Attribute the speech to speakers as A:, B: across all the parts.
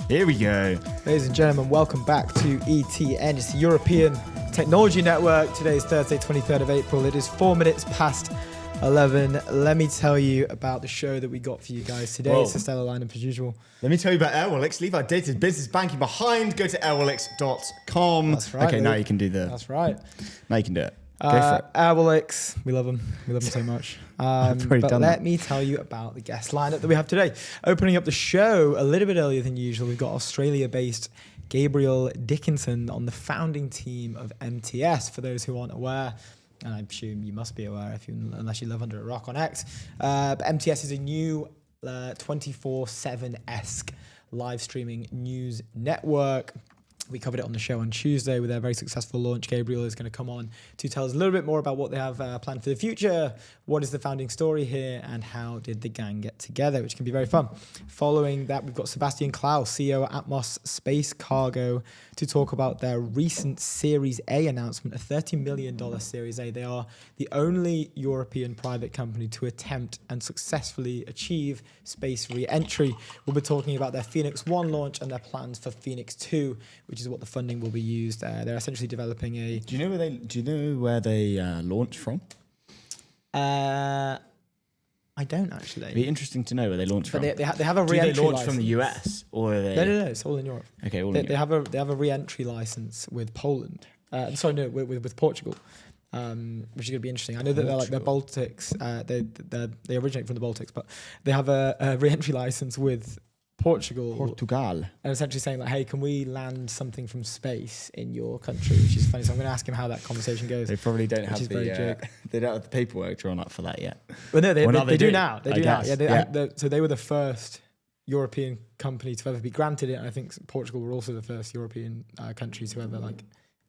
A: Here we go.
B: Ladies and gentlemen, welcome back to ETN. It's the European Technology Network. Today is Thursday, 23rd of April. It is 4 minutes past 11. Let me tell you about the show that we got for you guys today.
A: Whoa.
B: It's a stellar lineup as usual.
A: Let me tell you about Airwallex. Leave our dated business banking behind. Go to airwallex.com.
B: That's right.
A: Okay, now you can do
B: That's right.
A: Now you can do it. Go for it.
B: Airwallex, we love them. We love them so much. But let me tell you about the guest lineup that we have today. Opening up the show a little bit earlier than usual, we've got Australia-based Gabriel Dickinsono on the founding team of MTS. For those who aren't aware, and I'm sure you must be aware unless you live under a rock on X, but MTS is a new 24/7-esque live streaming news network. We covered it on the show on Tuesday with their very successful launch. Gabriel is going to come on to tell us a little bit more about what they have planned for the future, what is the founding story here, and how did the gang get together, which can be very fun. Following that, we've got Sebastian Klaus, CEO at Atmos Space Cargo, to talk about their recent Series A announcement, a $30 million Series A. They are the only European private company to attempt and successfully achieve space re-entry. We'll be talking about their Phoenix 1 launch and their plans for Phoenix 2, which is what the funding will be used. They're essentially developing a...
A: Do you know where they launched from?
B: I don't actually.
A: It'd be interesting to know where they launched from.
B: They have a
A: Do
B: re-entry
A: they launch
B: license.
A: from the US or are they?
B: No, it's all in Europe.
A: Okay, all in
B: They
A: Europe.
B: have a re-entry license with Poland. With Portugal, which is going to be interesting. I know that they're Baltics. They originate from the Baltics, but they have a re-entry license with Portugal,
A: and
B: essentially saying like, hey, can we land something from space in your country? Which is funny. So I'm going to ask him how that conversation goes.
A: They probably don't have they don't have the paperwork drawn up for that yet.
B: Well, no, they do now. They do now.
A: Yeah,
B: so they were the first European company to ever be granted it, and I think Portugal were also the first European country to ever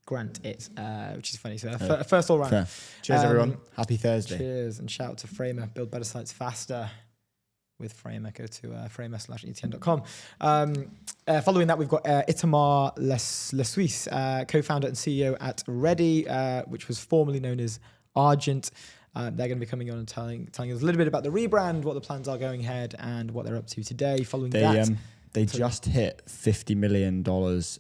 B: grant it, which is funny. So first all round.
A: Fair. Cheers, everyone. Happy Thursday.
B: Cheers, and shout out to Framer. Build better sites faster. With Framer, go to framer.com. Following that, we've got Itamar Lesuisse, co-founder and CEO at Ready, which was formerly known as Argent. They're going to be coming on and telling us a little bit about the rebrand, what the plans are going ahead, and what they're up to today. Following that...
A: They just hit $50 million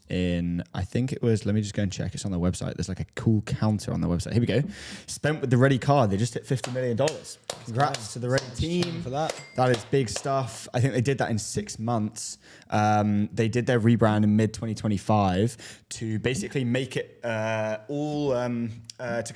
A: in, I think it was, let me just go and check. It's on their website. There's like a cool counter on their website. Here we go. Spent with the Ready card. They just hit $50 million. Congrats to the Ready team.
B: For that.
A: That is big stuff. I think they did that in 6 months. They did their rebrand in mid-2025 to basically make it all... to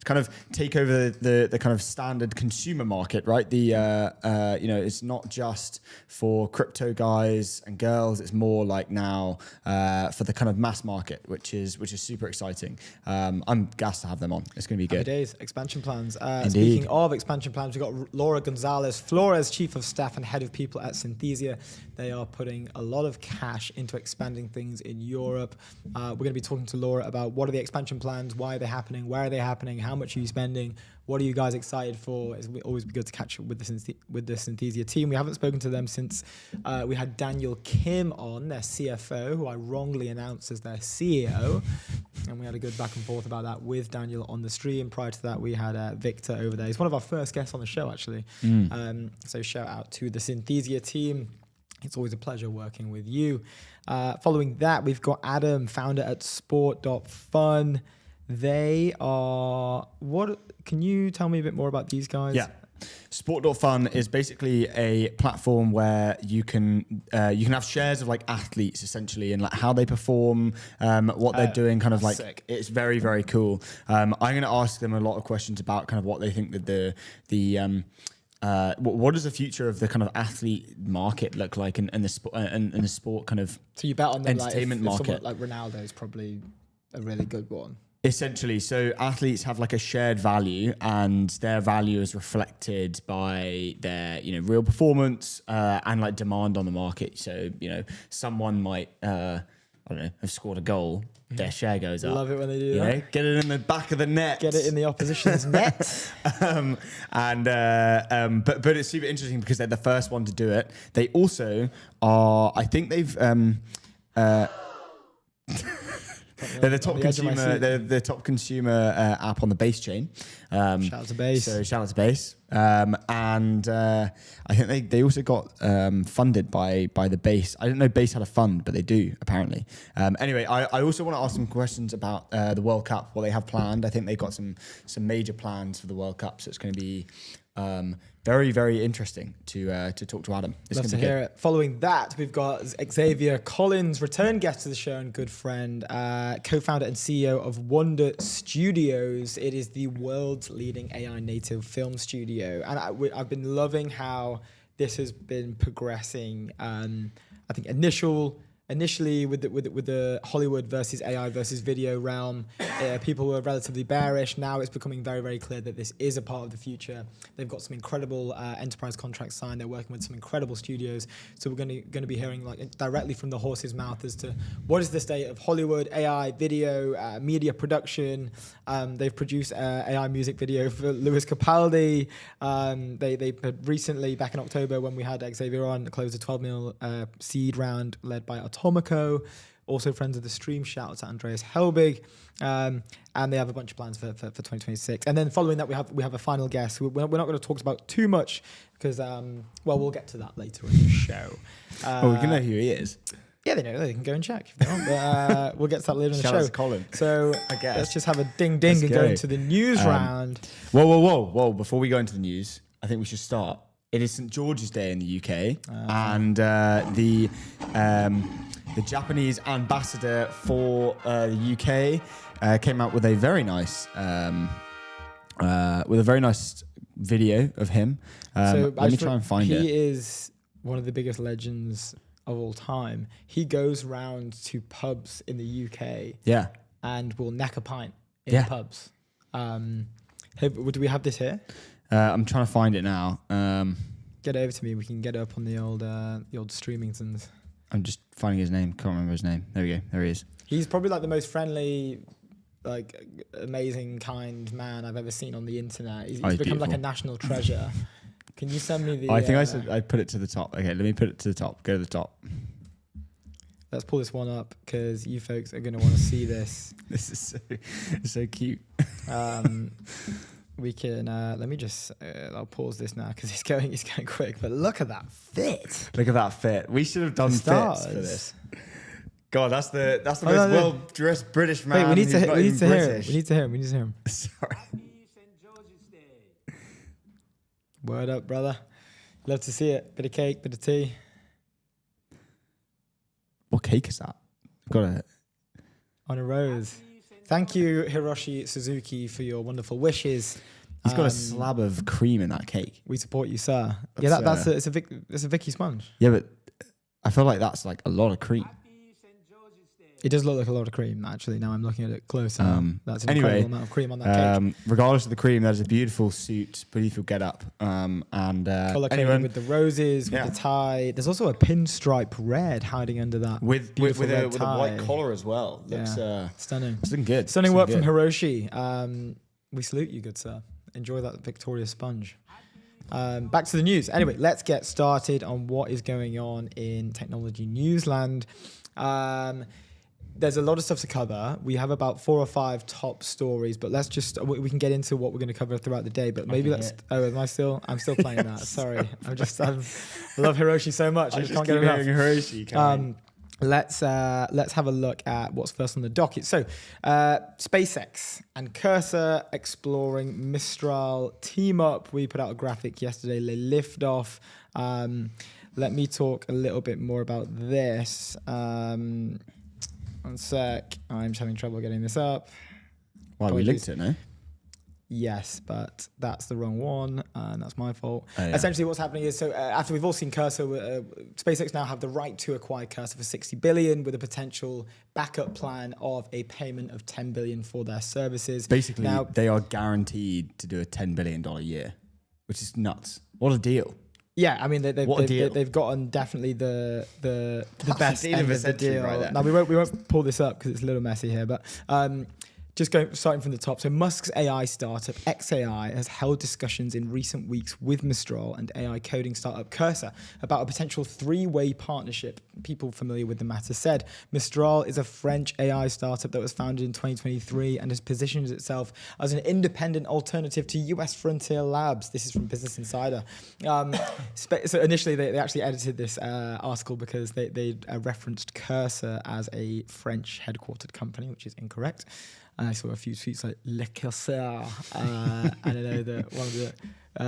A: kind of take over the kind of standard consumer market, right? It's not just for crypto guys and girls. It's more like now for the kind of mass market, which is super exciting. I'm gassed to have them on. It's going to be good.
B: Happy days. Expansion plans.
A: Indeed.
B: Speaking of expansion plans, we've got Laura Gonzales, Florez, Chief of Staff and Head of People at Synthesia. They are putting a lot of cash into expanding things in Europe. We're going to be talking to Laura about what are the expansion plans, why are they happening, where are they happening, how much are you spending, what are you guys excited for? It's always be good to catch up with the Synthesia team. We haven't spoken to them since we had Daniel Kim on, their CFO, who I wrongly announced as their CEO. And we had a good back and forth about that with Daniel on the stream. Prior to that, we had Victor over there. He's one of our first guests on the show, actually. So shout out to the Synthesia team. It's always a pleasure working with you. Following that, we've got Adam, founder at Sport.fun. They are... Can you tell me a bit more about these guys?
A: Yeah. Sport.fun is basically a platform where you can have shares of athletes essentially and how they perform, what they're doing, kind of
B: sick.
A: It's very, very cool. I'm going to ask them a lot of questions about kind of what they think that what does the future of the kind of athlete market look like and the sport and the sport kind of
B: so you bet on them
A: entertainment
B: if
A: market.
B: Like Ronaldo is probably a really good one.
A: Essentially, so athletes have a shared value, and their value is reflected by their real performance and demand on the market. So someone might have scored a goal, their share goes up.
B: Love it when they do that.
A: Get it in the back of the net.
B: Get it in the opposition's net.
A: But it's super interesting because they're the first one to do it. They also are. I think they've. They're the top consumer. They're the top consumer app on the Base chain.
B: Shout out to Base.
A: So shout out to Base. And I think they also got funded by the Base. I didn't know Base had a fund, but they do apparently. Anyway, I also want to ask some questions about the World Cup. What they have planned. I think they've got some major plans for the World Cup. So it's going to be very, very interesting to talk to Adam. It's
B: Love to hear it. Following that, we've got Xavier, Colin's return guest to the show and good friend, co-founder and CEO of Wonder Studios. It is the world's leading AI native film studio. And I've been loving how this has been progressing. I think initially with the Hollywood versus AI versus video realm, people were relatively bearish. Now it's becoming very, very clear that this is a part of the future. They've got some incredible enterprise contracts signed. They're working with some incredible studios. So we're going to be hearing directly from the horse's mouth as to what is the state of Hollywood, AI, video, media production. They've produced AI music video for Lewis Capaldi. They recently, back in October when we had Xavier on, closed a 12 mil seed round led by Atomico, also friends of the stream. Shout out to Andreas Helbig, and they have a bunch of plans for 2026. And then following that, we have a final guest. We're not going to talk about too much because we'll get to that later in the show.
A: We can know who he is.
B: Yeah, they know. They can go and check if they want. But we'll get to that later in the show.
A: Shout out to Colin.
B: So let's just have a ding and go into the news round.
A: Whoa! Before we go into the news, I think we should start. It is St. George's Day in the UK, and the Japanese ambassador for the UK came out with a very nice video of him. Let me try and find it.
B: He is one of the biggest legends of all time. He goes round to pubs in the UK, and will neck a pint in pubs. Do we have this here?
A: I'm trying to find it now.
B: Get over to me. We can get it up on the old streamingtons.
A: I'm just finding his name. Can't remember his name. There we go. There he is.
B: He's probably like the most friendly, like amazing, kind man I've ever seen on the internet. He's become beautiful. Like a national treasure. Can you send me the?
A: I think I said I'd put it to the top. Okay, let me put it to the top. Go to the top.
B: Let's pull this one up because you folks are going to want to see this.
A: This is so cute.
B: We can let me just I'll pause this now because it's going quick. But look at that fit.
A: Look at that fit. We should have done fits for this. God, that's the most well-dressed British man.
B: Wait, we need to hear him.
A: Sorry.
B: Word up, brother. Love to see it. Bit of cake, bit of tea.
A: What cake is that? I've got it
B: on a rose. Thank you, Hiroshi Suzuki, for your wonderful wishes.
A: He's got a slab of cream in that cake.
B: We support you, sir. It's a Vicky sponge.
A: Yeah, but I feel like that's like a lot of cream.
B: It does look like a lot of cream, actually. Now I'm looking at it closer. That's an incredible amount of cream on that cake.
A: Regardless of the cream, there's a beautiful suit, beautiful get-up.
B: Colour coding with the roses, with the tie. There's also a pinstripe red hiding under that.
A: With a white collar as well. Looks
B: stunning.
A: It's looking good.
B: Stunning work from Hiroshi. We salute you, good sir. Enjoy that Victoria sponge. Back to the news. Anyway, let's get started on what is going on in technology newsland. There's a lot of stuff to cover. We have about 4 or 5 top stories, but we can get into what we're going to cover throughout the day. But maybe I'm still playing that. Sorry. I love Hiroshi so much. I just can't get enough.
A: Hiroshi.
B: Let's have a look at what's first on the docket. So, SpaceX and Cursor exploring Mistral team up. We put out a graphic yesterday. They lift off. Let me talk a little bit more about this. One sec. I'm just having trouble getting this up.
A: Why we linked it, no?
B: Yes, but that's the wrong one, and that's my fault.
A: Oh, yeah.
B: Essentially, what's happening is, after we've all seen Cursor, SpaceX now have the right to acquire Cursor for $60 billion with a potential backup plan of a payment of $10 billion for their services.
A: Basically, now, they are guaranteed to do a $10 billion year, which is nuts. What a deal.
B: Yeah, I mean they've gotten definitely the best end of the deal.
A: Right there.
B: Now we won't pull this up because it's a little messy here, but starting from the top. So Musk's AI startup, xAI, has held discussions in recent weeks with Mistral and AI coding startup Cursor about a potential three-way partnership. People familiar with the matter said Mistral is a French AI startup that was founded in 2023 and has positioned itself as an independent alternative to US Frontier Labs. This is from Business Insider. So initially, they actually edited this article because they referenced Cursor as a French headquartered company, which is incorrect. And I saw a few tweets like Le Curseur. And I know that one of the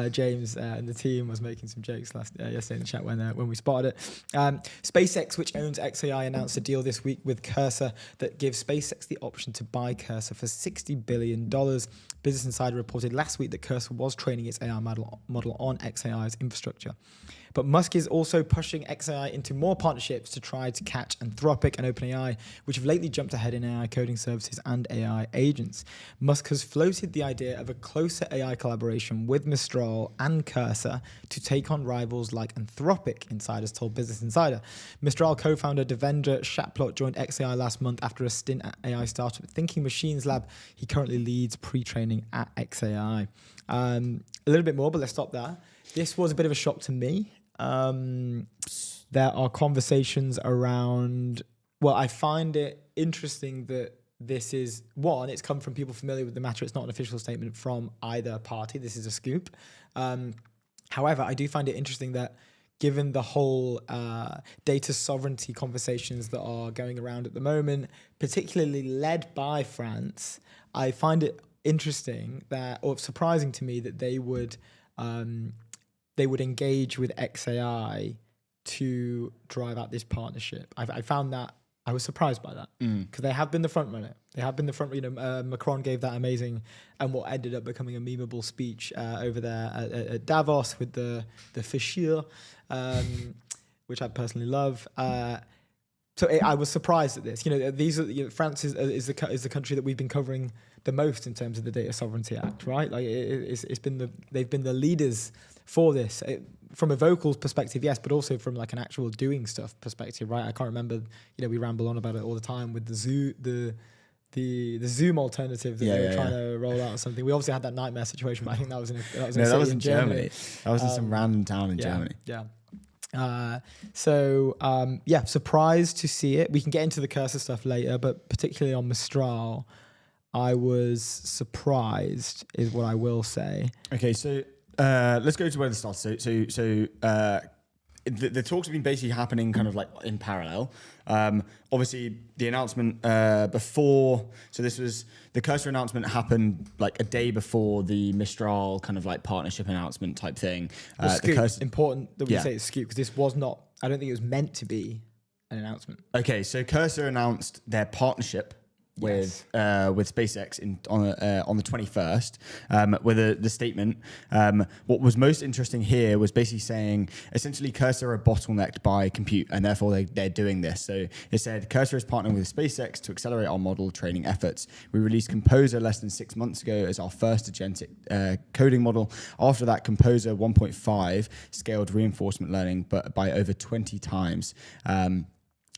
B: James and the team was making some jokes yesterday in the chat when we spotted it. SpaceX, which owns xAI, announced a deal this week with Cursor that gives SpaceX the option to buy Cursor for $60 billion. Business Insider reported last week that Cursor was training its AI model on xAI's infrastructure. But Musk is also pushing xAI into more partnerships to try to catch Anthropic and OpenAI, which have lately jumped ahead in AI coding services and AI agents. Musk has floated the idea of a closer AI collaboration with Mistral and Cursor to take on rivals like Anthropic, insiders told Business Insider. Mistral co-founder Devendra Shaplot joined xAI last month after a stint at AI startup Thinking Machines Lab. He currently leads pre-training at xAI. A little bit more, but let's stop there. This was a bit of a shock to me. There are conversations around, well, I find it interesting that this is, one, it's come from people familiar with the matter. It's not an official statement from either party. This is a scoop. However, I do find it interesting that given the whole data sovereignty conversations that are going around at the moment, particularly led by France, I find it interesting that, or surprising to me, that they would engage with xAI to drive out this partnership. I found that, I was surprised by that because they have been the front runner. They have been the front, Macron gave that amazing and what ended up becoming a memeable speech over there at Davos with the fichier, which I personally love. I was surprised at this. France is the country that we've been covering the most in terms of the Data Sovereignty Act, right? Like they've been the leaders for this. From a vocals perspective, yes, but also from like an actual doing stuff perspective, right? I can't remember. We ramble on about it all the time with the Zoom alternative that they were trying to roll out or something. We obviously had that nightmare situation, but I think that was in Germany.
A: That was in some random town in Germany.
B: Yeah. Surprised to see it. We can get into the Cursor stuff later, but particularly on Mistral, I was surprised, is what I will say.
A: Okay, so let's go to where this started. The talks have been basically happening kind of like in parallel. Obviously, the announcement before, so this was, the Cursor announcement happened like a day before the Mistral kind of like partnership announcement type thing.
B: Important that we say it's scoop, because this was not, I don't think it was meant to be an announcement.
A: Okay, so Cursor announced their partnership with SpaceX on the 21st with the statement. What was most interesting here was basically saying essentially Cursor are bottlenecked by compute and therefore they're doing this. So it said Cursor is partnering with SpaceX to accelerate our model training efforts. We released Composer less than 6 months ago as our first agentic coding model. After that, Composer 1.5 scaled reinforcement learning but by over 20 times.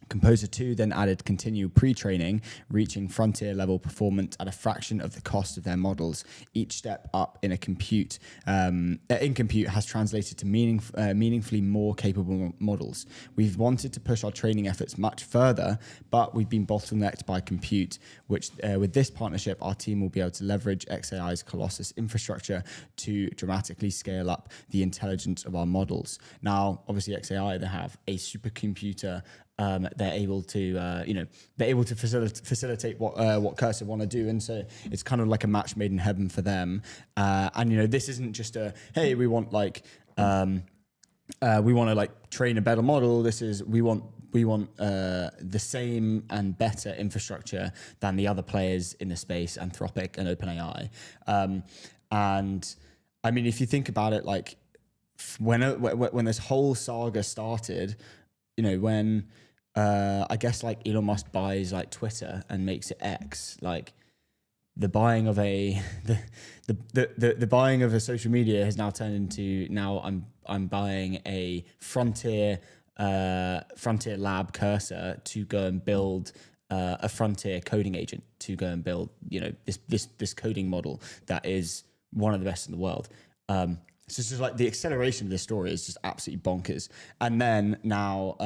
A: Composer 2 then added continued pre-training, reaching frontier-level performance at a fraction of the cost of their models. Each step up in compute has translated to meaningfully more capable models. We've wanted to push our training efforts much further, but we've been bottlenecked by compute, which with this partnership, our team will be able to leverage xAI's Colossus infrastructure to dramatically scale up the intelligence of our models. Now, obviously, xAI, they have a supercomputer. They're able to facilitate what Cursor want to do, and so it's kind of like a match made in heaven for them. And this isn't just a hey, we want to train a better model. This is we want the same and better infrastructure than the other players in the space, Anthropic and OpenAI. And I mean, if you think about it, like when this whole saga started, when I guess like Elon Musk buys like Twitter and makes it X, like the buying of the buying of a social media has now turned into I'm buying a frontier lab Cursor to go and build a frontier coding agent to go and build, this coding model that is one of the best in the world. So it's just like the acceleration of this story is just absolutely bonkers. And then now,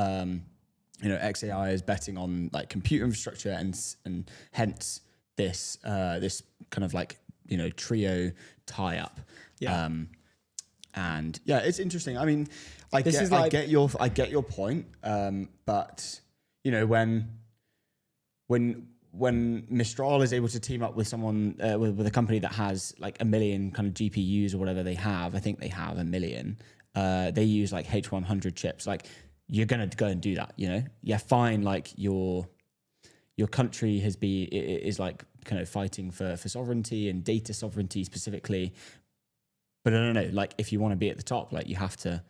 A: xAI is betting on like compute infrastructure and hence this kind of like, trio tie up.
B: Yeah.
A: And yeah, it's interesting. I mean, I get your point. But when Mistral is able to team up with someone with a company that has like 1 million kind of GPUs or whatever they have, I think they have 1 million. They use like H100 chips. Like you're gonna go and do that, Yeah, fine. Like your country is like kind of fighting for sovereignty and data sovereignty specifically. But I don't know. Like if you want to be at the top, like you have to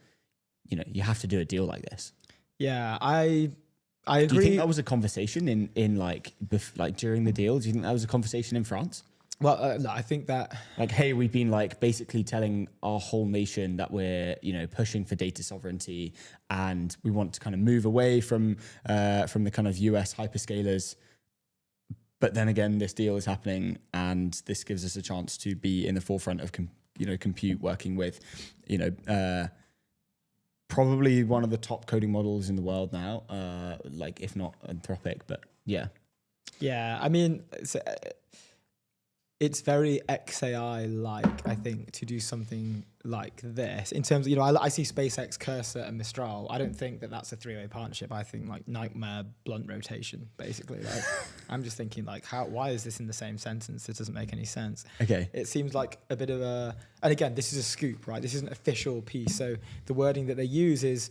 A: do a deal like this.
B: Yeah, I agree.
A: Do you think that was a conversation in like during the deal? Do you think that was a conversation in France?
B: Well, I think that
A: like, hey, we've been like basically telling our whole nation that we're pushing for data sovereignty and we want to kind of move away from the kind of US hyperscalers. But then again, this deal is happening and this gives us a chance to be in the forefront of compute, working with probably one of the top coding models in the world now, like if not Anthropic, but yeah.
B: Yeah, I mean, it's very xAI-like, I think, to do something like this. In terms of, I see SpaceX, Cursor, and Mistral. I don't think that that's a three-way partnership. I think like nightmare blunt rotation, basically. Like, I'm just thinking like, why is this in the same sentence? It doesn't make any sense.
A: Okay.
B: It seems like a bit of a, and again, this is a scoop, right? This isn't an official piece. So the wording that they use is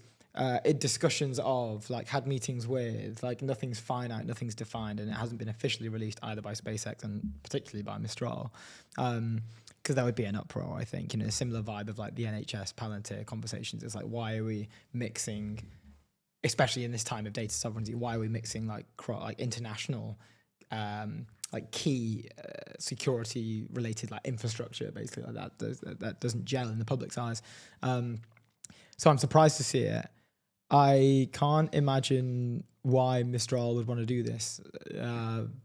B: in discussions of, like, had meetings with, like, nothing's finite, nothing's defined, and it hasn't been officially released either by SpaceX and particularly by Mistral. Because that would be an uproar, I think, a similar vibe of like the NHS Palantir conversations. It's like, why are we mixing, especially in this time of data sovereignty, why are we mixing like international, like key security related like infrastructure, basically like that doesn't gel in the public's eyes. So I'm surprised to see it. I can't imagine why Mistral would want to do this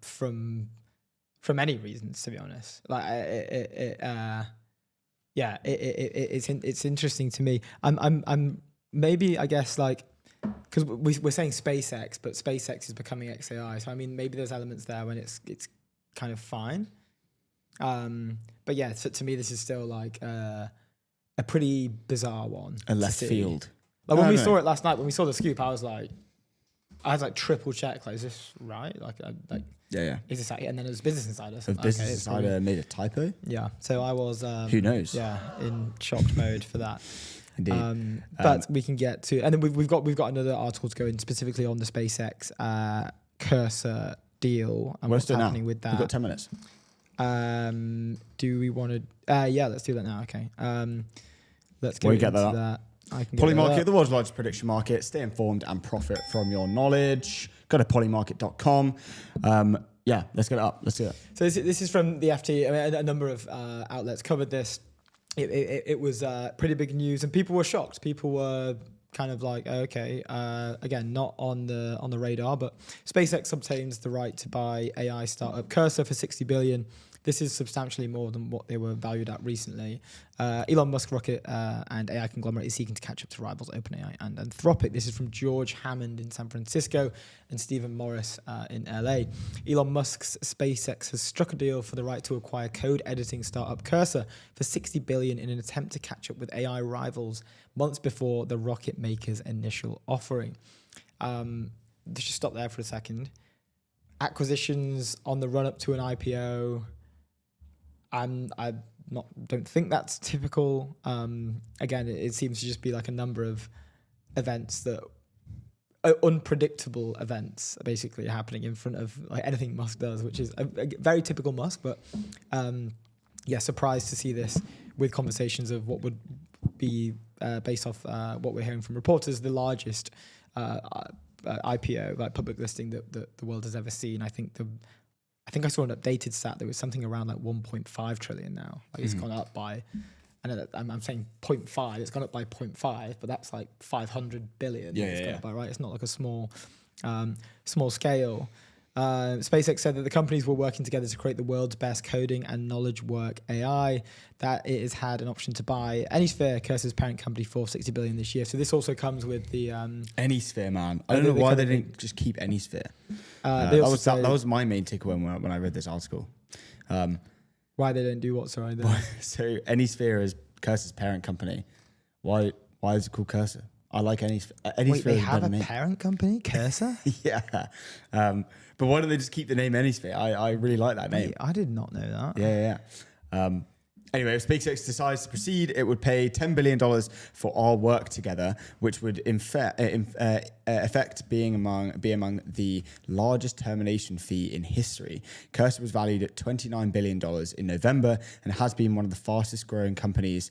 B: from any reasons, to be honest. Like it's interesting to me. I'm maybe, I guess, like, because we're saying SpaceX, but SpaceX is becoming xAI. So I mean, maybe there's elements there when it's kind of fine. But yeah, to me, this is still like a pretty bizarre one.
A: A left field.
B: Like when we saw it last night, when we saw the scoop, I was like triple check, like, is this right? Like
A: yeah.
B: Is this, and then it was Business Insider. So
A: Business Insider made a typo?
B: Yeah. So I was
A: who knows?
B: Yeah, in shocked mode for that.
A: Indeed.
B: But we can get to, and then we've got another article to go in specifically on the SpaceX Cursor deal and what's happening with that.
A: We've got 10 minutes.
B: Do we want to? Yeah, let's do that now. Okay. Let's go into that.
A: Polymarket, the world's largest prediction market. Stay informed and profit from your knowledge. Go to polymarket.com. Yeah, let's get it up. Let's do it.
B: So this is from the FT. I mean, a number of outlets covered this. It was pretty big news, and people were shocked. People were kind of like, okay, again, not on the radar, but SpaceX obtains the right to buy AI startup Cursor for $60 billion. This is substantially more than what they were valued at recently. Elon Musk rocket and AI conglomerate is seeking to catch up to rivals OpenAI and Anthropic. This is from George Hammond in San Francisco and Stephen Morris in LA. Elon Musk's SpaceX has struck a deal for the right to acquire code editing startup Cursor for $60 billion in an attempt to catch up with AI rivals months before the rocket maker's initial offering. Let's just stop there for a second. Acquisitions on the run up to an IPO. I don't think that's typical. Again, it seems to just be like a number of events that unpredictable events basically happening in front of like anything Musk does, which is a very typical Musk. But yeah, surprised to see this with conversations of what would be based off what we're hearing from reporters, the largest IPO, like public listing that the world has ever seen. I think I saw an updated stat. There was something around like 1.5 trillion now. Like it's gone up by, I know that I'm saying 0.5. It's gone up by 0.5, but that's like 500 billion. It's gone up by, right? It's not like a small scale. SpaceX said that the companies were working together to create the world's best coding and knowledge work AI, that it has had an option to buy Anysphere, Cursor's parent company, for $60 billion this year. So this also comes with the...
A: Anysphere, man. I don't know why they didn't just keep Anysphere. That was my main takeaway when I read this article.
B: Why they don't do what, sorry?
A: So Anysphere is Cursor's parent company. Why is it called Cursor? I like Anysphere.
B: Wait, they have a parent company, Cursor?
A: Yeah. But why don't they just keep the name Anysphere? I really like that name.
B: I did not know that.
A: Yeah. Anyway, if SpaceX decides to proceed, it would pay $10 billion for our work together, which would affect be among the largest termination fee in history. Cursor was valued at $29 billion in November and has been one of the fastest growing companies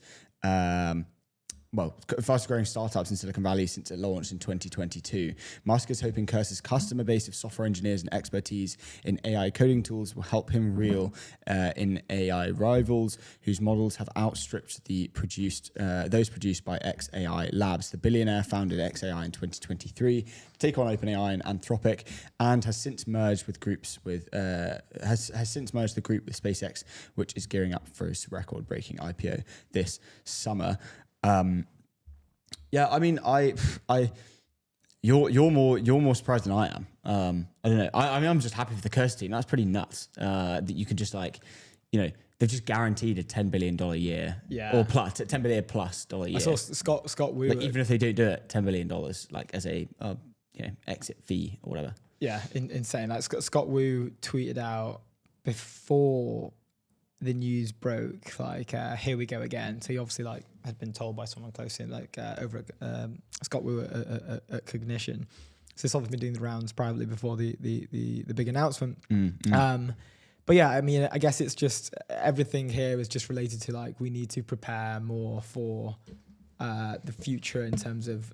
A: fastest growing startups in Silicon Valley since it launched in 2022. Musk is hoping Cursor's customer base of software engineers and expertise in AI coding tools will help him reel in AI rivals whose models have outstripped those produced by xAI Labs. The billionaire founded xAI in 2023 to take on OpenAI and Anthropic, and has since merged the group with SpaceX, which is gearing up for its record-breaking IPO this summer. Yeah, I mean, you're more surprised than I am. I don't know. I mean, I'm just happy for the Cursor team. That's pretty nuts. That you can just they've just guaranteed a $10 billion year, or plus $10 billion plus dollar year.
B: I saw Scott Wu.
A: Even if they don't do it, $10 billion as a exit fee or whatever.
B: Yeah, insane. Like Scott Wu tweeted out before the news broke, here we go again. So he obviously had been told by someone close to him, over at Scott Wu at Cognition. So this obviously been doing the rounds privately before the big announcement. But yeah, I mean, I guess it's just everything here is just related to we need to prepare more for the future in terms of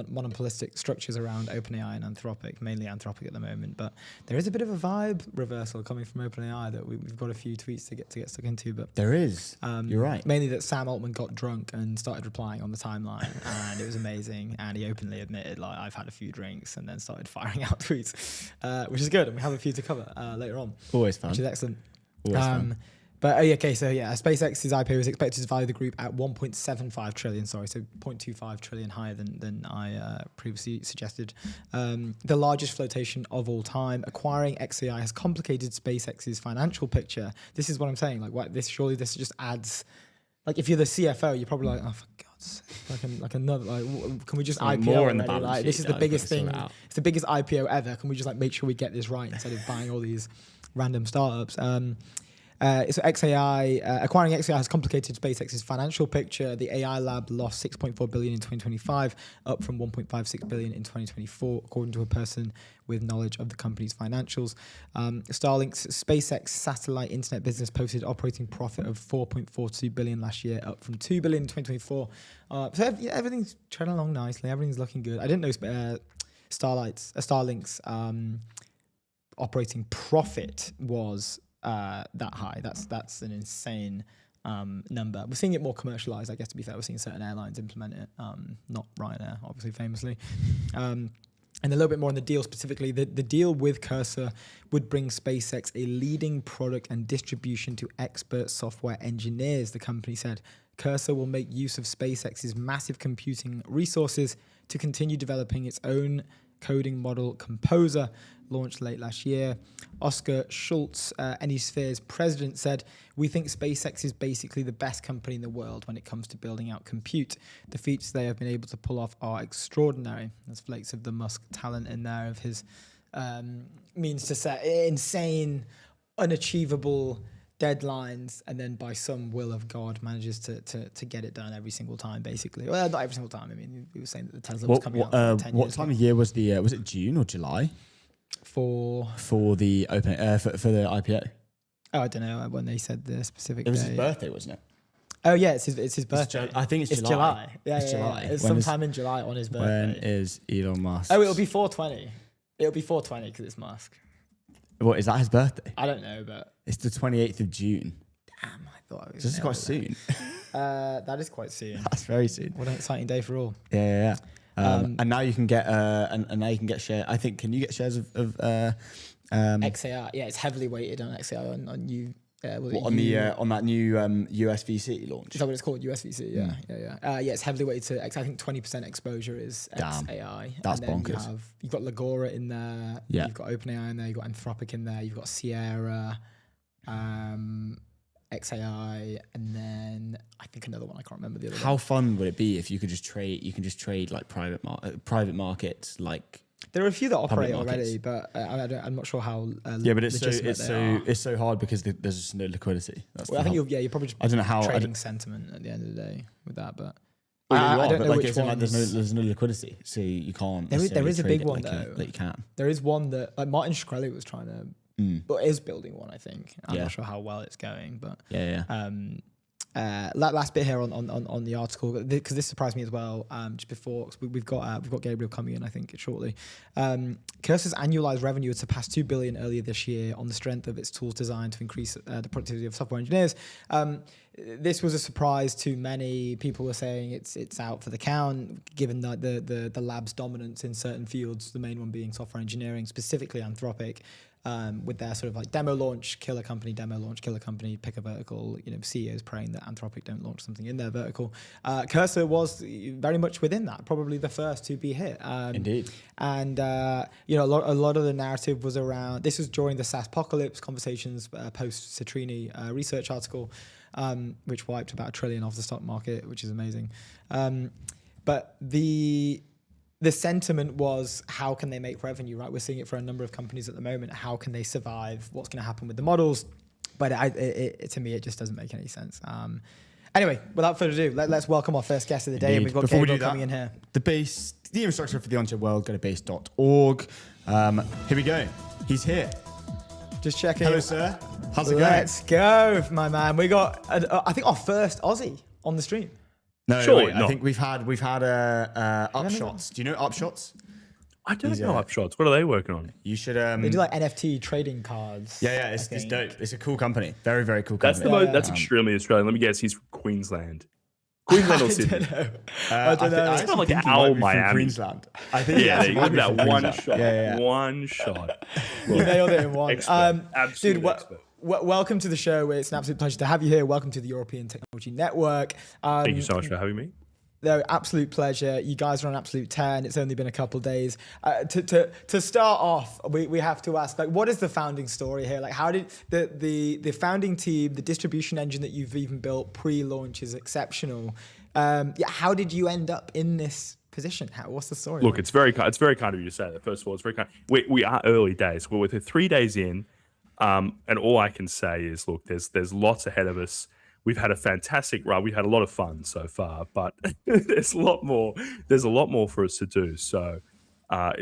B: monopolistic structures around OpenAI and Anthropic, mainly Anthropic at the moment. But there is a bit of a vibe reversal coming from OpenAI that we've got a few tweets to get stuck into. But
A: there is. You're right.
B: Mainly that Sam Altman got drunk and started replying on the timeline, and it was amazing. And he openly admitted, I've had a few drinks, and then started firing out tweets, which is good. And we have a few to cover later on.
A: Always fun.
B: Which is excellent.
A: Always fun.
B: But SpaceX's IPO is expected to value the group at 1.75 trillion. So 0.25 trillion higher than I previously suggested. The largest flotation of all time. Acquiring xAI has complicated SpaceX's financial picture. This is what I'm saying. This just adds. If you're the CFO, you're probably oh, for God's sake, another. Can we just IPO
A: more in the
B: already?
A: balance sheet,
B: This is the biggest thing.
A: It's
B: the biggest IPO ever. Can we just make sure we get this right instead of buying all these random startups? So xAI, acquiring xAI has complicated SpaceX's financial picture. The AI lab lost $6.4 billion in 2025, up from $1.56 billion in 2024, according to a person with knowledge of the company's financials. Starlink's SpaceX satellite internet business posted operating profit of $4.42 billion last year, up from $2 billion in 2024. So everything's treading along nicely. Everything's looking good. I didn't know Starlink's operating profit was that high. That's an insane number. We're seeing it more commercialized, I guess, to be fair. We're seeing certain airlines implement it, not Ryanair, obviously, famously. And a little bit more on the deal specifically. The deal with Cursor would bring SpaceX a leading product and distribution to expert software engineers, the company said. Cursor will make use of SpaceX's massive computing resources to continue developing its own coding model Composer, launched late last year. Oscar Schultz, Anysphere's president, said, "We think SpaceX is basically the best company in the world when it comes to building out compute. The feats they have been able to pull off are extraordinary." There's flakes of the Musk talent in there of his means to set insane, unachievable deadlines, and then by some will of God manages to get it done every single time, basically. Well, not every single time. I mean, he was saying that the Tesla was coming out 10 years
A: What time of year was was it June or July? For the open for the IPO.
B: Oh, I don't know when they said the specific.
A: It was
B: day.
A: his birthday, wasn't it?
B: Oh yeah, it's his birthday.
A: I think it's July.
B: Yeah, it's July. It's sometime in July on his birthday.
A: When is Elon Musk?
B: Oh, it'll be 420. It'll be 420 because it's Musk.
A: What, is that his birthday?
B: I don't know, but
A: it's the 28th of June.
B: Damn, I thought it was.
A: This is quite soon.
B: That is quite soon.
A: That's very soon.
B: What an exciting day for all.
A: Yeah. And now you can get and now you can get share. I think, can you get shares of
B: xAI? Yeah, it's heavily weighted on xAI on you.
A: On that new USVC launch.
B: Is that what it's called? USVC, yeah. Yeah, it's heavily weighted to I think 20% exposure is xAI.
A: That's
B: and then
A: bonkers.
B: You've got Legora in there.
A: Yeah.
B: You've got OpenAI in there. You've got Anthropic in there. You've got Sierra, xAI, and then I think another one. I can't remember the other one.
A: How fun would it be if you could just trade? You can just trade like private markets, like.
B: There are a few that operate
A: markets.
B: already, but I'm not sure how.
A: Yeah, but it's
B: legitimate
A: it's so hard because there's just no liquidity. That's
B: I think you're probably just
A: I don't know how
B: trading sentiment at the end of the day with that, but.
A: I
B: don't know
A: like
B: which one.
A: There's no liquidity, so you can't.
B: There is a big one
A: though that you can.
B: There is one that like Martin Shkreli was trying to, but is building one. I think I'm not sure how well it's going, but last bit here on the article, because this surprised me as well. Just before, cause we've got Gabriel coming in, I think shortly. Cursor's annualized revenue had surpassed 2 billion earlier this year on the strength of its tools designed to increase the productivity of software engineers. This was a surprise to many. People were saying it's out for the count, given that the lab's dominance in certain fields, the main one being software engineering, specifically Anthropic. With their sort of like demo launch, killer company, pick a vertical, CEOs praying that Anthropic don't launch something in their vertical. Cursor was very much within that, probably the first to be hit.
A: Indeed.
B: And, a lot of the narrative was around, this was during the SaaS apocalypse conversations, post Citrini research article, which wiped about $1 trillion off the stock market, which is amazing. But the sentiment was, how can they make revenue, right? We're seeing it for a number of companies at the moment. How can they survive? What's going to happen with the models? But to me, it just doesn't make any sense. Anyway, without further ado, let's welcome our first guest of the day. And we've got Gabriel coming in here.
A: The infrastructure for the on-chain world, go to base.org. Here we go. He's here.
B: Just checking.
A: Hello, sir. How's it going?
B: Let's go, my man. We got, I think, our first Aussie on the stream.
A: No,
C: sure,
A: wait, I think we've had Upshots. Do you know Upshots?
C: I don't know Upshots. What are they working on?
A: You should.
B: They do like NFT trading cards.
A: Yeah, it's dope. It's a cool company. Very, very cool company.
C: That's extremely Australian. Let me guess, he's from Queensland. Queensland or Sydney?
B: I don't know.
C: It's kind of like Owl Miami.
A: Queensland. I think.
C: Yeah, you got that one shot.
A: Yeah.
C: One shot.
B: You nailed it in one.
C: Absolute expert.
B: Welcome to the show. It's an absolute pleasure to have you here. Welcome to the European Technology Network.
C: Thank you so much for having me.
B: No, absolute pleasure. You guys are on absolute 10. It's only been a couple of days. To start off, we have to ask, like, what is the founding story here? Like, how did the founding team, the distribution engine that you've even built pre-launch is exceptional. How did you end up in this position? What's the story?
C: Look, it's very kind of you to say that. First of all, it's very kind. We are early days. We're 3 days in. And all I can say is, look, there's lots ahead of us. We've had a fantastic run. We've had a lot of fun so far, but there's a lot more. There's a lot more for us to do. So,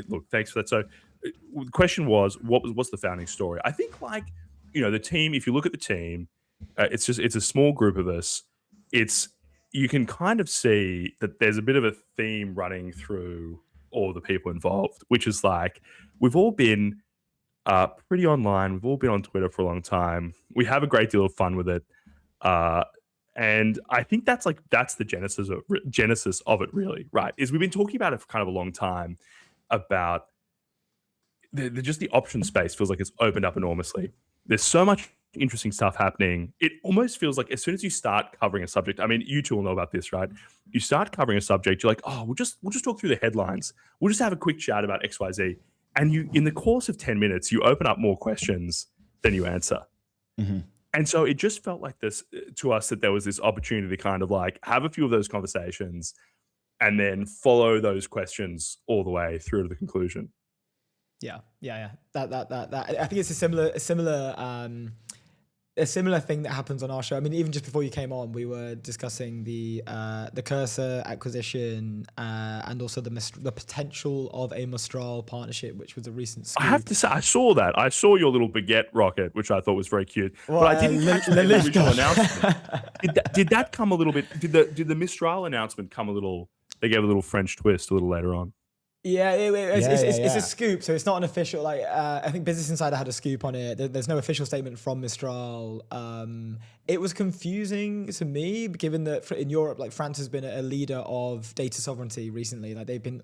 C: look, thanks for that. So, the question was, what's the founding story? I think, the team. If you look at the team, it's a small group of us. You can kind of see that there's a bit of a theme running through all the people involved, which is like we've all been pretty online. We've all been on Twitter for a long time. We have a great deal of fun with it. And I think that's the genesis of it, really, right? Is we've been talking about it for kind of a long time about just the option space feels like it's opened up enormously. There's so much interesting stuff happening. It almost feels like as soon as you start covering a subject, I mean, you two will know about this, right? You start covering a subject, you're like, oh, we'll just talk through the headlines. We'll just have a quick chat about XYZ. And you, in the course of 10 minutes, you open up more questions than you answer.
A: Mm-hmm.
C: And so it just felt like this to us that there was this opportunity to kind of like have a few of those conversations and then follow those questions all the way through to the conclusion.
B: Yeah. That I think it's a similar thing that happens on our show. I mean, even just before you came on, we were discussing the Cursor acquisition and also the potential of a Mistral partnership, which was a recent scoop.
C: I have to say, I saw that. I saw your little baguette rocket, which I thought was very cute.
B: Well,
C: but I didn't catch the original announcement. Did that come a little bit? Did the Mistral announcement come a little? They gave a little French twist a little later on.
B: Yeah, it's a
A: Yeah.
B: scoop, so it's not an official. Like, I think Business Insider had a scoop on it. There's no official statement from Mistral. It was confusing to me, given that in Europe, like France has been a leader of data sovereignty recently. Like they've been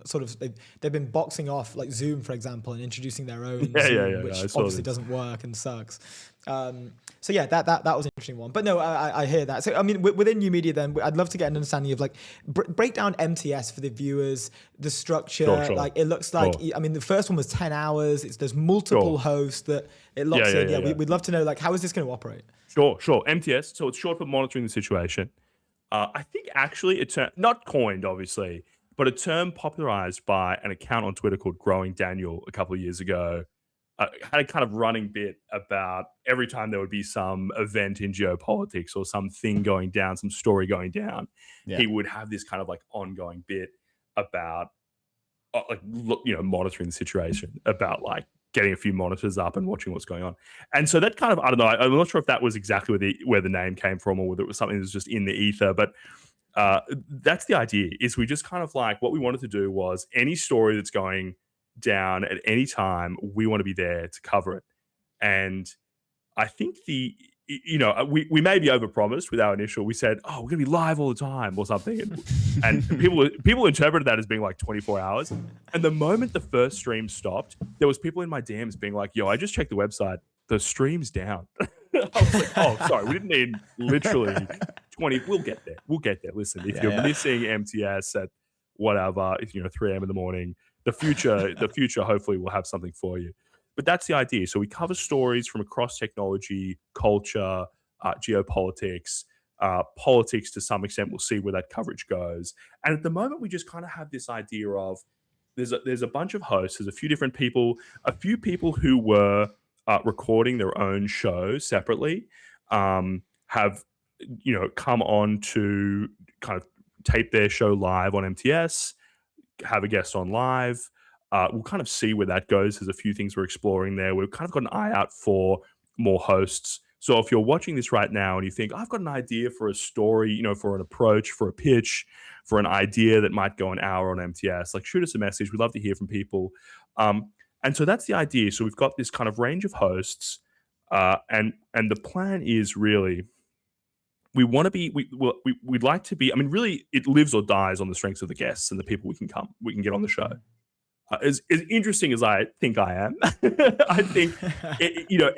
B: they've been boxing off like Zoom, for example, and introducing their own Zoom, which
C: I saw
B: obviously
C: this.
B: doesn't work and sucks. So yeah, that was an interesting one. But no, I hear that. So I mean, within new media, then I'd love to get an understanding of like break down MTS for the viewers, the structure.
C: Sure.
B: Like it looks like, I mean, the first one was 10 hours. There's multiple hosts that it locks in. Yeah, we'd love to know like how is this going to operate?
C: Sure. MTS. So it's short for monitoring the situation. I think actually it's not coined, obviously, but a term popularized by an account on Twitter called Growing Daniel a couple of years ago. Had a kind of running bit about every time there would be some event in geopolitics or something going down, some story going down, he would have this kind of like ongoing bit about monitoring the situation, about like getting a few monitors up and watching what's going on. And so that kind of, I don't know, I'm not sure if that was exactly where the name came from or whether it was something that was just in the ether, but that's the idea. Is we just kind of like, what we wanted to do was any story that's going down at any time, we want to be there to cover it. And I think we maybe overpromised with our initial. We said, "Oh, we're gonna be live all the time" or something, and people interpreted that as being like 24 hours. And the moment the first stream stopped, there was people in my DMs being like, "Yo, I just checked the website. The stream's down." I was like, "Oh, sorry, we didn't mean literally 20. We'll get there. Listen, if you're missing MTS at whatever, 3 a.m. in the morning, the future hopefully will have something for you." But that's the idea. So we cover stories from across technology, culture, geopolitics, politics to some extent. We'll see where that coverage goes. And at the moment, we just kind of have this idea of there's a bunch of hosts. There's a few different people, a few people who were recording their own shows separately, have come on to kind of tape their show live on MTS, have a guest on live. We'll kind of see where that goes. There's a few things we're exploring there. We've kind of got an eye out for more hosts. So if you're watching this right now and you think, I've got an idea for a story, for an approach, for a pitch, for an idea that might go an hour on MTS, like shoot us a message. We'd love to hear from people. And so that's the idea. So we've got this kind of range of hosts. And the plan is really, we want to be, we'd like to be, I mean, really it lives or dies on the strengths of the guests and the people we can get on the show. As interesting as I think I am, I think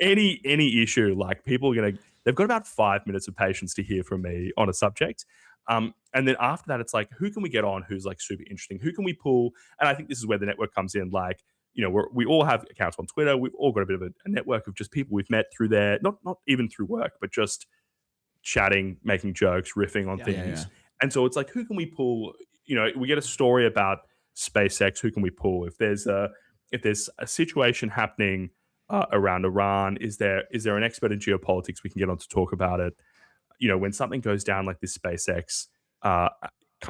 C: any issue, like people are they've got about 5 minutes of patience to hear from me on a subject, and then after that, it's like, who can we get on who's like super interesting? Who can we pull? And I think this is where the network comes in. Like, we all have accounts on Twitter. We've all got a bit of a network of just people we've met through there, not even through work, but just chatting, making jokes, riffing on things. And so it's like, who can we pull? We get a story about SpaceX. Who can we pull? If there's a situation happening around Iran, is there an expert in geopolitics we can get on to talk about it? When something goes down like this SpaceX kind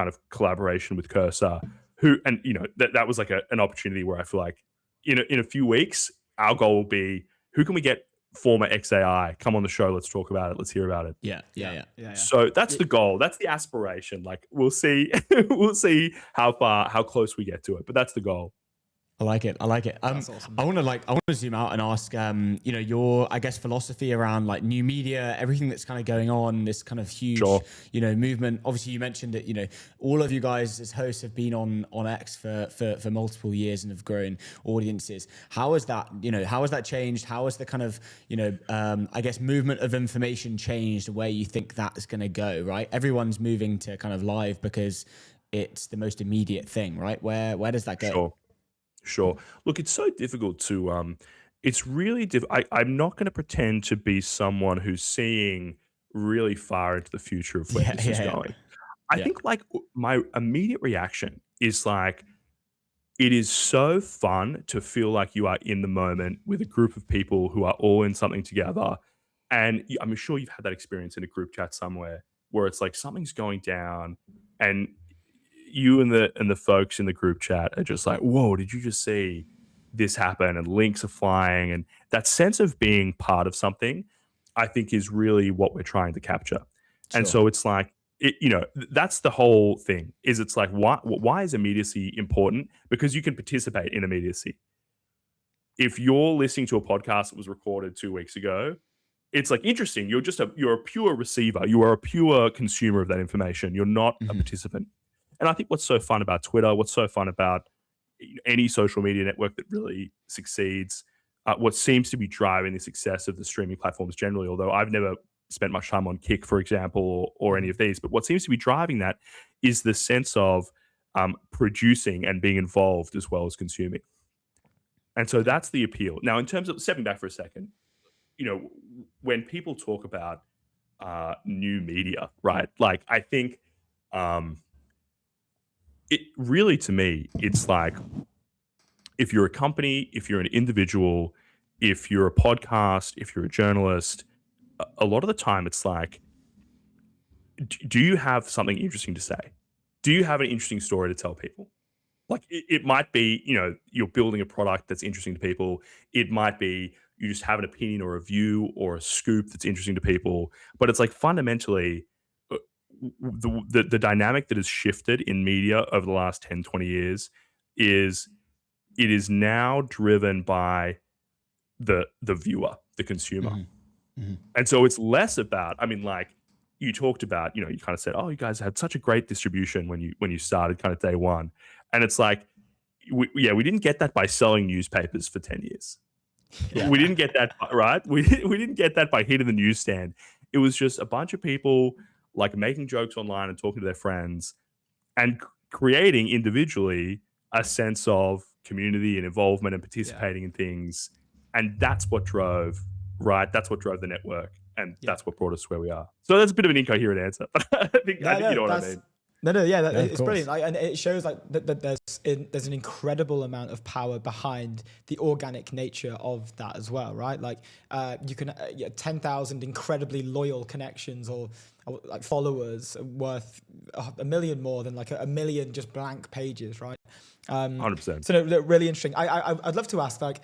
C: of collaboration with Cursor, that was like an opportunity where I feel like in a few weeks our goal will be, who can we get former xAI, come on the show, let's talk about it, let's hear about it.
A: Yeah.
C: So that's the goal, that's the aspiration. Like, we'll see we'll see how close we get to it, but that's the goal.
A: I like it.
B: That's awesome.
A: I want to zoom out and ask, your, I guess, philosophy around like new media, everything that's kind of going on, this kind of huge, movement. Obviously, you mentioned it. All of you guys as hosts have been on X for multiple years and have grown audiences. How has that, how has that changed? How has the kind of, I guess, movement of information changed where you think that is going to go? Right, everyone's moving to kind of live because it's the most immediate thing, right? Where does that go?
C: Sure. Look, it's so difficult to, it's really I'm not going to pretend to be someone who's seeing really far into the future of where this is going. I think like my immediate reaction is like, it is so fun to feel like you are in the moment with a group of people who are all in something together. And I'm sure you've had that experience in a group chat somewhere where it's like something's going down and you and the folks in the group chat are just like, whoa, did you just see this happen? And links are flying. And that sense of being part of something, I think, is really what we're trying to capture. Sure. And so it's like, that's the whole thing. Is it's like why is immediacy important? Because you can participate in immediacy. If you're listening to a podcast that was recorded 2 weeks ago, it's like interesting. You're a pure receiver. You are a pure consumer of that information. You're not a participant. And I think what's so fun about Twitter, what's so fun about any social media network that really succeeds, what seems to be driving the success of the streaming platforms generally, although I've never spent much time on Kick, for example, or any of these, but what seems to be driving that is the sense of producing and being involved as well as consuming. And so that's the appeal. Now, in terms of stepping back for a second, when people talk about new media, right? Like, I think it really, to me, it's like if you're a company, if you're an individual, if you're a podcast, if you're a journalist, a lot of the time it's like, do you have something interesting to say? Do you have an interesting story to tell people? Like it might be, you're building a product that's interesting to people. It might be you just have an opinion or a view or a scoop that's interesting to people. But it's like fundamentally the dynamic that has shifted in media over the last 10, 20 years is it is now driven by the viewer, the consumer. And so it's less about, like you talked about, you kind of said, oh, you guys had such a great distribution when you started kind of day one. And it's like, we didn't get that by selling newspapers for 10 years. Yeah. We didn't get that, right? We didn't get that by hitting the newsstand. It was just a bunch of people like making jokes online and talking to their friends and creating individually a sense of community and involvement and participating in things. And that's what drove, right? That's what drove the network. And that's what brought us to where we are. So that's a bit of an incoherent answer, but I think you know what I mean.
B: It's brilliant. And it shows that there's an incredible amount of power behind the organic nature of that as well, right? Like you can 10,000 incredibly loyal connections or like followers worth 1 million more than like a million just blank pages, right?
C: 100%.
B: So really interesting. I'd love to ask, like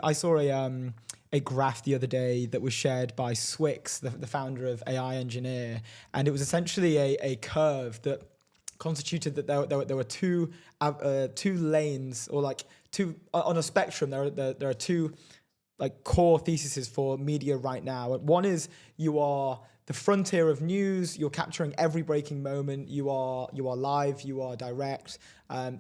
B: I saw a graph the other day that was shared by Swix, the founder of AI Engineer, and it was essentially a curve that constituted that there were two lanes, or like two on a spectrum. There are two like core theses for media right now. One is you are the frontier of news. You're capturing every breaking moment. You are live. You are direct.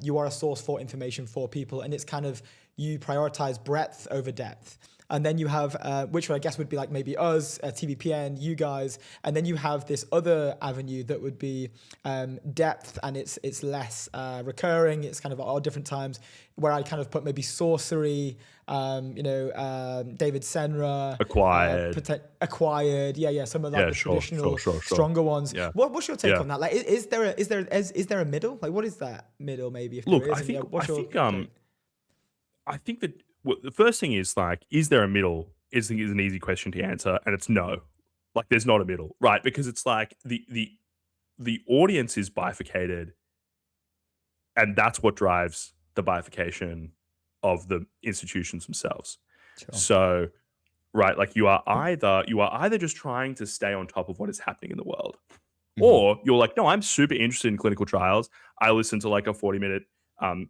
B: You are a source for information for people, and it's kind of you prioritize breadth over depth. And then you have, which I guess would be like maybe us, TVPN, you guys, and then you have this other avenue that would be depth, and it's less recurring. It's kind of at all different times, where I kind of put maybe Sorcery, David Senra, Acquired, some of like the traditional stronger ones. Yeah. What's your take on that? Like, is there a middle? Like, what is that middle? Maybe if
C: look,
B: there is,
C: I think that. Well, the first thing is like, is there a middle? Is an easy question to answer, and it's no. Like, there's not a middle, right? Because it's like the audience is bifurcated, and that's what drives the bifurcation of the institutions themselves. Sure. So, right, like you are either just trying to stay on top of what is happening in the world, or you're like, no, I'm super interested in clinical trials. I listen to like a 40-minute.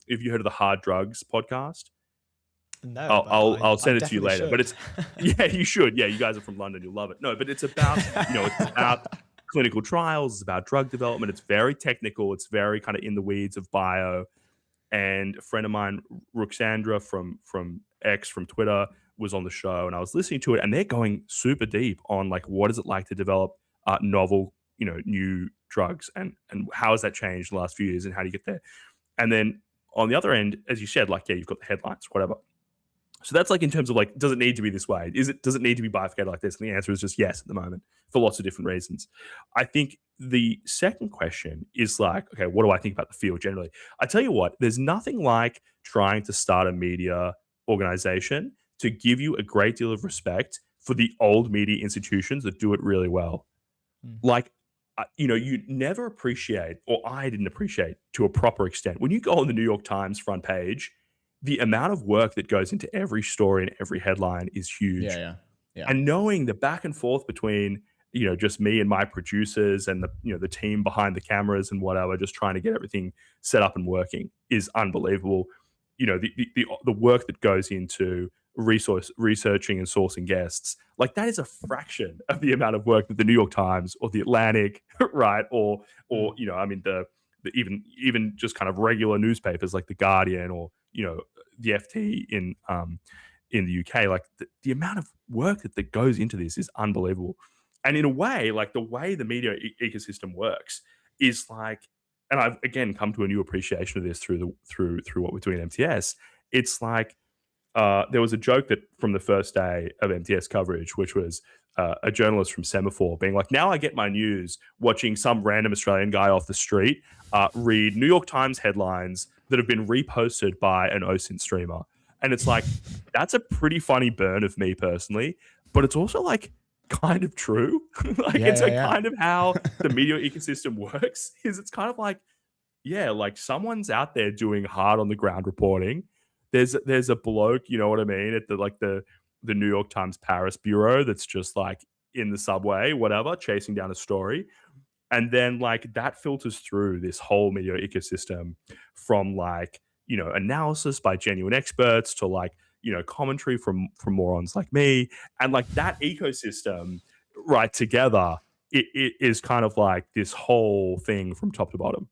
C: If you heard of the Hard Drugs podcast.
B: No,
C: I'll send it to you later. Should. But it's you should. Yeah, you guys are from London, you'll love it. No, but it's about it's about clinical trials, it's about drug development. It's very technical. It's very kind of in the weeds of bio. And a friend of mine, Ruxandra from Twitter, was on the show, and I was listening to it, and they're going super deep on like what is it like to develop novel, new drugs, and how has that changed in the last few years, and how do you get there? And then on the other end, as you said, like you've got the headlines, whatever. So that's like in terms of like, does it need to be this way? Does it need to be bifurcated like this? And the answer is just yes at the moment for lots of different reasons. I think the second question is like, okay, what do I think about the field generally? I tell you what, there's nothing like trying to start a media organization to give you a great deal of respect for the old media institutions that do it really well. Like, you never appreciate, or I didn't appreciate to a proper extent, when you go on the New York Times front page, the amount of work that goes into every story and every headline is huge.
A: Yeah.
C: And knowing the back and forth between just me and my producers and the team behind the cameras and whatever, just trying to get everything set up and working is unbelievable. The work that goes into researching and sourcing guests, like that is a fraction of the amount of work that the New York Times or the Atlantic, right, or I mean the even just kind of regular newspapers like the Guardian or the FT in the UK, like the amount of work that goes into this is unbelievable. And in a way, like the way the media ecosystem works is like, and I've again come to a new appreciation of this through what we're doing at MTS. It's like there was a joke that from the first day of MTS coverage, which was a journalist from Semaphore being like, now I get my news watching some random Australian guy off the street read New York Times headlines that have been reposted by an OSINT streamer. And it's like, that's a pretty funny burn of me personally, but it's also like kind of true. Kind of how the media ecosystem works is it's kind of like, like someone's out there doing hard on the ground reporting. There's a bloke, you know what I mean, at the New York Times Paris bureau that's just like in the subway, whatever, chasing down a story. And then like that filters through this whole media ecosystem from like, analysis by genuine experts to like, commentary from morons like me. And like that ecosystem right together, it is kind of like this whole thing from top to bottom.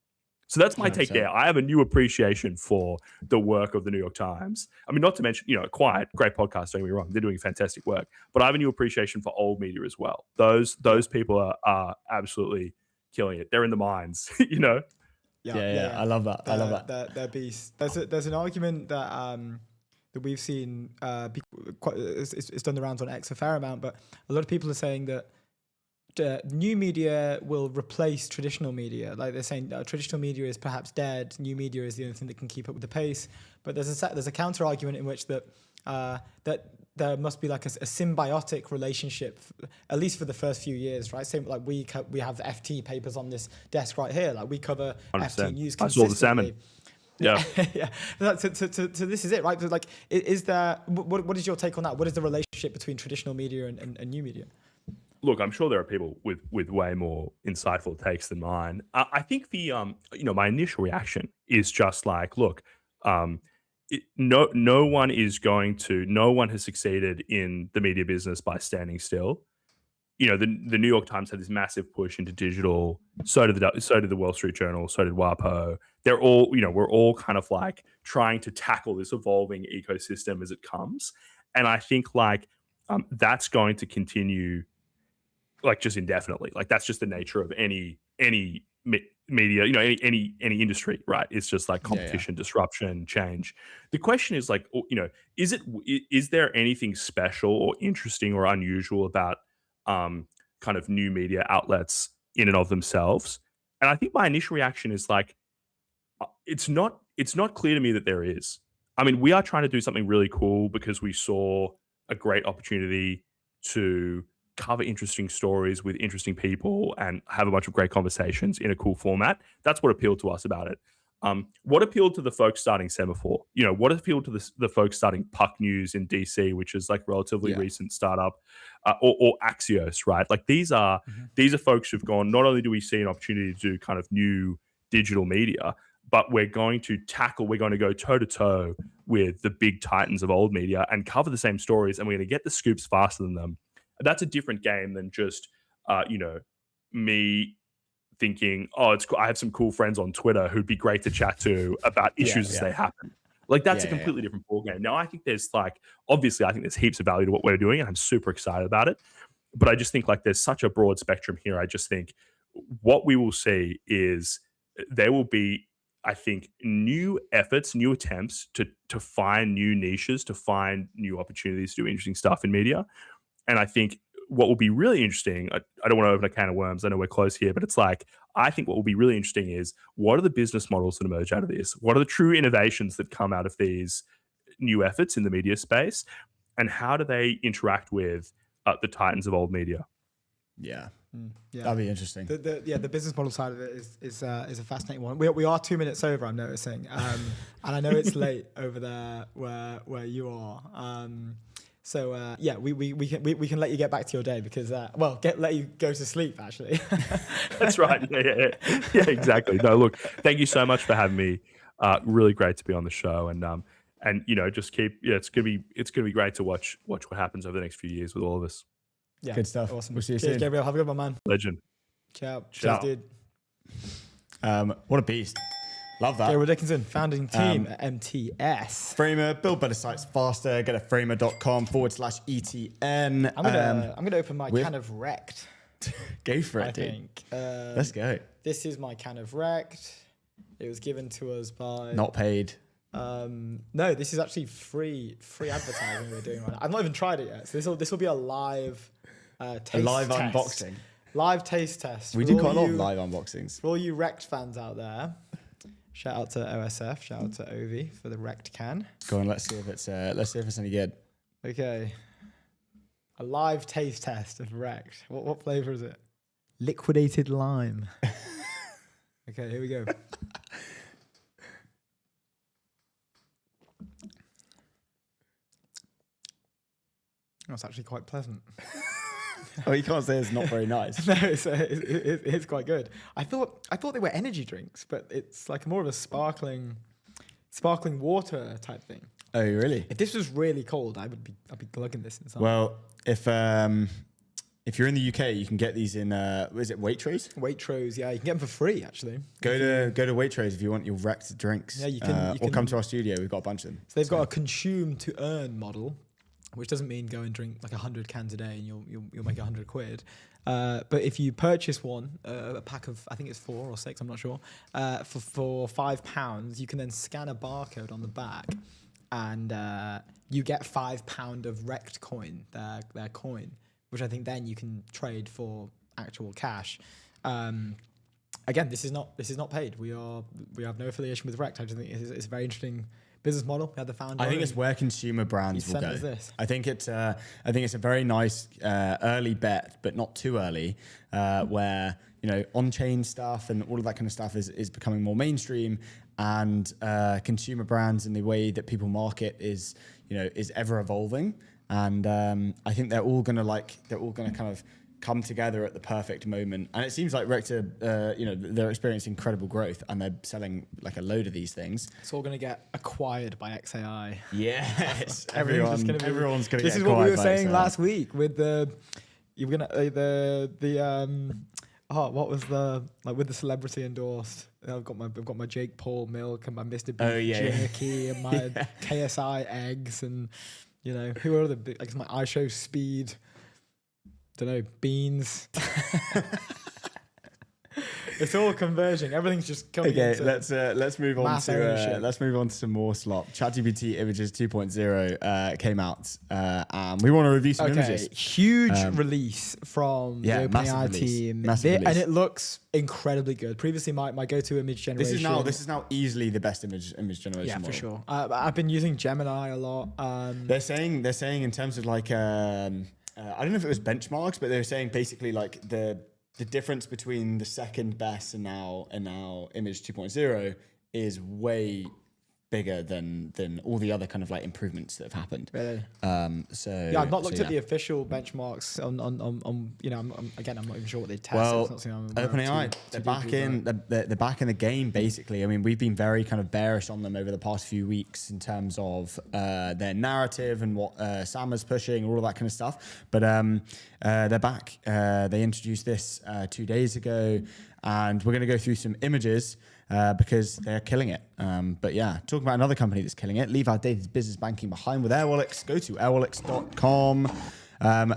C: So that's my 100%. Take there. I have a new appreciation for the work of the New York Times. I mean, not to mention, Quiet, great podcast, don't get me wrong. They're doing fantastic work. But I have a new appreciation for old media as well. Those people are absolutely killing it. They're in the mines,
A: Yeah. I love that. I love
B: that. They're beasts. There's an argument that that we've seen. It's done the rounds on X a fair amount, but a lot of people are saying that new media will replace traditional media. Like they're saying traditional media is perhaps dead. New media is the only thing that can keep up with the pace. But there's a counter argument in which that there must be like a symbiotic relationship, at least for the first few years, right? Same like we have the FT papers on this desk right here. Like we cover 100%. FT news consistently. I saw the salmon.
C: Yeah.
B: Yeah. So this is it, right? Like, is there? What is your take on that? What is the relationship between traditional media and new media?
C: Look, I'm sure there are people with way more insightful takes than mine. I think the my initial reaction is just like, look, no one has succeeded in the media business by standing still. The New York Times had this massive push into digital. So did the Wall Street Journal. So did WAPO. They're all, we're all kind of like trying to tackle this evolving ecosystem as it comes. And I think like that's going to continue like just indefinitely. Like that's just the nature of any media, any industry, right? It's just like competition, disruption, change. The question is like, is there anything special or interesting or unusual about kind of new media outlets in and of themselves? And I think my initial reaction is like, it's not clear to me that there is. I mean, we are trying to do something really cool because we saw a great opportunity to cover interesting stories with interesting people and have a bunch of great conversations in a cool format. That's what appealed to us about it. What appealed to the folks starting Semaphore? What appealed to the folks starting Puck News in DC, which is like relatively recent startup, or Axios, right? Like these are folks who've gone, not only do we see an opportunity to do kind of new digital media, but we're going to go toe to toe with the big titans of old media and cover the same stories, and we're going to get the scoops faster than them. That's a different game than just, me thinking, oh, it's cool. I have some cool friends on Twitter who'd be great to chat to about issues as they happen. Like that's a completely different ballgame. Now, I think there's obviously I think there's heaps of value to what we're doing, and I'm super excited about it. But I just think like there's such a broad spectrum here. I just think what we will see is there will be, I think, new efforts, new attempts to find new niches, to find new opportunities to do interesting stuff in media. And I think what will be really interesting, I don't want to open a can of worms, I know we're close here, but it's like, I think what will be really interesting is what are the business models that emerge out of this? What are the true innovations that come out of these new efforts in the media space? And how do they interact with the titans of old media?
A: Yeah. That'd be interesting.
B: The business model side of it is a fascinating one. We are 2 minutes over, I'm noticing. And I know it's late over there where you are. So yeah, we can let you get back to your day because let you go to sleep actually.
C: That's right. Yeah, exactly. No, look, thank you so much for having me. Really great to be on the show, and just keep. Yeah, it's gonna be great to watch what happens over the next few years with all of us.
B: Yeah,
A: Good stuff.
B: Awesome.
A: We'll see you
B: Cheers,
A: soon.
B: Gabriel. Have a good one, man.
C: Legend.
B: Ciao.
C: Ciao.
B: Cheers, dude.
A: What a beast. Love that.
B: Gabriel Dickinson, founding team at MTS.
A: Framer, build better sites faster. Get a framer.com/ETN.
B: I'm gonna open my can of wrecked.
A: Go for it,
B: I
A: dude.
B: think.
A: Let's go.
B: This is my can of wrecked. It was given to us by.
A: Not paid.
B: No, this is actually free advertising we're doing right now. I've not even tried it yet. So this will be a live taste test.
A: Unboxing.
B: Live taste test.
A: We
B: For
A: do quite a
B: all
A: lot of
B: you-
A: live unboxings.
B: For all you wrecked fans out there, shout out to OSF, shout out to Ovi for the wrecked can.
A: Go on, let's see if it's any good.
B: Okay. A live taste test of wrecked. What flavor is it? Liquidated lime. Okay, here we go. That's actually quite pleasant.
A: Oh, you can't say it's not very nice.
B: No, it's quite good. I thought they were energy drinks, but it's like more of a sparkling water type thing.
A: Oh, really?
B: If this was really cold, I'd be glugging this inside.
A: Well, if you're in the UK, you can get these in is it Waitrose?
B: Waitrose, yeah, you can get them for free actually.
A: Go to Waitrose if you want your wrecked drinks.
B: Yeah, you can-
A: or come to our studio. We've got a bunch of them.
B: So they've got a consume to earn model, which doesn't mean go and drink like 100 cans a day and you'll make 100 quid. But if you purchase one, a pack of, I think it's 4 or 6, I'm not sure, for £5, you can then scan a barcode on the back and you get £5 of wrecked coin, their coin, which I think then you can trade for actual cash. Again, this is not paid. We have no affiliation with Wrecked. I just think it's a very interesting business model. We had the founder.
A: I think it's where consumer brands will go. I think it's a very nice early bet, but not too early, where on-chain stuff and all of that kind of stuff is becoming more mainstream, and consumer brands and the way that people market is ever evolving, and I think they're all gonna kind of come together at the perfect moment. And it seems like Rector, they're experiencing incredible growth and they're selling like a load of these things.
B: It's all going to get acquired by xAI.
A: Yes,
B: everyone's going to get acquired. This is what we were saying last week with with the celebrity endorsed. I've got my Jake Paul milk and my Mr. Beef jerky and my KSI eggs and who are the big, like my iShow Speed. Don't know, beans. It's all converging. Everything's just coming.
A: Okay, let's move on to some more slop. ChatGPT Images 2.0 came out, and we want to review some images.
B: Huge release from the OpenAI team, and it looks incredibly good. Previously, my go-to image generation.
A: This is now easily the best image generation.
B: Yeah,
A: model.
B: for sure. I've been using Gemini a lot.
A: They're saying in terms of like. I don't know if it was benchmarks, but they were saying basically like the difference between the second best and now Image 2.0 is way bigger than all the other kind of like improvements that have happened.
B: Really?
A: So
B: yeah, I've not looked at the official benchmarks on I'm not even sure what they test.
A: Well, OpenAI, they're back in the game basically. I mean, we've been very kind of bearish on them over the past few weeks in terms of their narrative and what Sama's pushing, all of that kind of stuff. But they're back. They introduced this 2 days ago, and we're going to go through some images. Because they're killing it. But yeah, talking about another company that's killing it, leave outdated business banking behind with Airwallex. Go to airwallex.com.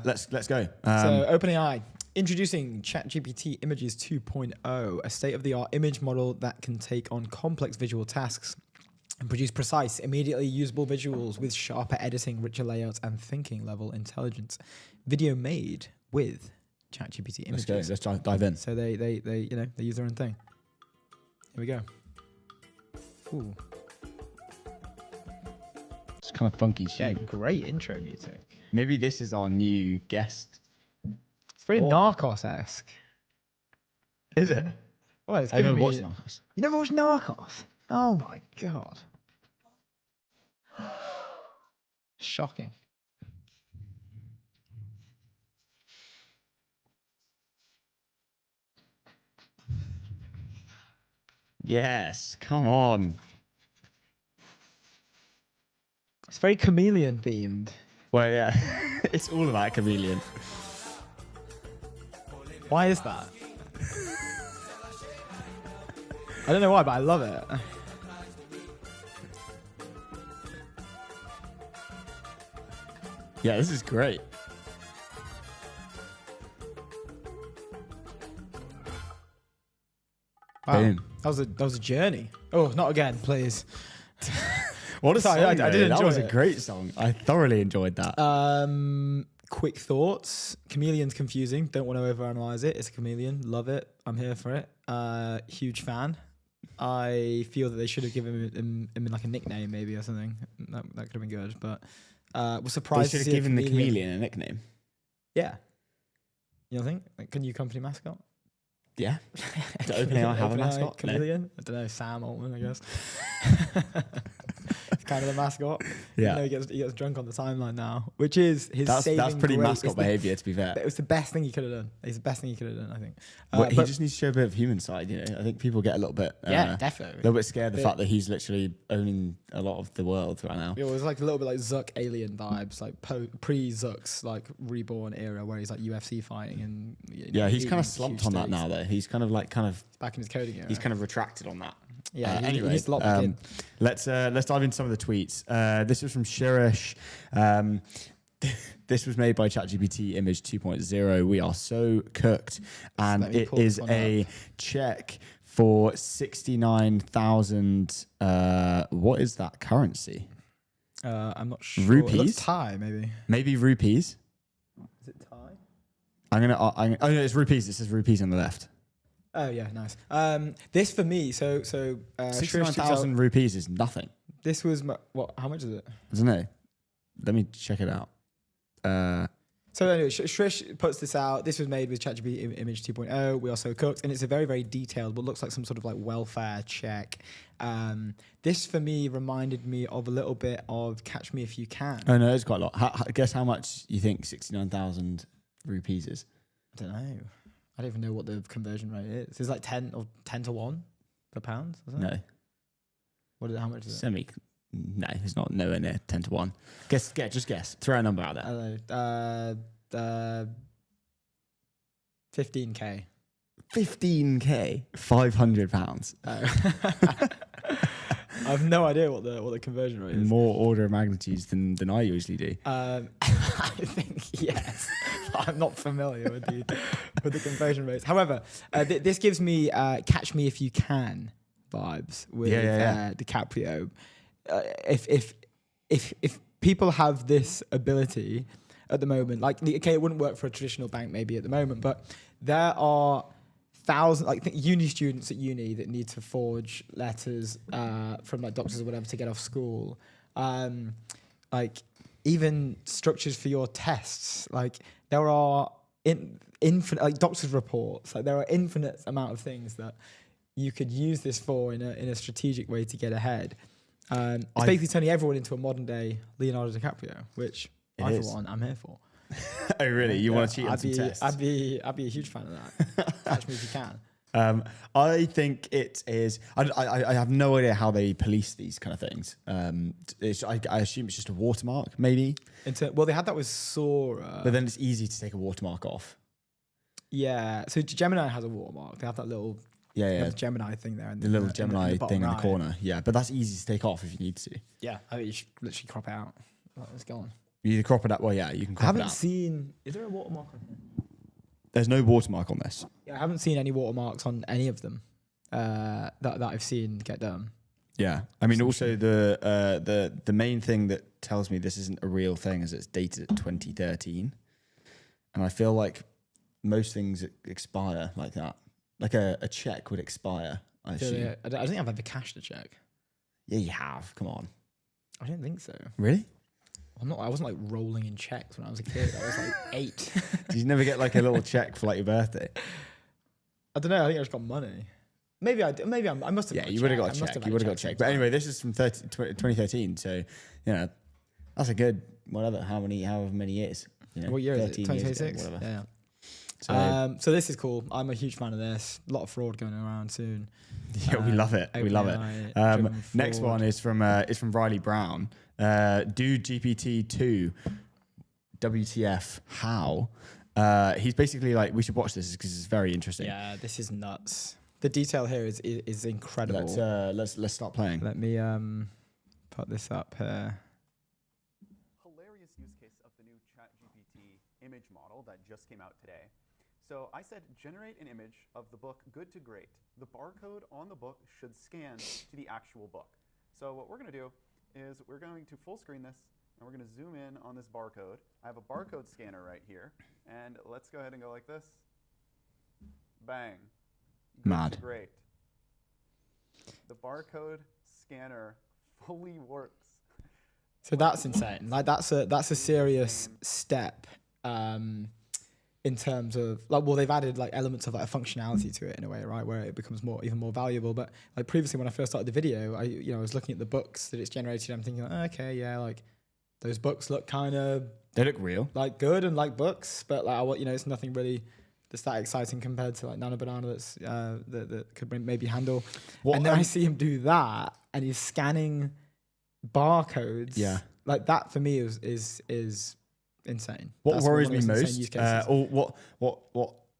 A: Let's go.
B: So OpenAI introducing ChatGPT Images 2.0, a state-of-the-art image model that can take on complex visual tasks and produce precise, immediately usable visuals with sharper editing, richer layouts, and thinking level intelligence. Video made with ChatGPT Images.
A: Let's go. Let's dive in.
B: So they use their own thing. Here we go. Ooh.
A: It's kind of funky shit.
B: Yeah, great intro music.
A: Maybe this is our new guest.
B: It's very Narcos-esque.
A: Is it?
B: Well, it's
A: I never watched Narcos.
B: You never watched Narcos? Oh my god. Shocking.
A: Yes, come on.
B: It's very chameleon themed.
A: Well, yeah, it's all about chameleon.
B: Why is that? I don't know why, but I love it.
A: Yeah, this is great.
B: Wow.
A: Boom.
B: That was a journey. Oh, not again, please.
A: What a
B: Sorry,
A: song!
B: I
A: though.
B: did
A: That
B: enjoy
A: was a
B: it.
A: great song. I thoroughly enjoyed that.
B: Quick thoughts. Chameleon's confusing. Don't want to overanalyze it. It's a chameleon. Love it. I'm here for it. Huge fan. I feel that they should have given him like a nickname maybe or something. That could have been good. But was
A: They
B: surprised
A: should
B: to
A: have
B: see
A: given
B: a
A: the chameleon a nickname.
B: Yeah. You don't think? Like, can you company mascot?
A: Yeah. Do OpenAI have a
B: OpenAI
A: mascot? No.
B: Chameleon? I don't know. Sam Altman, I guess. It's kind of the mascot.
A: Yeah.
B: You know, he gets drunk on the timeline now, which is his saving
A: That's pretty
B: grace.
A: mascot behavior, to be fair.
B: It was the best thing he could have done. It's the best thing he could have done, I think.
A: Well, he
B: but-
A: just needs to show a bit of human side, you know. I think people get a little bit,
B: yeah,
A: a
B: definitely.
A: little bit scared of the
B: Bit-
A: fact that he's literally owning a lot of the world right now.
B: It was like a little bit like Zuck alien vibes, like pre-Zuck's like reborn era, where he's like UFC fighting and
A: Yeah, he's kind of
B: eating
A: slumped
B: huge
A: on that
B: steaks.
A: now, though. He's kind of
B: Back in his coding era.
A: he's kind of retracted on that.
B: Yeah, he
A: anyway,
B: needs to lock back in.
A: let's dive into some of the tweets. This was from Shirish. This was made by ChatGPT Image 2.0. We are so cooked, and
B: let me
A: it
B: pull
A: is
B: this one
A: a check for 69,000. What is that currency?
B: I'm not sure.
A: Rupees?
B: It looks Thai, maybe.
A: Maybe rupees.
B: Is it Thai?
A: Oh no, it's rupees. It says rupees on the left.
B: Oh yeah, nice. This for me, so
A: 69,000 rupees is nothing.
B: This was what? How much is it?
A: I don't know. Let me check it out.
B: So anyway, Shrish puts this out. This was made with ChatGPT Image 2.0. We are so cooked, and it's a very, very detailed, what looks like some sort of like welfare check. This for me reminded me of a little bit of Catch Me If You Can.
A: Oh no, it's quite a lot. Guess how much you think 69,000 rupees is?
B: I don't know. I don't even know what the conversion rate is. It's like 10 to 1 per pound. Isn't it?
A: No.
B: How much is it?
A: No, it's not nowhere near 10 to 1. Just guess. Throw a number out there.
B: I don't know. 15K.
A: 15K, £500.
B: I have no idea what the conversion rate is.
A: More order of magnitudes than I usually do.
B: I think yes. I'm not familiar with the conversion rates. However, this gives me Catch Me If You Can vibes with DiCaprio. If people have this ability at the moment, like it wouldn't work for a traditional bank maybe at the moment, but there are thousands, like uni students at uni that need to forge letters from like doctors or whatever to get off school. Like even structures for your tests. Like there are infinite, like doctor's reports. Like there are infinite amount of things that you could use this for in a strategic way to get ahead. It's basically turning everyone into a modern day Leonardo DiCaprio, which I for one I'm here for.
A: Oh really? You want to cheat on some tests?
B: I'd be a huge fan of that. Catch Me If You Can.
A: I think it is. I have no idea how they police these kind of things. I assume it's just a watermark, maybe.
B: Well, they had that with Sora.
A: But then it's easy to take a watermark off.
B: Yeah. So Gemini has a watermark. They have that little the Gemini thing there.
A: The little Gemini thing in the
B: right.
A: corner. Yeah, but that's easy to take off if you need to.
B: Yeah. I mean, you should literally crop it out. It's gone.
A: You either crop it out. Well, yeah, you can crop
B: I
A: it
B: haven't
A: out.
B: seen. Is there a watermark on here?
A: There's no watermark on this.
B: Yeah, I haven't seen any watermarks on any of them that I've seen get done.
A: Yeah, I mean, also the main thing that tells me this isn't a real thing is it's dated at 2013, and I feel like most things expire like that. Like a check would expire. I assume.
B: I don't think I've ever cashed a check.
A: Yeah, you have. Come on.
B: I don't think so.
A: Really?
B: I wasn't like rolling in checks when I was a kid. I was like 8.
A: Did you never get like a little check for like your birthday?
B: I don't know. I think I just got money. Maybe I did. Maybe I must have.
A: Yeah,
B: got a
A: you would have
B: check.
A: got a check. You would have got a check. But anyway, this is from 2013. So, you know, that's a good however many years. You know,
B: What year is it?
A: 13 years ago,
B: 2026.
A: whatever.
B: Yeah. So this is cool. I'm a huge fan of this. A lot of fraud going around soon.
A: Yeah, we love it. We love it. Next one is from Riley Brown. Do GPT-2 WTF how? He's basically like, we should watch this because it's very interesting.
B: Yeah, this is nuts. The detail here is incredible.
A: Let's start playing.
B: Let me put this up here.
D: Hilarious use case of the new ChatGPT image model that just came out today. So I said, generate an image of the book Good to Great. The barcode on the book should scan to the actual book. So what we're going to do is we're going to full screen this, and we're going to zoom in on this barcode. I have a barcode scanner right here, and let's go ahead and go like this. Bang. Good
A: Mad.
D: to Great. The barcode scanner fully works.
B: So that's insane. Like that's a serious step in terms of like, well, they've added like elements of like functionality to it in a way, right, where it becomes even more valuable. But like previously, when I first started the video, I was looking at the books that it's generated. I'm thinking, okay, yeah, like those books look kind of,
A: they look real,
B: like good and like books, but like it's nothing really that's that exciting compared to like Nano Banana that's that could maybe handle. And then I see him do that, and he's scanning barcodes.
A: Yeah,
B: like that for me is insane.
A: What
B: That's
A: worries
B: one of
A: me
B: the most insane use cases.
A: or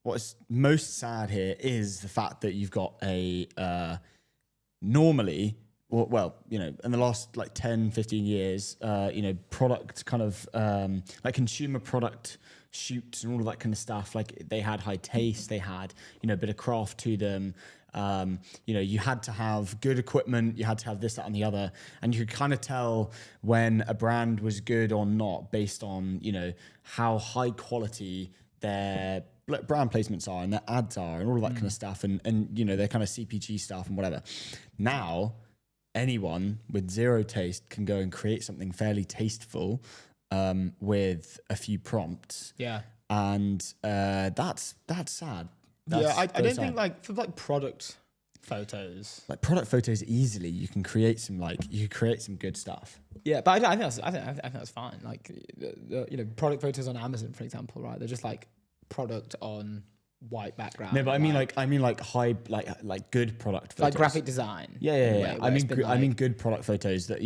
A: what's most sad here is the fact that you've got a normally, well, in the last like 10, 15 years, product kind of like consumer product shoots and all of that kind of stuff. Like they had high taste, they had a bit of craft to them. You had to have good equipment, you had to have this, that, and the other, and you could kind of tell when a brand was good or not based on how high quality their brand placements are and their ads are and all of that kind of stuff, and their kind of CPG stuff and whatever. Now anyone with zero taste can go and create something fairly tasteful with a few prompts.
B: Yeah,
A: and that's sad.
B: I don't think like for like product photos,
A: like product photos, easily you can create some good stuff.
B: Yeah, but I think that's fine. Like product photos on Amazon, for example, right? They're just like product on white background.
A: No, but I mean like high like good product photos,
B: like graphic design.
A: Yeah. I mean good product photos that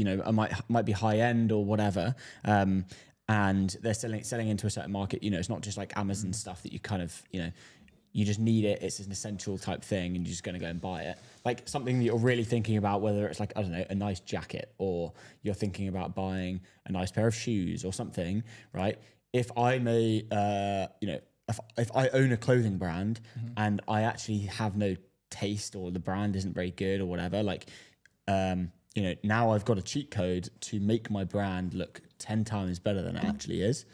A: might be high end or whatever. And they're selling into a certain market. It's not just like Amazon stuff that you kind of you just need it. It's an essential type thing, and you're just going to go and buy it. Like something that you're really thinking about, whether it's like, I don't know, a nice jacket, or you're thinking about buying a nice pair of shoes or something, right? If I may, if I own a clothing brand and I actually have no taste, or the brand isn't very good or whatever, like, now I've got a cheat code to make my brand look 10 times better than it actually is.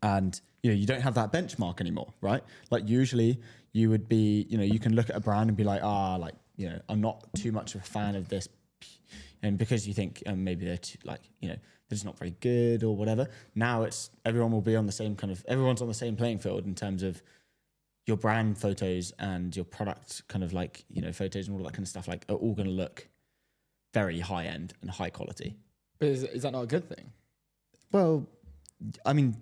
A: And you don't have that benchmark anymore, right? Like usually you would be, you can look at a brand and be like, I'm not too much of a fan of this. And because you think maybe they're too, they're just not very good or whatever. Now everyone will be on the same everyone's on the same playing field in terms of your brand photos and your product kind of like, photos and all that kind of stuff, like are all going to look very high end and high quality.
B: But is that not a good thing?
A: Well, I mean,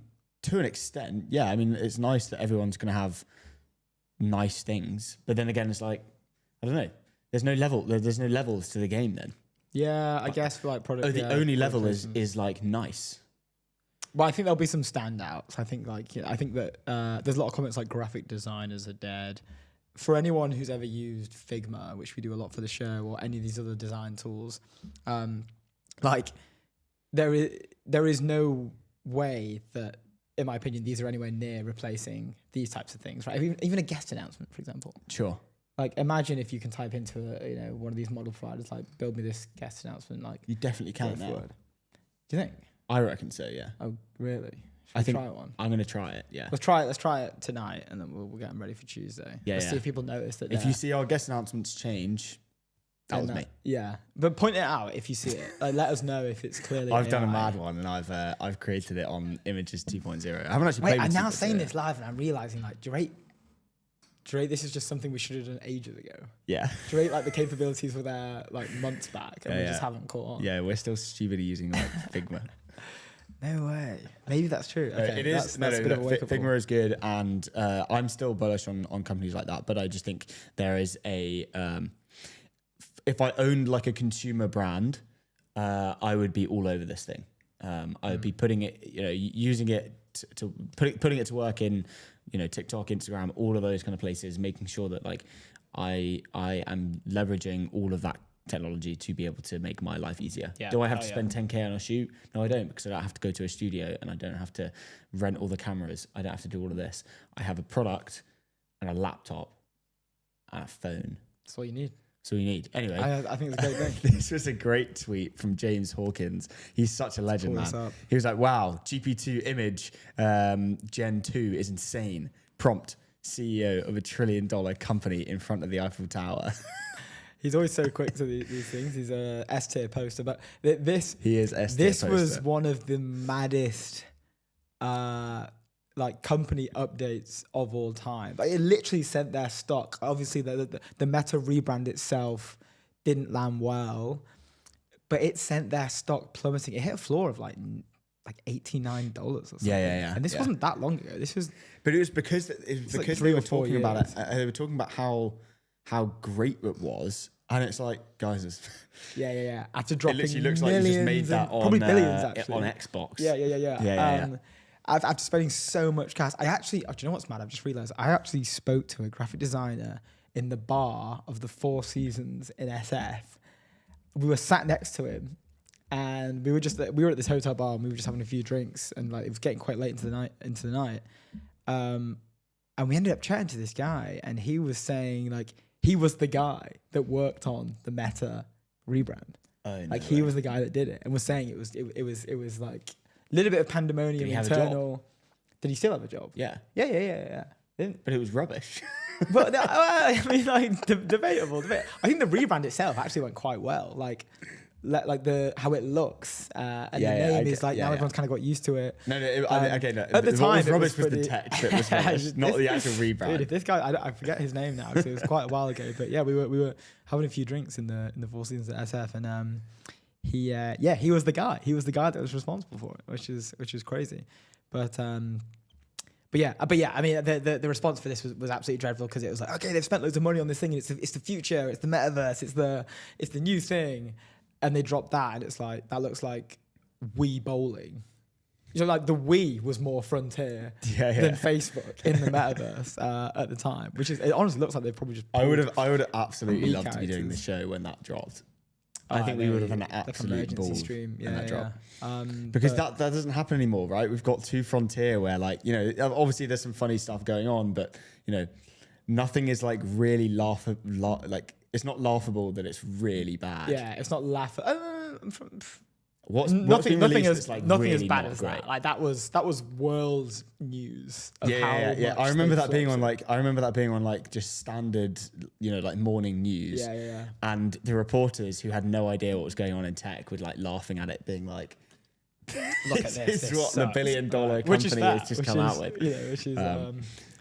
A: to an extent, yeah. I mean, it's nice that everyone's going to have nice things, but then again, it's like, I don't know. There's no levels to the game then.
B: Yeah, I guess for like product.
A: The only level is like nice.
B: Well, I think there'll be some standouts. I think that there's a lot of comments like graphic designers are dead. For anyone who's ever used Figma, which we do a lot for the show, or any of these other design tools, there is no way that, in my opinion, these are anywhere near replacing these types of things, right? Even a guest announcement, for example.
A: Sure.
B: Like, imagine if you can type into one of these model providers, like, build me this guest announcement. Like,
A: you definitely can now.
B: Do you think?
A: I reckon so. Yeah.
B: Oh, really?
A: I think
B: try one.
A: I'm going to try it. Yeah.
B: Let's try it tonight, and then we'll get them ready for Tuesday.
A: Yeah.
B: Let's see if people notice that.
A: If you see our guest announcements change, that was me.
B: Yeah, but point it out if you see it. Like, let us know if it's clearly.
A: I've
B: AI.
A: done a mad one, and I've created it on Images 2.0. I haven't actually played.
B: I'm now saying this live, and I'm realizing like Drake, this is just something we should have done ages ago.
A: Yeah.
B: Drake, like the capabilities were there like months back, and we just haven't caught on.
A: Yeah, we're still stupidly using like Figma.
B: No way. Maybe that's true. Okay,
A: It is.
B: That's a bit of a wake-up call.
A: Figma is good, and I'm still bullish on companies like that. But I just think there is a. If I owned like a consumer brand, I would be all over this thing. I would be putting it, using it to putting it to work in, TikTok, Instagram, all of those kind of places, making sure that like I am leveraging all of that technology to be able to make my life easier.
B: Yeah.
A: Do I have to spend 10K on a shoot? No, I don't, because I don't have to go to a studio and I don't have to rent all the cameras. I don't have to do all of this. I have a product and a laptop and a phone.
B: That's all you need.
A: So you need. Anyway,
B: I think it's a great thing.
A: this was a great tweet from James Hawkins. He's such a legend,
B: pull this
A: man.
B: up.
A: He was like, wow, GP2 image Gen 2 is insane. Prompt, CEO of $1 trillion company in front of the Eiffel Tower.
B: He's always so quick to these things. He's a S-tier poster. But this
A: He is S-tier
B: This
A: poster.
B: was one of the maddest like company updates of all time. Like, it literally sent their stock. Obviously, the Meta rebrand itself didn't land well, but it sent their stock plummeting. It hit a floor of like $89 or something.
A: Yeah.
B: And this wasn't that long ago. This was.
A: But it was because
B: like
A: they
B: 3
A: were
B: or 4
A: talking about it.
B: years.
A: They were talking about how great it was, and it's like, guys,
B: Yeah. After
A: it
B: dropping
A: literally looks like you just made
B: millions
A: that
B: and
A: on
B: probably billions actually
A: on Xbox.
B: Yeah. After spending so much cash, do you know what's mad? I've just realized I actually spoke to a graphic designer in the bar of the Four Seasons in SF. We were sat next to him, and we were at this hotel bar, and we were just having a few drinks, and like it was getting quite late into the night. And we ended up chatting to this guy, and he was saying like he was the guy that worked on the Meta rebrand.
A: Oh,
B: Like he was the guy that did it, and was saying it was like a little bit of pandemonium
A: Did he have a
B: internal. Did he still have a job?
A: Yeah.
B: Yeah.
A: But it was rubbish.
B: But I mean, like debatable. I think the rebrand itself actually went quite well. Like how it looks and the name is like now everyone's kind of got used to it.
A: No.
B: At the
A: What
B: time,
A: was
B: it
A: rubbish was the
B: pretty-
A: tech that was rubbish, not the actual rebrand.
B: Dude, if this guy, I forget his name now because it was quite a while ago. But yeah, we were having a few drinks in the Four Seasons at SF, and he was the guy. He was the guy that was responsible for it, which is crazy. But yeah. I mean, the response for this was absolutely dreadful because it was like, okay, they've spent loads of money on this thing, and it's the future, it's the metaverse, it's the new thing, and they dropped that, and it's like that looks like Wii bowling. Like the Wii was more frontier than Facebook in the metaverse at the time, which is it honestly looks like they've probably just.
A: I would have absolutely
B: Wii
A: loved to be doing the
B: characters.
A: show when that dropped. I think we would have had an
B: like
A: absolute
B: emergency
A: ball
B: stream.
A: when that dropped.
B: Because
A: Because that doesn't happen anymore, right? We've got two Frontier where, like, obviously there's some funny stuff going on, but nothing is like really like it's not laughable that it's really bad.
B: yeah, it's not laughable.
A: What's
B: Nothing
A: been released
B: as
A: that's, like,
B: nothing as
A: really
B: bad
A: not
B: as
A: great?
B: that. Like that was world news. Of how
A: Yeah.
B: much
A: I remember
B: they
A: that being on
B: flopped
A: like just standard, like morning news.
B: it. Yeah.
A: And the reporters who had no idea what was going on in tech were like laughing at it, being like,
B: Look at this.
A: is
B: this
A: what the
B: sucks.
A: $1 billion company
B: Which is fair,
A: has just
B: which
A: come
B: is,
A: out with.
B: Which is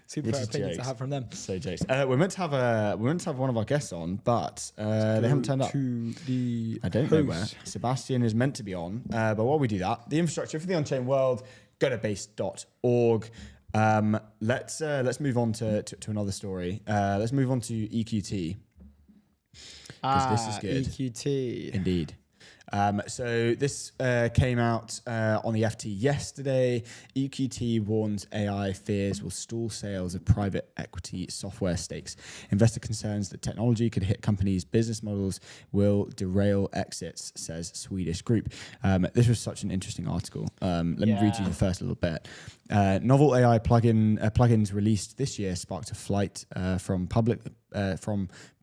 B: super
A: which
B: fair
A: is
B: opinion to
A: jokes.
B: have from them.
A: So jokes. We're meant to have one of our guests on, but they haven't turned up.
B: To the
A: I don't know where. Sebastian is meant to be on, but while we do that, the infrastructure for the on-chain world, go to base.org. Let's move on to another story. Let's move on to EQT. Because this is good.
B: EQT.
A: Indeed. So this came out on the FT yesterday. EQT warns AI fears will stall sales of private equity software stakes. Investor concerns that technology could hit companies' business models will derail exits, says Swedish group. This was such an interesting article. Let me read you the first little bit. Novel AI plugins released this year sparked a flight from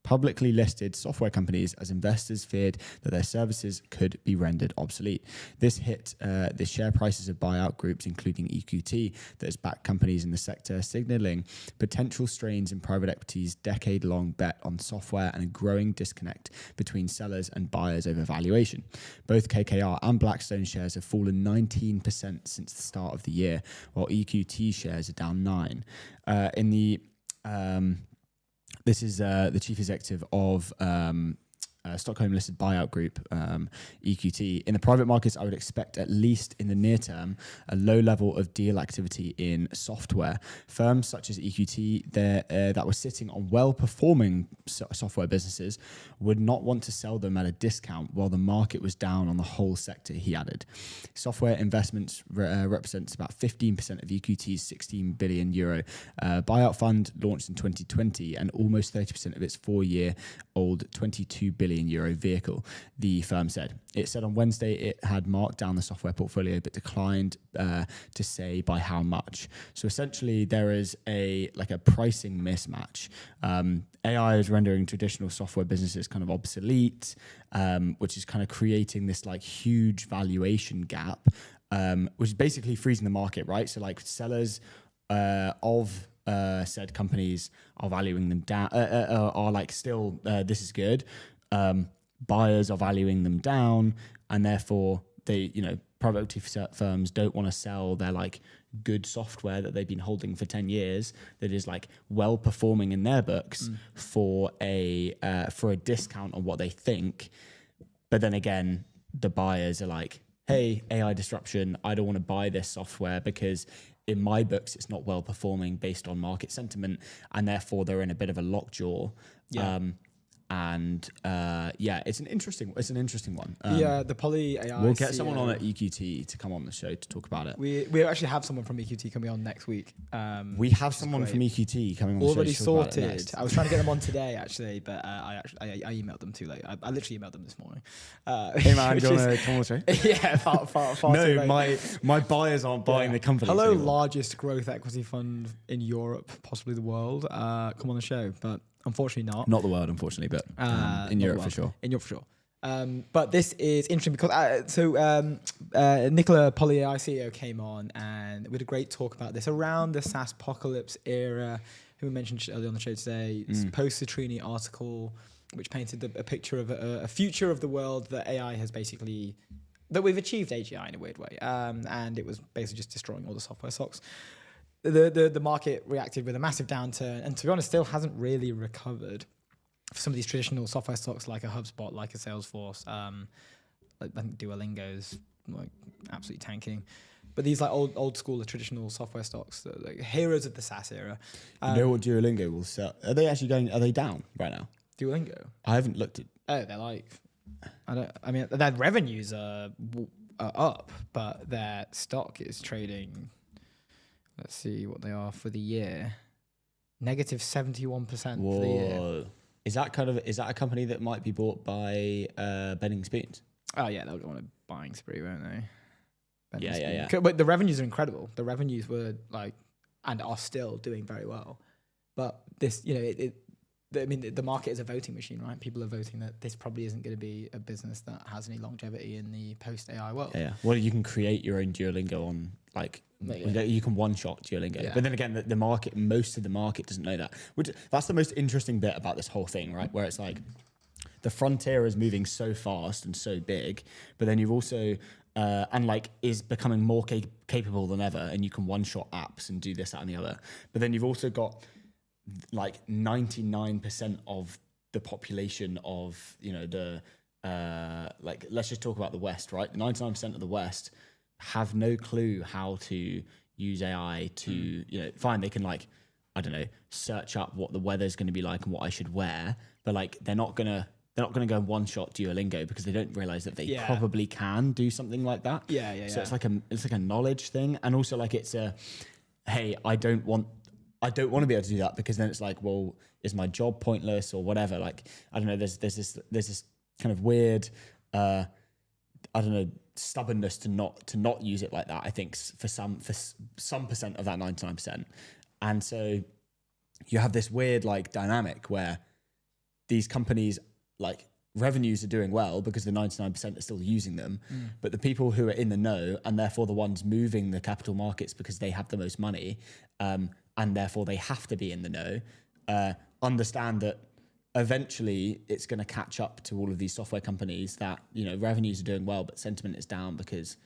A: publicly listed software companies as investors feared that their services could be rendered obsolete. This hit the share prices of buyout groups, including EQT, that has backed companies in the sector, signaling potential strains in private equity's decade-long bet on software and a growing disconnect between sellers and buyers over valuation. Both KKR and Blackstone shares have fallen 19% since the start of the year, while EQT shares are down 9%. This is the chief executive of Stockholm-listed buyout group, EQT. In the private markets, I would expect, at least in the near term, a low level of deal activity in software. Firms such as EQT that were sitting on well-performing software businesses would not want to sell them at a discount while the market was down on the whole sector, he added. Software investments represents about 15% of EQT's 16 billion euro buyout fund, launched in 2020, and almost 30% of its 4-year-old 22 billion euro vehicle, the firm said. It said on Wednesday it had marked down the software portfolio but declined to say by how much. So essentially there is a pricing mismatch. AI is rendering traditional software businesses kind of obsolete, which is kind of creating this like huge valuation gap, which is basically freezing the market, right? So like sellers of said companies are valuing them down, are like still, this is good. Buyers are valuing them down, and therefore they, private equity firms don't want to sell their like good software that they've been holding for 10 years that is like well performing in their books for a discount on what they think. But then again, the buyers are like, hey, AI disruption, I don't want to buy this software because in my books, it's not well performing based on market sentiment, and therefore they're in a bit of a lockjaw. Yeah. It's an interesting one.
B: The Poly AI.
A: We'll get someone on at EQT to come on the show to talk about it.
B: We actually have someone from EQT coming on next week.
A: We have someone from EQT coming on the show.
B: Already sorted. I was trying to get them on today actually, but I emailed them too late. I literally emailed them this morning.
A: Hey man, do you want to come on the show?
B: Yeah, far too late.
A: No, my buyers aren't buying the company.
B: Hello,
A: anymore.
B: Largest growth equity fund in Europe, possibly the world. Come on the show, but unfortunately not.
A: Not the world, unfortunately, but in Europe for sure.
B: In Europe for sure. But this is interesting because Nicola Poly AI CEO came on and we had a great talk about this around the SaaS apocalypse era, who we mentioned earlier on the show today. It's post-Citrini article, which painted a picture of a future of the world that AI has basically, that we've achieved AGI in a weird way. And it was basically just destroying all the software stocks. The market reacted with a massive downturn, and to be honest, still hasn't really recovered. For some of these traditional software stocks, like a HubSpot, like a Salesforce, I think Duolingo's like absolutely tanking. But these like old school traditional software stocks, like heroes of the SaaS era.
A: You know what Duolingo will sell? Are they actually going? Are they down right now?
B: Duolingo.
A: I haven't looked at.
B: Oh, they're like. Their revenues are up, but their stock is trading. Let's see what they are for the year. Negative 71% for the year.
A: Is that a company that might be bought by Bending Spoons?
B: Oh yeah, they'll go on a buying spree, won't they?
A: Yeah.
B: But the revenues are incredible. The revenues were like, and are still doing very well. But this, the market is a voting machine, right? People are voting that this probably isn't going to be a business that has any longevity in the post-AI world.
A: Yeah. Well, you can create your own Duolingo on you can one-shot Duolingo. Yeah. But then again, the market, most of the market doesn't know that. That's the most interesting bit about this whole thing, right? Where it's like the frontier is moving so fast and so big, but then you've also is becoming more capable than ever, and you can one-shot apps and do this, that, and the other. But then you've also got like 99% of the population of let's just talk about the West, right? 99% of the West have no clue how to use AI to fine, they can search up what the weather's going to be like and what I should wear, but like they're not gonna go and one shot Duolingo because they don't realize that they probably can do something like that. So it's like a knowledge thing, and also like it's a hey, I don't want to be able to do that because then it's like, well, is my job pointless or whatever? Like, I don't know, there's this kind of weird, stubbornness to not use it like that, I think, for some percent of that 99%. And so you have this weird like dynamic where these companies like revenues are doing well because the 99% are still using them, but the people who are in the know and therefore the ones moving the capital markets because they have the most money, and therefore they have to be in the know, understand that eventually it's going to catch up to all of these software companies that, revenues are doing well, but sentiment is down because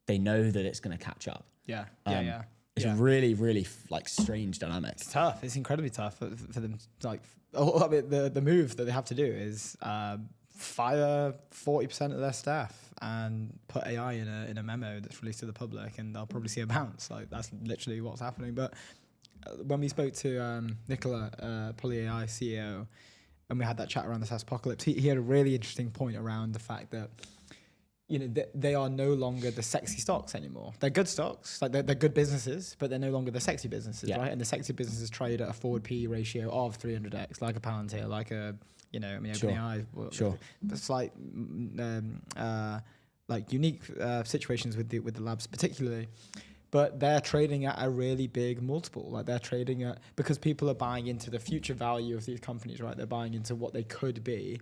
A: they know that it's going to catch up. It's a really, really like strange dynamic.
B: It's tough. It's incredibly tough for them. Like, the move that they have to do is fire 40% of their staff and put AI in a memo that's released to the public, and they'll probably see a bounce. Like, that's literally what's happening. But when we spoke to Nicola, Poly AI CEO, and we had that chat around the SaaS apocalypse, he had a really interesting point around the fact that, you know, they are no longer the sexy stocks anymore. They're good stocks, like they're good businesses, but they're no longer the sexy businesses, right? And the sexy businesses trade at a forward PE ratio of 300x, like a Palantir, like a, you know, I mean, OpenAI.
A: Sure.
B: It's like unique situations with the labs particularly, but they're trading at a really big multiple. Like, they're trading at, because people are buying into the future value of these companies, right? They're buying into what they could be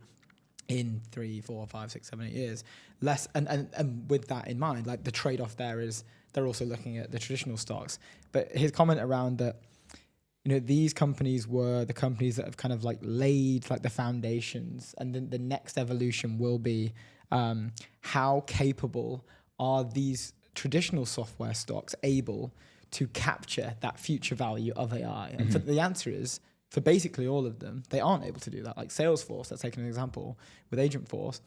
B: in 3, 4, 5, 6, 7, 8 years. Less, and with that in mind, like, the trade-off there is they're also looking at the traditional stocks. But his comment around that, you know, these companies were the companies that have kind of like laid like the foundations, and then the next evolution will be how capable are these traditional software stocks able to capture that future value of AI? And for the answer is, for basically all of them, they aren't able to do that. Like Salesforce, let's take an example with Agentforce,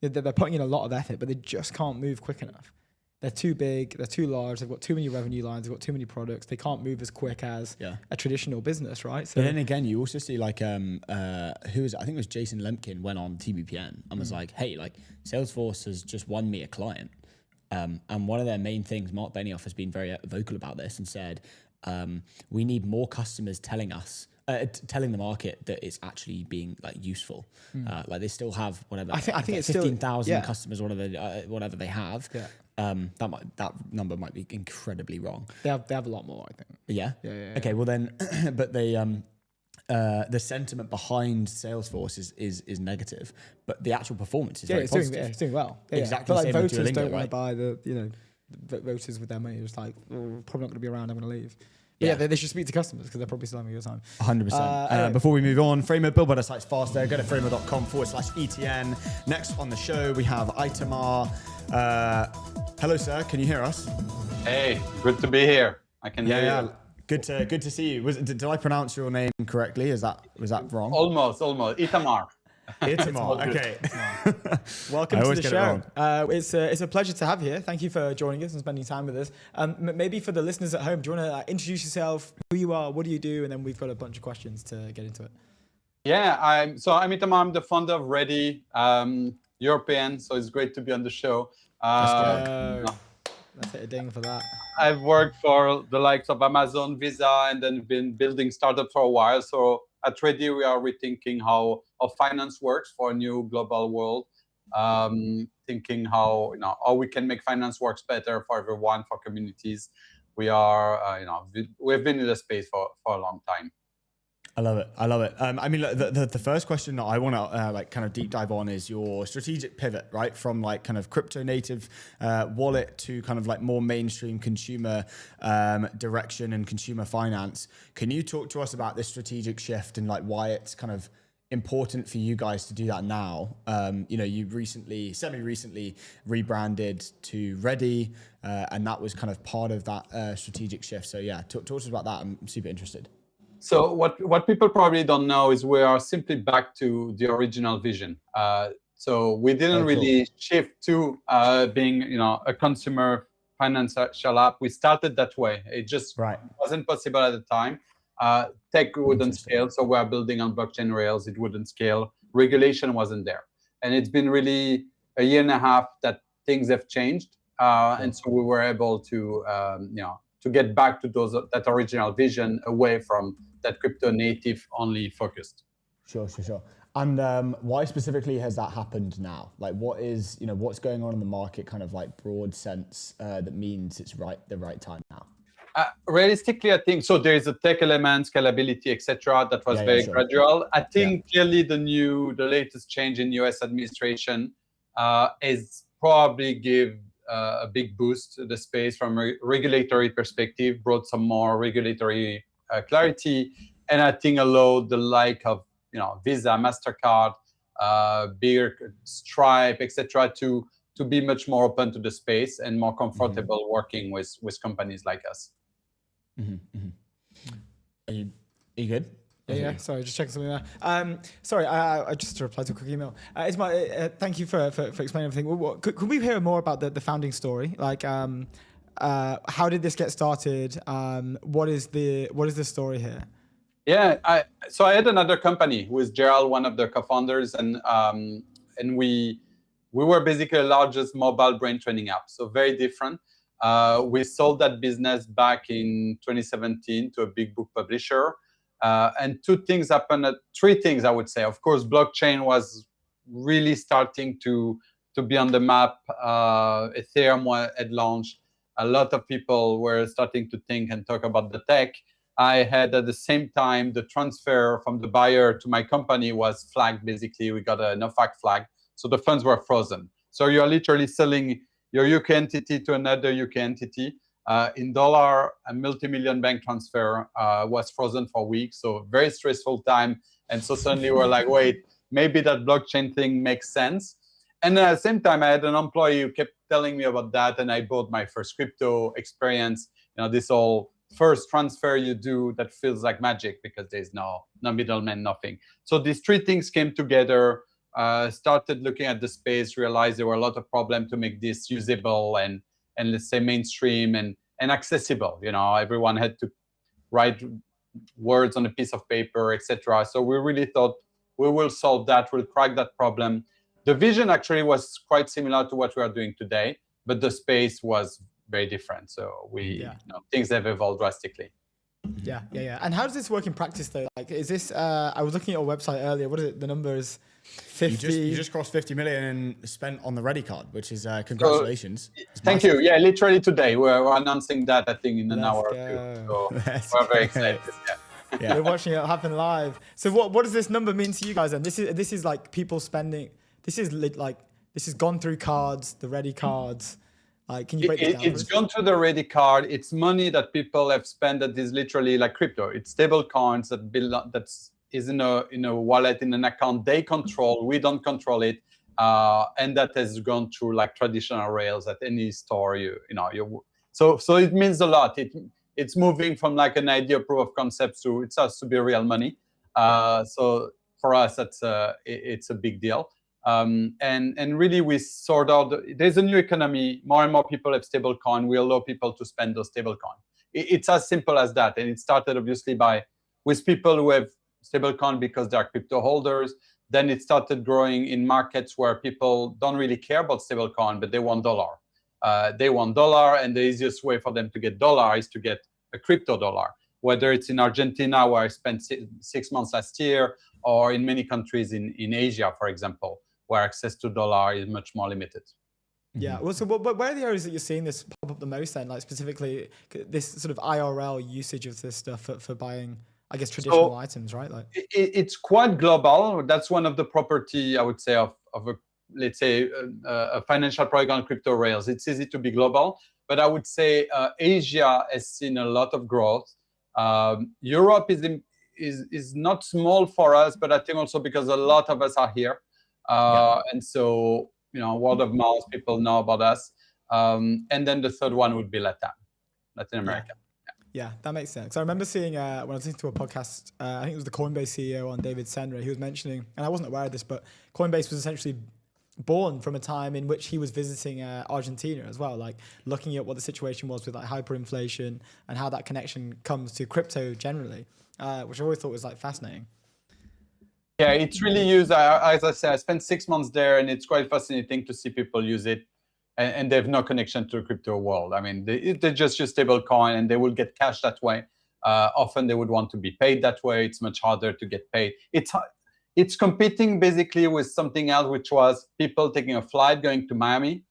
B: they're putting in a lot of effort, but they just can't move quick enough. They're too big, they're too large, they've got too many revenue lines, they've got too many products. They can't move as quick as a traditional business, right? So
A: but then again, you also see like I think it was Jason Lemkin went on TBPN and was like, hey, like Salesforce has just won me a client. And one of their main things, Mark Benioff has been very vocal about this and said, we need more customers telling the market that it's actually being like useful. Like, they still have whatever. I think it's 15,000 customers, whatever they have. Yeah. That number might be incredibly wrong.
B: They have a lot more, I think.
A: Yeah. Okay. Well then, but they the sentiment behind Salesforce is negative, but the actual performance is very positive.
B: It's doing well.
A: Exactly.
B: But like, voters
A: Duolingo,
B: don't want to buy the voters with their money. It's like, probably not going to be around. I'm going to leave. Yeah, they should speak to customers because they're probably still having a good time.
A: 100%.
B: Anyway.
A: Before we move on, Framer, build better sites faster. Go to framer.com/ETN. Next on the show, we have Itamar. Hello, sir. Can you hear us?
E: Hey, good to be here. I can hear you.
A: Good to see you. Did I pronounce your name correctly? Was that wrong?
E: Almost. Itamar.
A: Itamar. Okay.
B: Welcome to the show. It's a pleasure to have you here. Thank you for joining us and spending time with us. Maybe for the listeners at home, do you want to introduce yourself, who you are, what do you do, and then we've got a bunch of questions to get into it.
E: Yeah, I'm Itamar. I'm the founder of Ready, European. So it's great to be on the show.
B: Let's hit a ding for that.
E: I've worked for the likes of Amazon, Visa, and then been building startups for a while. So at Ready, we are rethinking how finance works for a new global world. Thinking how we can make finance works better for everyone, for communities. We are, we've been in the space for a long time.
A: I love it. I mean, look, the first question that I want to kind of deep dive on is your strategic pivot, right? From like kind of crypto native wallet to kind of like more mainstream consumer direction and consumer finance. Can you talk to us about this strategic shift and like why it's kind of important for you guys to do that now? You semi-recently rebranded to Ready, and that was kind of part of that strategic shift. So yeah, talk to us about that. I'm super interested.
E: So what people probably don't know is we are simply back to the original vision. So we didn't really shift to being a consumer financial app. We started that way. It just wasn't possible at the time. Tech wouldn't scale, so we're building on blockchain rails. It wouldn't scale. Regulation wasn't there, and it's been really a year and a half that things have changed, and so we were able to to get back to that original vision, away from that crypto native only focused.
A: Sure. And why specifically has that happened now? Like, what is, what's going on in the market, kind of like broad sense, that means it's the right time now?
E: Realistically, I think so. There is a tech element, scalability, etc. That was very gradual. I think clearly the latest change in US administration is probably give a big boost to the space from a regulatory perspective, brought some more regulatory clarity, and I think allowed the like of Visa, MasterCard, bigger Stripe, etc. to be much more open to the space and more comfortable working with companies like us.
A: Are you good?
B: Yeah. Sorry, just checking something there. Sorry, I just replied to a quick email. It's my thank you for explaining everything. Could we hear more about the founding story? Like, how did this get started? What is the story here?
E: Yeah, so I had another company with Gerald, one of the co-founders, and we were basically the largest mobile brain training app. So very different. We sold that business back in 2017 to a big book publisher. And three things I would say. Of course, blockchain was really starting to be on the map. Ethereum had launched. A lot of people were starting to think and talk about the tech. I had at the same time the transfer from the buyer to my company was flagged. Basically, we got a no-fact flag, so the funds were frozen. So you are literally selling your UK entity to another UK entity. In dollar, a multi-million bank transfer was frozen for weeks, so very stressful time. And so suddenly we're like, wait, maybe that blockchain thing makes sense. And at the same time, I had an employee who kept telling me about that, and I bought my first crypto experience. This whole first transfer you do that feels like magic because there's no middleman, nothing. So these three things came together. Started looking at the space, realized there were a lot of problems to make this usable and let's say mainstream and accessible. Everyone had to write words on a piece of paper, etc. So we really thought we will solve that, we'll crack that problem. The vision actually was quite similar to what we are doing today, but the space was very different. So things have evolved drastically.
B: Yeah. And how does this work in practice though? Like, is this? I was looking at your website earlier. What is it? The number is 50.
A: You just crossed 50 million spent on the Ready card, which is congratulations.
E: Thank you. Yeah, literally today we're announcing that, I think, in an hour or two. So we're very excited.
B: Yeah. We're watching it happen live. So what does this number mean to you guys then? This is like people spending. This is gone through cards, the Ready cards. Can you break this down?
E: It's gone through the Ready card. It's money that people have spent that is literally like crypto. It's stable coins that is in a wallet, in an account they control. We don't control it, and that has gone through like traditional rails at any store. So it means a lot. It's moving from like an idea proof of concept to it starts to be real money. So for us, it's a big deal. And really we sort out, there's a new economy. More and more people have stable coin. We allow people to spend those stable coin. It's as simple as that. And it started obviously with people who have stable coin because they are crypto holders. Then it started growing in markets where people don't really care about stable coin, but they want dollar. And the easiest way for them to get dollar is to get a crypto dollar. Whether it's in Argentina, where I spent 6 months last year, or in many countries in Asia, for example, where access to dollar is much more limited.
B: Yeah. Well, so where are the areas that you're seeing this pop up the most then? Like specifically this sort of IRL usage of this stuff for buying, I guess, traditional items, right? Like
E: it's quite global. That's one of the property, I would say, of let's say a financial product on crypto rails. It's easy to be global, but I would say Asia has seen a lot of growth. Europe is not small for us, but I think also because a lot of us are here. And so, word of mouth, people know about us. And then the third one would be Latin America.
B: Yeah, that makes sense. I remember seeing, when I was listening to a podcast, I think it was the Coinbase CEO on David Senra, he was mentioning, and I wasn't aware of this, but Coinbase was essentially born from a time in which he was visiting Argentina as well, like looking at what the situation was with like hyperinflation and how that connection comes to crypto generally, which I always thought was like fascinating.
E: Yeah, it's really used. As I said, I spent 6 months there, and it's quite fascinating to see people use it, and they have no connection to the crypto world. I mean, they just use stable coin, and they will get cash that way. Often they would want to be paid that way. It's much harder to get paid. It's competing basically with something else, which was people taking a flight, going to Miami,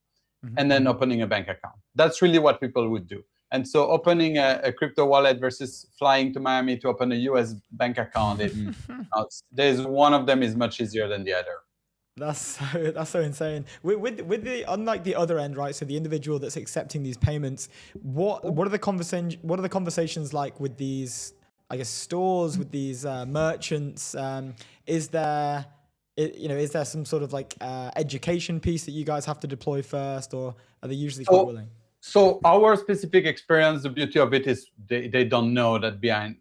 E: and then opening a bank account. That's really what people would do. And so opening a crypto wallet versus flying to Miami to open a US bank account, there's one of them is much easier than the other.
B: That's so insane. With the, unlike the other end, right? So the individual that's accepting these payments, what are the conversations like with these, I guess, stores, with these merchants? Is there some sort of like education piece that you guys have to deploy first, or are they usually quite willing?
E: So our specific experience, the beauty of it is they don't know that behind,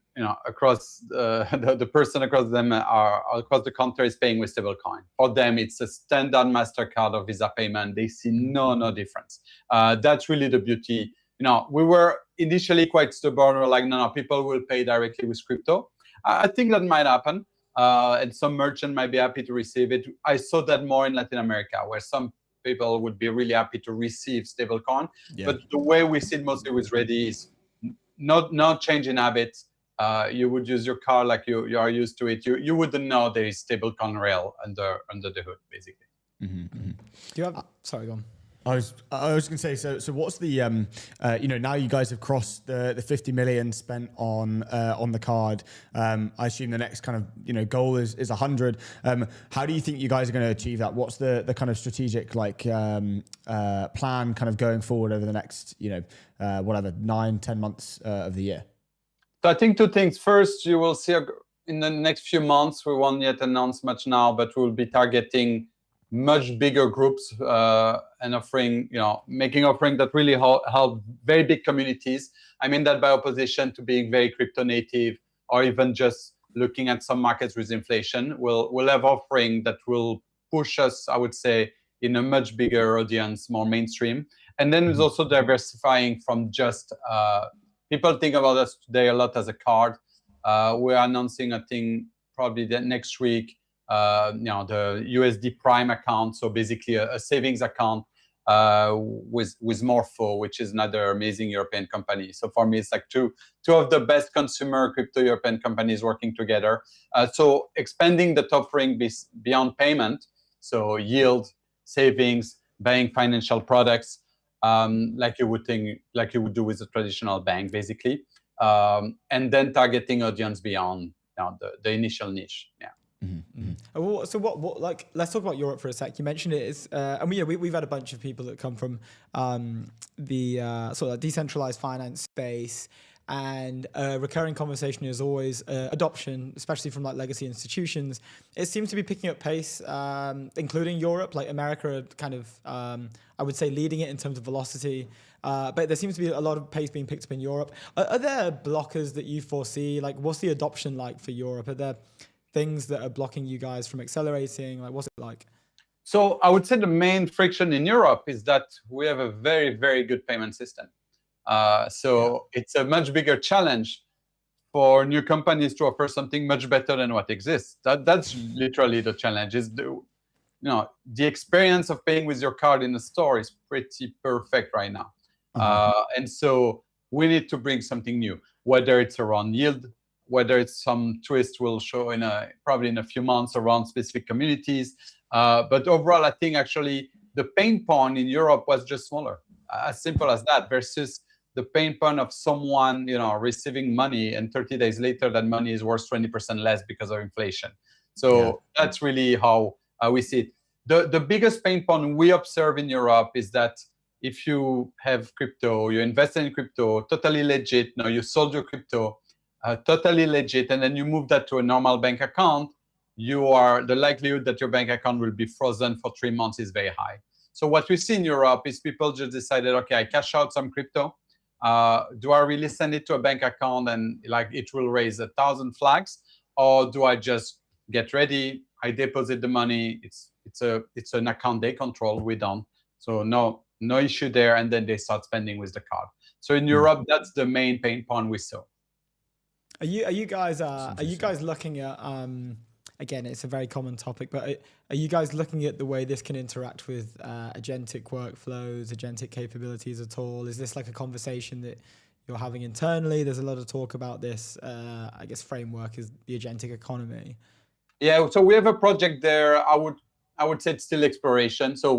E: across the person across them are across the counter is paying with stablecoin. For them, it's a standard MasterCard or Visa payment. They see no difference. That's really the beauty. We were initially quite stubborn. We're like, no, people will pay directly with crypto. I think that might happen, and some merchant might be happy to receive it. I saw that more in Latin America, where some people would be really happy to receive stablecoin. Yeah. But the way we see it mostly with Ready is not change in habits. You would use your card like you are used to it. You wouldn't know there is stablecoin rail under the hood, basically.
B: Do you have? Sorry, go on.
A: I was going to say, so what's the, now you guys have crossed the 50 million spent on the card. I assume the next kind of, goal is 100. How do you think you guys are going to achieve that? What's the kind of strategic plan kind of going forward over the next, 9-10 months of the year?
E: So I think two things. First, you will see in the next few months, we won't yet announce much now, but we'll be targeting much bigger groups and making offering that really help very big communities. I mean that by opposition to being very crypto native or even just looking at some markets with inflation. We'll have offering that will push us, I would say, in a much bigger audience, more mainstream. And then there's also diversifying from just people think about us today a lot as a card. We're announcing, I think, probably the next week, the USD Prime account, so basically a savings account with Morpho, which is another amazing European company. So for me, it's like two of the best consumer crypto European companies working together. So expanding the offering beyond payment, so yield, savings, buying financial products, like you would do with a traditional bank, basically, and then targeting audience beyond the initial niche. Yeah.
B: So what like let's talk about Europe for a sec. You mentioned it is and we've had a bunch of people that come from the sort of decentralized finance space, and a recurring conversation is always adoption, especially from like legacy institutions. It seems to be picking up pace, including Europe. Like America are kind of I would say leading it in terms of velocity, but there seems to be a lot of pace being picked up in Europe. Are there blockers that you foresee? Like, what's the adoption like for Europe? Are there things that are blocking you guys from accelerating? Like, what's it like?
E: So I would say the main friction in Europe is that we have a very, very good payment system. It's a much bigger challenge for new companies to offer something much better than what exists. That's literally the challenge. Is the experience of paying with your card in the store is pretty perfect right now. And so we need to bring something new, whether it's around yield, whether it's some twist we'll show probably in a few months around specific communities. But overall, I think actually the pain point in Europe was just smaller, as simple as that, versus the pain point of someone receiving money and 30 days later that money is worth 20% less because of inflation. So that's really how we see it. The biggest pain point we observe in Europe is that if you have crypto, you invested in crypto, totally legit, you sold your crypto, totally legit, and then you move that to a normal bank account, the likelihood that your bank account will be frozen for 3 months is very high. So what we see in Europe is people just decided, okay, I cash out some crypto. Do I really send it to a bank account and like it will raise 1,000 flags, or do I just get ready? I deposit the money. It's an account they control. We don't. So no issue there, and then they start spending with the card. So in Europe, that's the main pain point we saw.
B: Are you guys looking at again, it's a very common topic, but are you guys looking at the way this can interact with agentic workflows, agentic capabilities at all? Is this like a conversation that you're having internally? There's a lot of talk about this, I guess, framework is the agentic economy.
E: Yeah, so we have a project there. I would say it's still exploration. So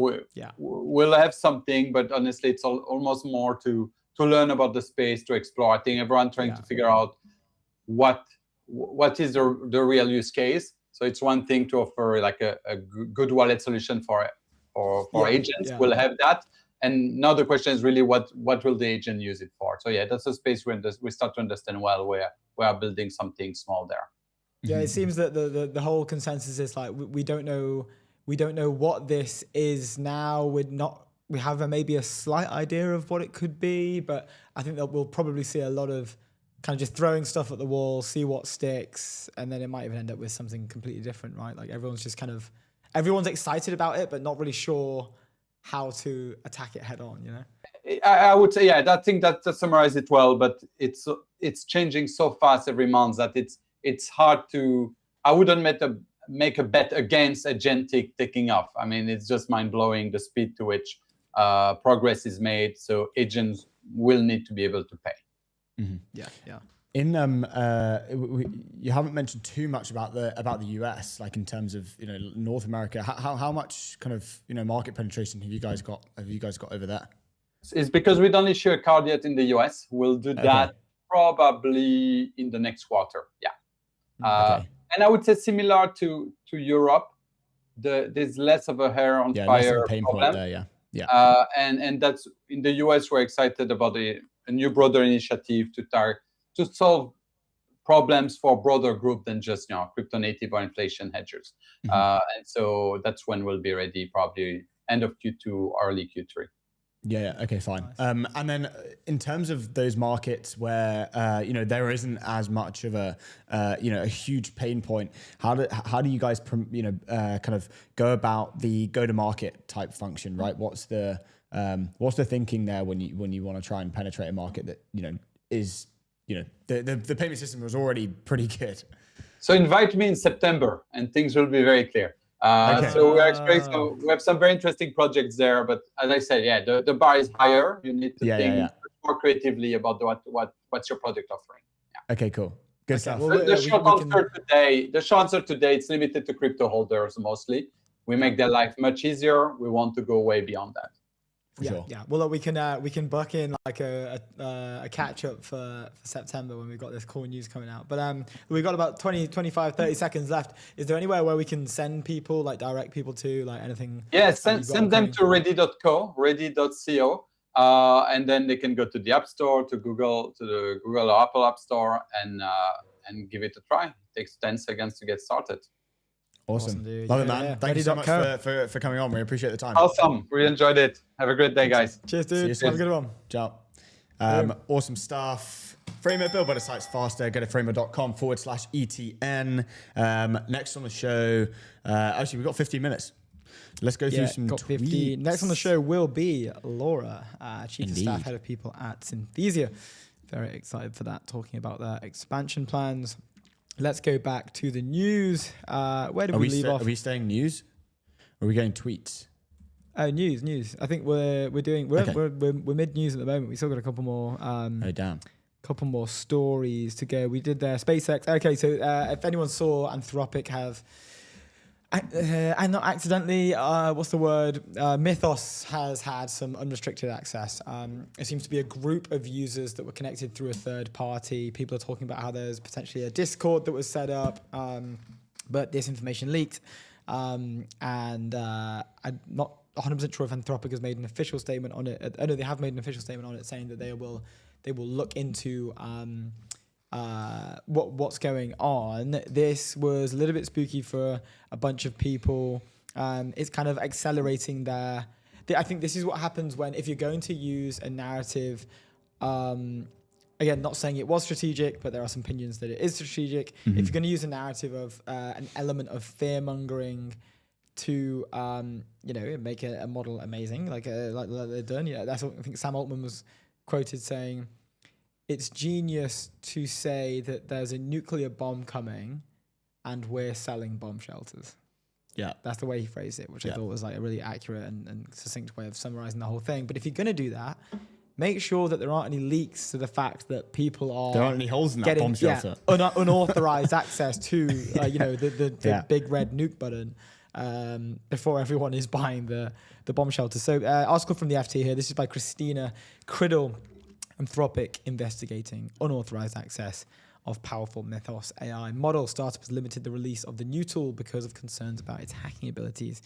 E: we'll have something, but honestly, it's almost more to learn about the space, to explore. I think everyone trying to figure out what is the real use case. So it's one thing to offer like a good wallet solution for agents. We'll have that. And now the question is really what will the agent use it for? So that's a space where we start to understand we are building something small there.
B: Yeah, it seems that the whole consensus is like we don't know what this is now. We have maybe a slight idea of what it could be, but I think that we'll probably see a lot of kind of just throwing stuff at the wall, see what sticks, and then it might even end up with something completely different, right? Like everyone's excited about it, but not really sure how to attack it head on, you know?
E: I would say, yeah, I think that summarized it well, but it's changing so fast every month that it's hard to, I wouldn't make a bet against agentic taking off. I mean, it's just mind-blowing the speed to which progress is made. So agents will need to be able to pay.
A: Mm-hmm.
B: Yeah.
A: In you haven't mentioned too much about the US, like in terms of North America. How much kind of market penetration have you guys got over there?
E: It's because we don't issue a card yet in the US. We'll do that probably in the next quarter. Yeah. And I would say similar to Europe, there's less of a hair on fire
A: less of a pain
E: problem.
A: Point there. Yeah.
E: And that's in the US. We're excited about a new broader initiative to solve problems for a broader group than just crypto native or inflation hedgers. And so that's when we'll be ready, probably end of Q2, early Q3.
A: Yeah. Okay. Fine. Nice. And then in terms of those markets where there isn't as much of a a huge pain point, how do you guys kind of go about the go-to-market type function, right? What's the thinking there when you want to try and penetrate a market that is the payment system was already pretty good?
E: So invite me in September and things will be very clear. So we are experiencing. We have some very interesting projects there, but as I said, the bar is higher. You need to think more creatively about what's your product offering. Yeah.
A: Okay, cool. Good stuff.
E: Well, the short answer today, it's limited to crypto holders mostly. We make their life much easier. We want to go way beyond that.
A: Sure.
B: Yeah. Well, look, we can buck in like a catch up for September when we've got this cool news coming out. But we've got about 20, 25, 30 seconds left. Is there anywhere where we can send people, like direct people to, like anything?
E: Yeah, send them to ready.co, and then they can go to the App Store, to the Google or Apple App Store, and give it a try. It takes 10 seconds to get started.
A: Awesome. Love it, man. Yeah. Thank you so much for coming on. We appreciate the time.
E: Awesome. Really enjoyed it. Have a great day, guys.
B: Cheers, dude. Have a good one.
A: Ciao. Awesome stuff. Framer, build better sites faster. Go to framer.com/ETN. Next on the show, actually, we've got 15 minutes. Let's go through some tweets.
B: Next on the show will be Laura, Chief of Staff, Head of People at Synthesia. Very excited for that, talking about their expansion plans. Let's go back to the news. Where did we leave off?
A: Are we staying news? Or are we going tweets?
B: News. I think we're mid news at the moment. We still got a couple more. Couple more stories to go. We did SpaceX. Okay, so if anyone saw Anthropic have, and not accidentally, what's the word? Mythos has had some unrestricted access. It seems to be a group of users that were connected through a third party. People are talking about how there's potentially a Discord that was set up, but this information leaked. And I'm not 100% sure if Anthropic has made an official statement on it. I know they have made an official statement on it, saying that they will look into what's going on. This was a little bit spooky for a bunch of people. It's kind of accelerating I think this is what happens if you're going to use a narrative. Again, not saying it was strategic, but there are some opinions that it is strategic. Mm-hmm. If you're going to use a narrative of an element of fear mongering to make a model amazing, like they've done. Yeah, that's what I think Sam Altman was quoted saying. It's genius to say that there's a nuclear bomb coming and we're selling bomb shelters.
A: Yeah.
B: That's the way he phrased it, which I thought was like a really accurate and succinct way of summarizing the whole thing. But if you're going to do that, make sure that there aren't any leaks to the fact that people are
A: there aren't any holes in that bomb shelter.
B: Unauthorized access to the big red nuke button before everyone is buying the bomb shelter. So article from the FT here. This is by Christina Criddle. Anthropic investigating unauthorized access of powerful Mythos AI model. Startup has limited the release of the new tool because of concerns about its hacking abilities.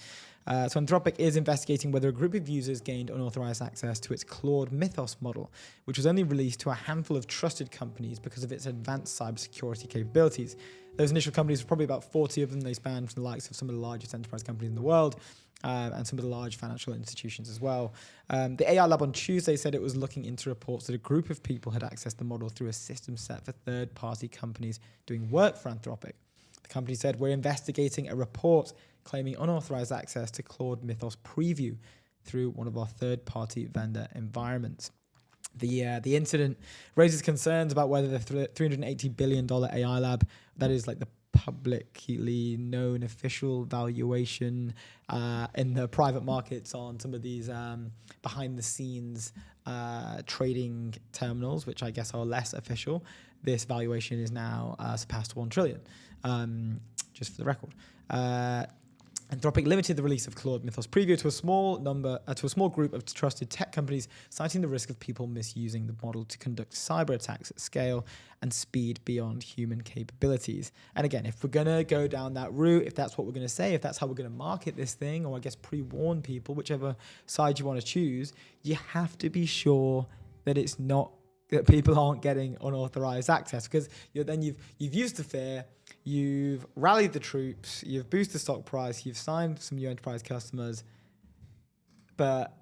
B: So Anthropic is investigating whether a group of users gained unauthorized access to its Claude Mythos model, which was only released to a handful of trusted companies because of its advanced cybersecurity capabilities. Those initial companies were probably about 40 of them. They span from the likes of some of the largest enterprise companies in the world. and some of the large financial institutions as well. The AI Lab on Tuesday said it was looking into reports that a group of people had accessed the model through a system set for third-party companies doing work for Anthropic. The company said, we're investigating a report claiming unauthorized access to Claude Mythos Preview through one of our third-party vendor environments. The incident raises concerns about whether the $380 billion AI lab, that is like the publicly known official valuation in the private markets on some of these behind-the-scenes trading terminals, which I guess are less official. This valuation is now surpassed 1 trillion, just for the record. Anthropic limited the release of Claude Mythos Preview to a small group of trusted tech companies, citing the risk of people misusing the model to conduct cyber attacks at scale and speed beyond human capabilities. And again, if we're going to go down that route, if that's what we're going to say, if that's how we're going to market this thing, or I guess pre-warn people, whichever side you want to choose, you have to be sure that it's not that people aren't getting unauthorized access, because then you've used the fear, you've rallied the troops, you've boosted the stock price, you've signed some new enterprise customers, but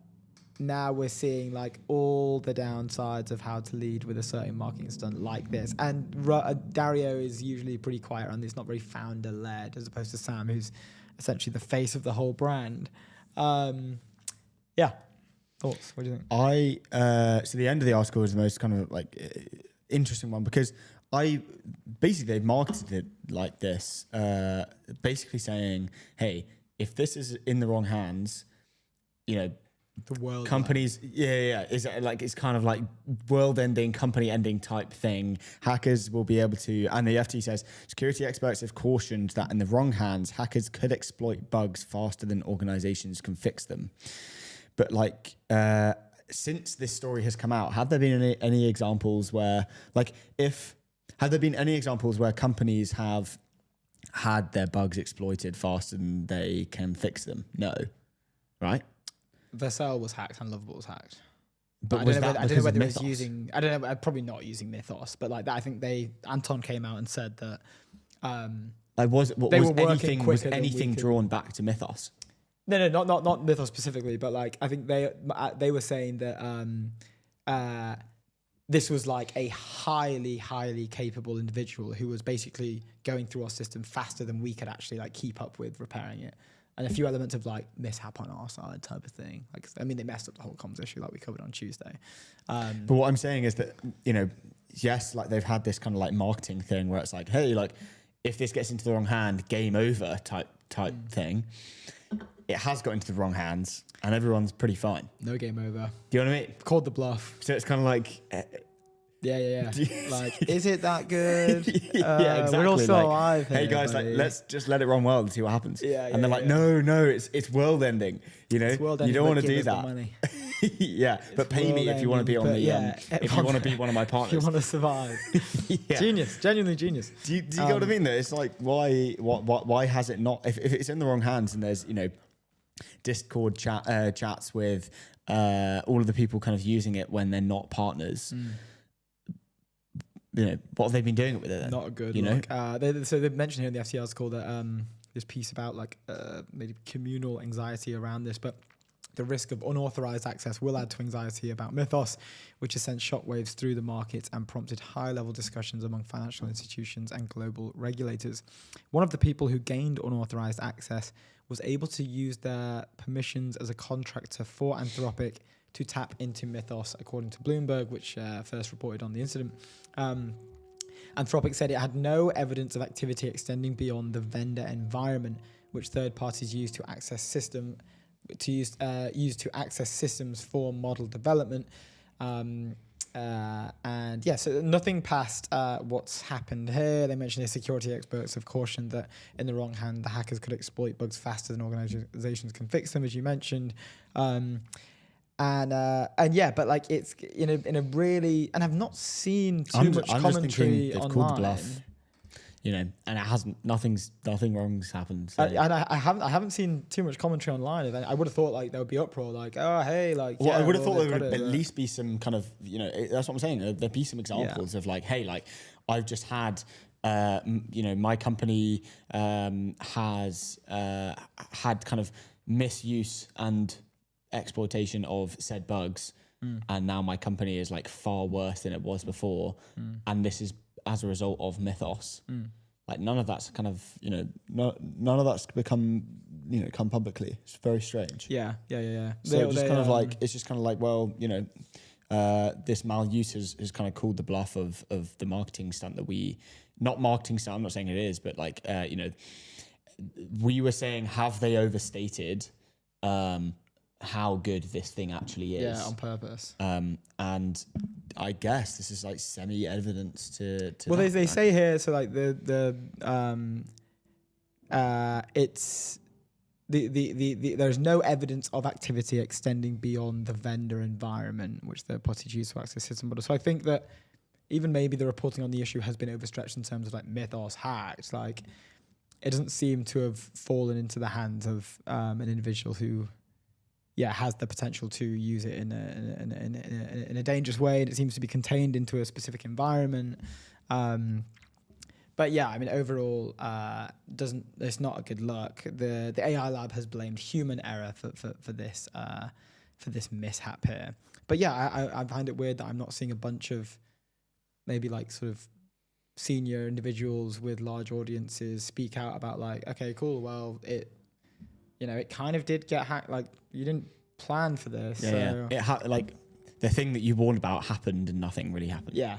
B: now we're seeing like all the downsides of how to lead with a certain marketing stunt like this. And Dario is usually pretty quiet around this, not very founder-led, as opposed to Sam, who's essentially the face of the whole brand. Yeah. Thoughts? What do you think?
A: So the end of the article is the most kind of like interesting one, because they've marketed it like this, basically saying, hey, if this is in the wrong hands, the
B: world
A: companies, is like, it's kind of like world-ending, company-ending type thing. Hackers will be able to, and the FT says, security experts have cautioned that in the wrong hands, hackers could exploit bugs faster than organizations can fix them. But like, since this story has come out, have there been any examples where, have there been any examples where companies have had their bugs exploited faster than they can fix them? No, right?
B: Vercel was hacked and Lovable was hacked.
A: But
B: I don't know whether it was using. I don't know. Probably not using Mythos, but like that, I think Anton came out and said that.
A: Was anything drawn back to Mythos?
B: No, not Mythos specifically, but like I think they were saying that this was like a highly, highly capable individual who was basically going through our system faster than we could actually like keep up with repairing it, and a few elements of like mishap on our side type of thing. Like, I mean, they messed up the whole comms issue like we covered on Tuesday.
A: But what I'm saying is that yes, like they've had this kind of like marketing thing where it's like, hey, like if this gets into the wrong hand, game over type thing. It has got into the wrong hands, and everyone's pretty fine.
B: No game over.
A: Do you know what I mean?
B: Called the bluff.
A: So it's kind of like...
B: Yeah. Like, is it that good?
A: Exactly.
B: We're all still alive here,
A: hey guys,
B: buddy.
A: like, let's just let it run wild and see what happens.
B: Yeah,
A: and they're like, no, it's world ending.
B: It's world ending,
A: you don't want to
B: give
A: do
B: us the
A: that.
B: money.
A: But pay me if you want to be on the if you want to be one of my partners.
B: If you want to survive. Genius, genuinely genius.
A: Do you get what I mean? Though it's like, why has it not? If it's in the wrong hands and there's Discord chats with all of the people kind of using it when they're not partners. What have they been doing with it then?
B: Not a good look. So they mentioned here in the FT article that this piece about like maybe communal anxiety around this, but the risk of unauthorized access will add to anxiety about Mythos, which has sent shockwaves through the markets and prompted high-level discussions among financial institutions and global regulators. One of the people who gained unauthorized access was able to use their permissions as a contractor for Anthropic to tap into Mythos, according to Bloomberg, which first reported on the incident. Anthropic said it had no evidence of activity extending beyond the vendor environment, which third parties use to access access systems for model development. So nothing past what's happened here. They mentioned the security experts have cautioned that in the wrong hand, the hackers could exploit bugs faster than organizations can fix them, as you mentioned. But like it's in a really, and I've not seen too much commentary online.
A: Called the bluff. And it hasn't. Nothing wrong's happened. So.
B: I haven't seen too much commentary online. I would have thought like there would be uproar, like, oh hey, like.
A: Well, I would have thought there would at least be some kind of, that's what I'm saying. There'd be some examples of like, hey, like I've just had, my company has had kind of misuse and exploitation of said bugs, and now my company is like far worse than it was before, and this is as a result of Mythos. Like none of that's kind of, you know, none of that's become, you know, come publicly. It's very strange.
B: Yeah.
A: So it's just kind of like, well, you know, this maluse has kind of called the bluff of the marketing stunt that not marketing stunt, I'm not saying it is, but like, you know, we were saying, have they overstated how good this thing actually is?
B: Yeah, on purpose.
A: And I guess this is like semi-evidence to
B: well,
A: that,
B: they
A: right?
B: say here, so like it's there's no evidence of activity extending beyond the vendor environment, which third parties use to access system models. So I think that even maybe the reporting on the issue has been overstretched in terms of like Mythos hacked. Like it doesn't seem to have fallen into the hands of an individual who, has the potential to use it in a dangerous way, and it seems to be contained into a specific environment. But yeah, I mean, overall, it's not a good look. The AI lab has blamed human error for this mishap here. But yeah, I find it weird that I'm not seeing a bunch of maybe like sort of senior individuals with large audiences speak out about like, okay, cool, well, it kind of did get hacked. Like you didn't plan for this.
A: Like the thing that you warned about happened and nothing really happened.
B: Yeah.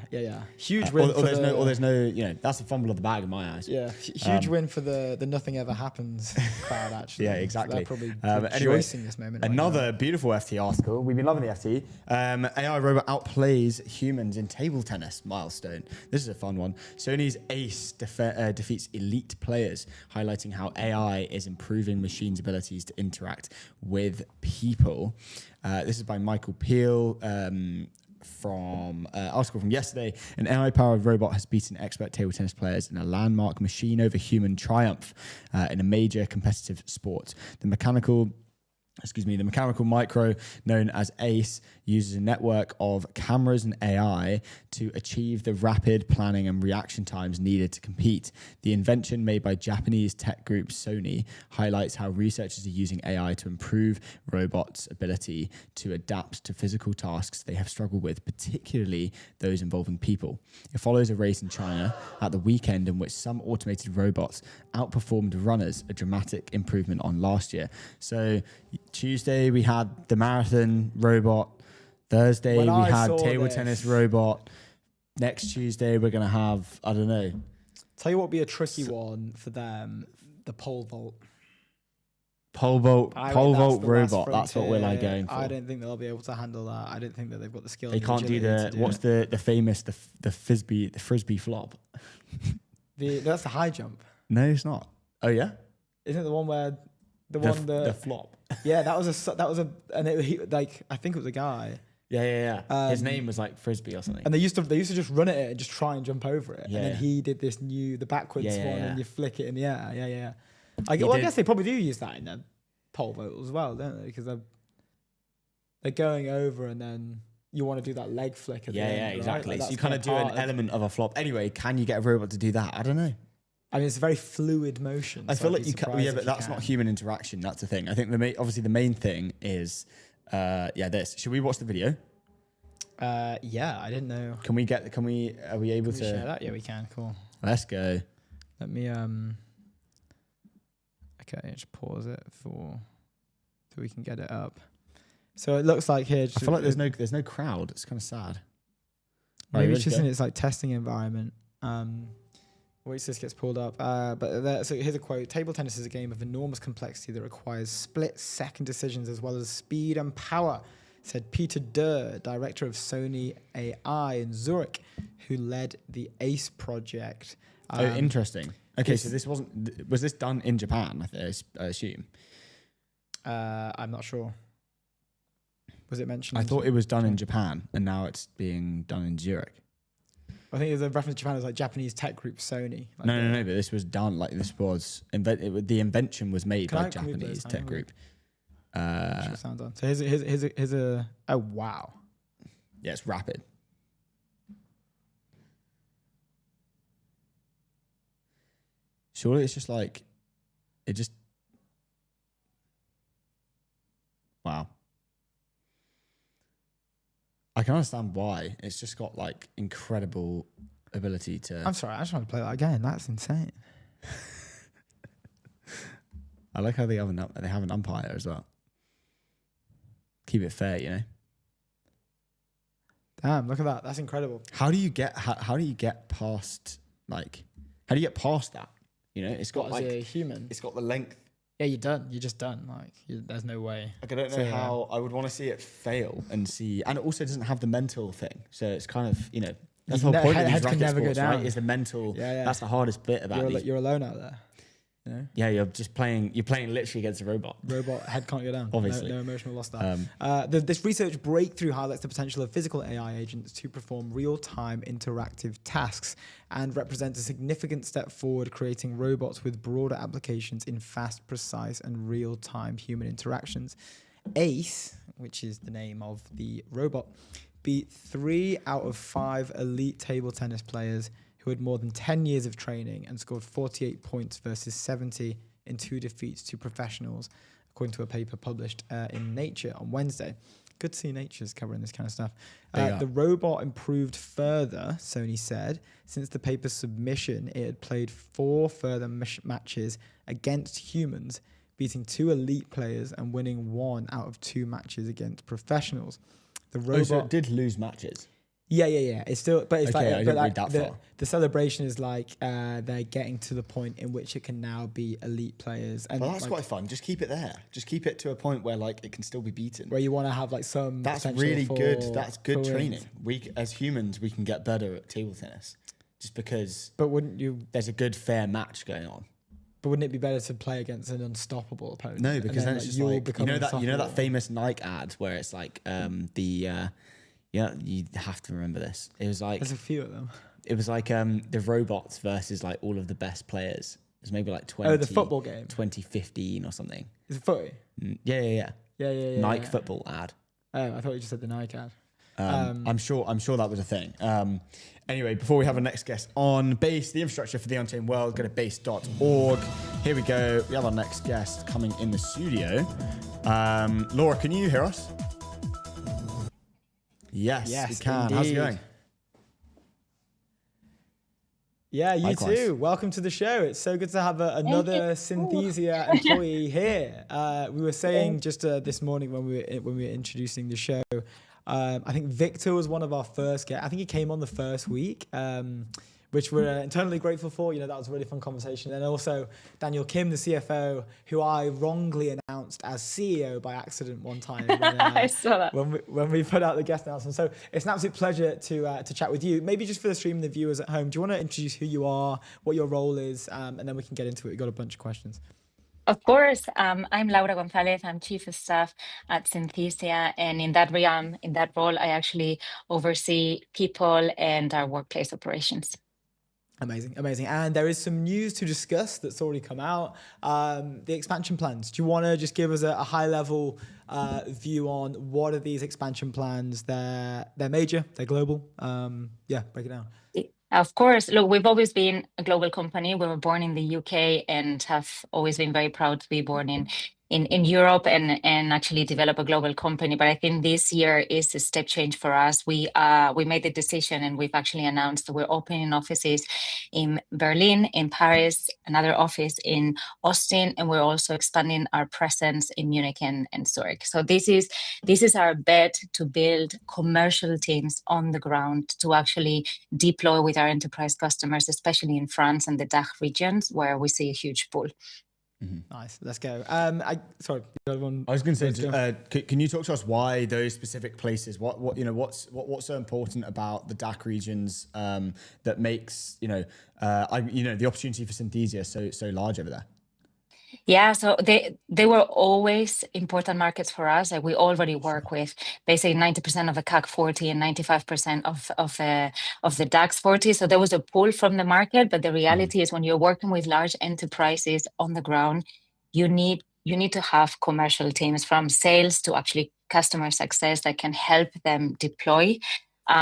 B: Huge win.
A: Or there's no, you know, that's a fumble of the bag in my eyes.
B: Yeah, huge win for the nothing ever happens crowd, actually.
A: Yeah, exactly.
B: So they're probably rejoicing this moment.
A: Another beautiful FT article. We've been loving the FT. AI robot outplays humans in table tennis milestone. This is a fun one. Sony's Ace defeats elite players, highlighting how AI is improving machines' abilities to interact with people. This is by Michael Peel. From article from yesterday. An AI-powered robot has beaten expert table tennis players in a landmark machine over human triumph in a major competitive sport. The mechanical micro, known as ACE, uses a network of cameras and AI to achieve the rapid planning and reaction times needed to compete. The invention, made by Japanese tech group Sony, highlights how researchers are using AI to improve robots' ability to adapt to physical tasks they have struggled with, particularly those involving people. It follows a race in China at the weekend in which some automated robots outperformed runners, a dramatic improvement on last year. So Tuesday we had the marathon robot. Thursday we had table tennis robot. Next Tuesday we're gonna have, I don't know.
B: Tell you what would be a tricky one for them: the pole vault.
A: Pole vault robot. That's what we're like going for.
B: I don't think they'll be able to handle that. I don't think that they've got the skill.
A: They can't do the famous frisbee flop.
B: That's the high jump.
A: No, it's not. Oh yeah.
B: Isn't it the one where
A: the flop?
B: Yeah, I think it was a guy.
A: Yeah. His name was like Frisbee or something.
B: And they used to just run at it and just try and jump over it.
A: Yeah,
B: and then he did the backwards one, and you flick it in the air. Yeah. I guess they probably do use that in their pole vault as well, don't they? Because they're going over, and then you want to do that leg flick at the end. Yeah,
A: exactly.
B: Right? Like
A: so you kind of do an element of a flop. Anyway, can you get a robot to do that? I don't know.
B: I mean, it's a very fluid motion.
A: I feel like you can. Yeah, but that's not human interaction. That's the thing. I think obviously the main thing is, this. Should we watch the video?
B: Yeah, I didn't know.
A: Are we able to
B: share that? Yeah, we can. Cool.
A: Let's go.
B: Let me okay, just pause it so we can get it up. So it looks like here.
A: I feel like there's no crowd. It's kind of sad.
B: Maybe it's just in its like testing environment. Wait till this gets pulled up. So here's a quote. Table tennis is a game of enormous complexity that requires split-second decisions as well as speed and power, said Peter Durr, director of Sony AI in Zurich, who led the ACE project.
A: Interesting. Okay, so was this done in Japan, I assume?
B: I'm not sure. Was it mentioned?
A: I thought it was done in Japan, and now it's being done in Zurich.
B: I think there's a reference to Japan as like Japanese tech group Sony. Like
A: no, but this was done the invention was made by Japanese tech group.
B: Sounds on. So here's a oh wow.
A: Yeah, it's rapid. Surely it's just like it just. I can understand why. It's just got like incredible ability to.
B: I'm sorry, I just want to play that again. That's insane.
A: I like how they have an umpire as well. Keep it fair, you know.
B: Damn, look at that. That's incredible.
A: How do you get past that? You know, it's got
B: What, as a
A: like
B: human?
A: it's got the length.
B: Yeah, you're done. You're just done. Like, there's no way.
A: Like, I don't know
B: So,
A: how I would want to see it fail and see, and it also doesn't have the mental thing. So it's kind of, you know, that's the whole point of these
B: heads can
A: racket
B: never go
A: sports,
B: down.
A: right? Is the mental.
B: Yeah.
A: That's the hardest bit about these.
B: You're alone out there. You know?
A: Yeah, you're playing literally against a robot.
B: Robot head can't go down.
A: Obviously.
B: No emotional loss there. This research breakthrough highlights the potential of physical AI agents to perform real-time interactive tasks and represents a significant step forward, creating robots with broader applications in fast, precise, and real-time human interactions. ACE, which is the name of the robot, beat 3 out of 5 elite table tennis players who had more than 10 years of training and scored 48 points versus 70 in 2 defeats to professionals, according to a paper published in Nature on Wednesday. Good to see Nature's covering this kind of stuff. The robot improved further, Sony said. Since the paper's submission, it had played 4 further matches against humans, beating 2 elite players and winning 1 out of 2 matches against professionals. The robot
A: so it did lose matches.
B: Yeah. It's still, but it's
A: Okay, I
B: like,
A: didn't read that far.
B: the celebration is like they're getting to the point in which it can now be elite players, and
A: Well, that's
B: like,
A: quite fun. Just keep it there. Just keep it to a point where like it can still be beaten.
B: where you want to have like some.
A: That's
B: potential
A: really
B: for-
A: good. That's good
B: for
A: training.
B: wins.
A: As humans, we can get better at table tennis, just because
B: But wouldn't
A: there's a good fair match going on.
B: it be better to play against an unstoppable opponent?
A: No,
B: And
A: because then it's
B: like,
A: just
B: you'll
A: like
B: become
A: you know that
B: unstoppable?
A: famous Nike ad where it's like yeah, you have to remember this. It was like
B: There's a few of them.
A: it was like the robots versus like all of the best players. It was maybe like 20.
B: The football game.
A: 2015 or something.
B: Is it footy?
A: Yeah.
B: Yeah.
A: Nike football ad.
B: Oh, I thought you just said the Nike ad.
A: I'm sure that was a thing. Anyway, before we have our next guest on Base, the infrastructure for the on-chain world, go to base.org. Here we go. We have our next guest coming in the studio. Laura, can you hear us? Yes, we can.
B: Indeed.
A: How's it going?
B: Yeah, you
A: Likewise.
B: too. Welcome to the show. It's so good to have another Synthesia employee here. We were saying just this morning when we were introducing the show, I think Victor was one of our first guests. I think he came on the first week, which we're internally grateful for. You know, that was a really fun conversation. And also Daniel Kim, the CFO, who I wrongly announced as CEO by accident one time when,
F: I saw that.
B: when we put out the guest announcement. So it's an absolute pleasure to chat with you. Maybe just for the stream and the viewers at home, do you want to introduce who you are, what your role is, and then we can get into it. We've got a bunch of questions.
F: Of course, I'm Laura Gonzales. I'm Chief of Staff at Synthesia, and in that role, I actually oversee people and our workplace operations.
B: Amazing. And there is some news to discuss that's already come out. The expansion plans. Do you want to just give us a high-level view on what are these expansion plans? They're major, they're global. Break it down.
F: Of course, look, we've always been a global company. We were born in the UK and have always been very proud to be born in Europe and actually develop a global company. But I think this year is a step change for us. We made the decision and we've actually announced that we're opening offices in Berlin, in Paris, another office in Austin, and we're also expanding our presence in Munich and Zurich. So this is our bet to build commercial teams on the ground to actually deploy with our enterprise customers, especially in France and the DACH regions where we see a huge pull.
B: Mm-hmm. Nice. Let's go. Sorry, the other one.
A: I was going to say, can you talk to us why those specific places? What's so important about the DACH regions that makes the opportunity for Synthesia so large over there?
F: Yeah, so they were always important markets for us. Like we already work with basically 90% of the CAC 40 and 95% of the DAX 40. So there was a pull from the market, but the reality is when you're working with large enterprises on the ground, you need to have commercial teams from sales to actually customer success that can help them deploy.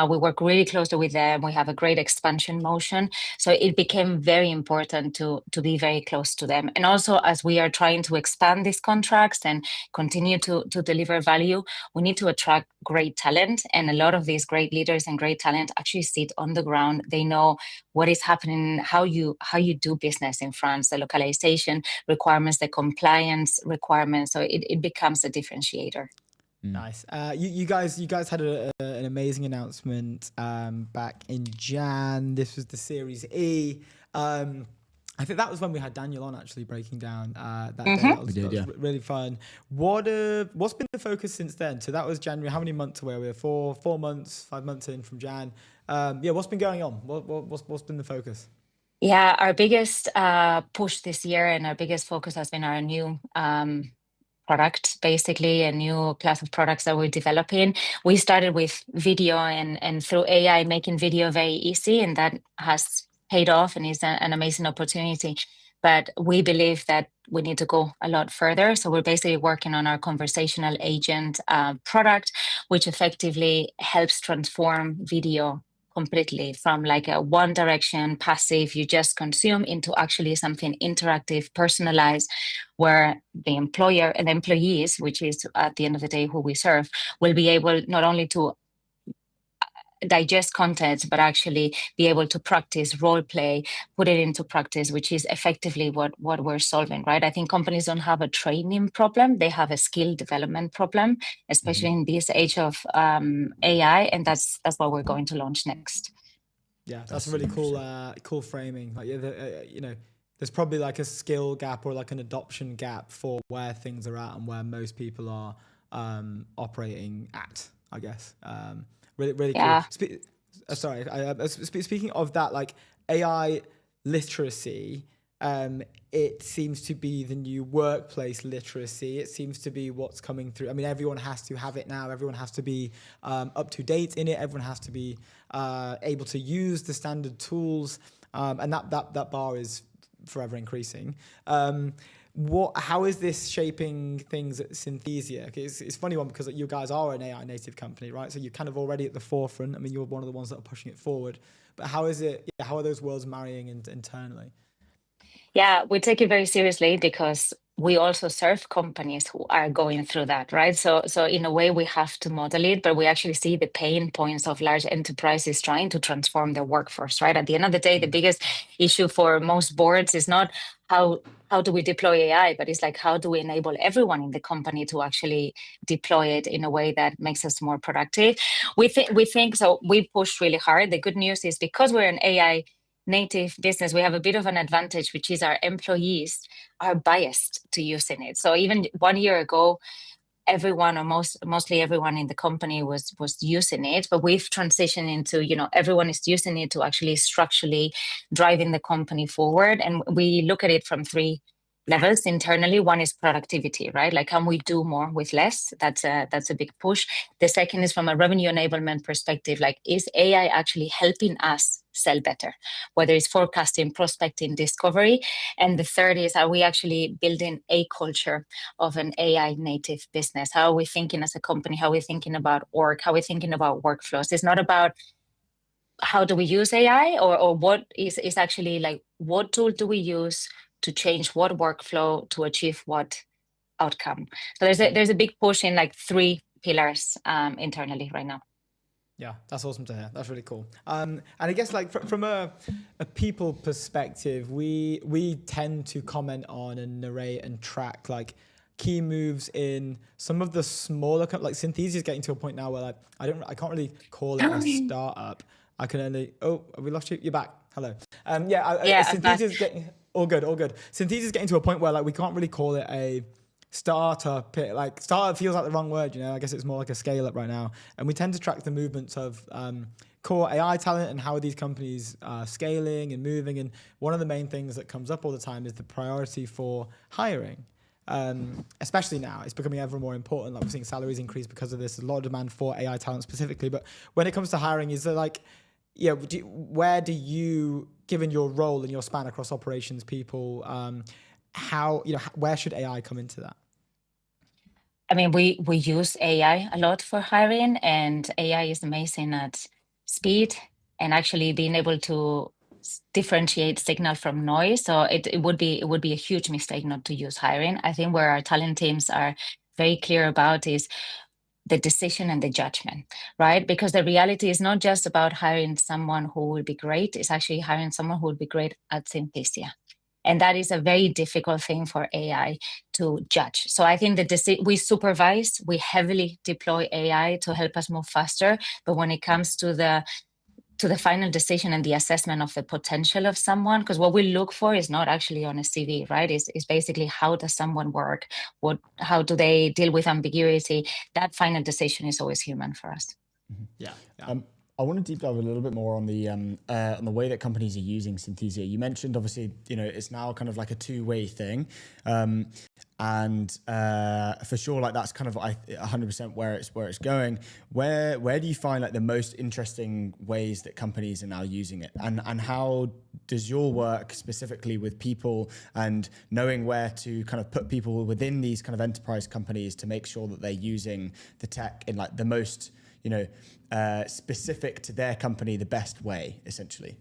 F: We work really closely with them. We have a great expansion motion. So it became very important to be very close to them. And also, as we are trying to expand these contracts and continue to deliver value, we need to attract great talent. And a lot of these great leaders and great talent actually sit on the ground. They know what is happening, how you do business in France, the localization requirements, the compliance requirements. So it becomes a differentiator.
B: Nice. You guys had an amazing announcement back in Jan. This was the Series E. I think that was when we had Daniel on actually breaking down that day. That was really fun. What's been the focus since then? So that was January. How many months away? We're 4 months, 5 months in from Jan. What's been going on? What's been the focus?
F: Yeah, our biggest push this year and our biggest focus has been our new product, basically a new class of products that we're developing. We started with video and through AI making video very easy, and that has paid off and is an amazing opportunity. But we believe that we need to go a lot further. So we're basically working on our conversational agent product, which effectively helps transform video completely from like a one direction passive you just consume into actually something interactive, personalized, where the employer and employees, which is at the end of the day who we serve, will be able not only to digest content, but actually be able to practice role play, put it into practice, which is effectively what we're solving, right? I think companies don't have a training problem. They have a skill development problem, especially in this age of AI. And that's what we're going to launch next.
B: Yeah, that's a really cool framing. Like, there's probably like a skill gap or like an adoption gap for where things are at and where most people are operating at, I guess. Really cool. Speaking of that, like AI literacy, it seems to be the new workplace literacy. It seems to be what's coming through. I mean, everyone has to have it now. Everyone has to be up to date in it. Everyone has to be able to use the standard tools, and that bar is forever increasing. How is this shaping things at Synthesia? It's a funny one because you guys are an AI native company, right? So you're kind of already at the forefront. I mean, you're one of the ones that are pushing it forward. But how is it? How are those worlds marrying internally?
F: Yeah, we take it very seriously because we also serve companies who are going through that, right? So in a way, we have to model it, but we actually see the pain points of large enterprises trying to transform their workforce, right? At the end of the day, the biggest issue for most boards is not how do we deploy AI, but it's like, how do we enable everyone in the company to actually deploy it in a way that makes us more productive? We think so. We push really hard. The good news is because we're an AI native business, we have a bit of an advantage, which is our employees are biased to using it. So even 1 year ago, everyone or mostly everyone in the company was using it, but we've transitioned into, everyone is using it to actually structurally driving the company forward. And we look at it from 3 levels internally. One is productivity, right? Like, can we do more with less? That's a big push. The second is from a revenue enablement perspective, like, is AI actually helping us sell better, whether it's forecasting, prospecting, discovery? And the third is, are we actually building a culture of an AI native business? How are we thinking as a company? How are we thinking about org? How are we thinking about workflows? It's not about how do we use AI or what is actually like, what tool do we use to change what workflow to achieve what outcome? So there's a big push in like 3 pillars internally right now.
B: Yeah, that's awesome to hear. That's really cool. And I guess like from a people perspective, we tend to comment on and narrate and track like key moves in some of the smaller, like Synthesia is getting to a point now where like I can't really call it a startup. I can only, have we lost you? You're back. Hello. Synthesia is getting, all good. Synthesia is getting to a point where like we can't really call it a startup. Like startup feels like the wrong word, I guess it's more like a scale up right now. And we tend to track the movements of core AI talent and how are these companies scaling and moving. And one of the main things that comes up all the time is the priority for hiring. Especially now, it's becoming ever more important. Like we're seeing salaries increase because of this. There's a lot of demand for AI talent specifically. But when it comes to hiring, is there like, where do you, given your role and your span across operations people, where should AI come into that?
F: I mean, we use AI a lot for hiring, and AI is amazing at speed and actually being able to differentiate signal from noise. So it would be a huge mistake not to use hiring. I think where our talent teams are very clear about is the decision and the judgment, right? Because the reality is not just about hiring someone who will be great, it's actually hiring someone who will be great at Synthesia. And that is a very difficult thing for AI to judge. So I think that we supervise, we heavily deploy AI to help us move faster. But when it comes to the final decision and the assessment of the potential of someone, because what we look for is not actually on a CV, right? It's basically how does someone work? How do they deal with ambiguity? That final decision is always human for us.
B: Yeah.
A: I want to deep dive a little bit more on the way that companies are using Synthesia. You mentioned obviously, it's now kind of like a two-way thing, and for sure, like that's kind of 100% where it's going. Where do you find like the most interesting ways that companies are now using it, and how does your work specifically with people and knowing where to kind of put people within these kind of enterprise companies to make sure that they're using the tech in like the most specific to their company, the best way, essentially?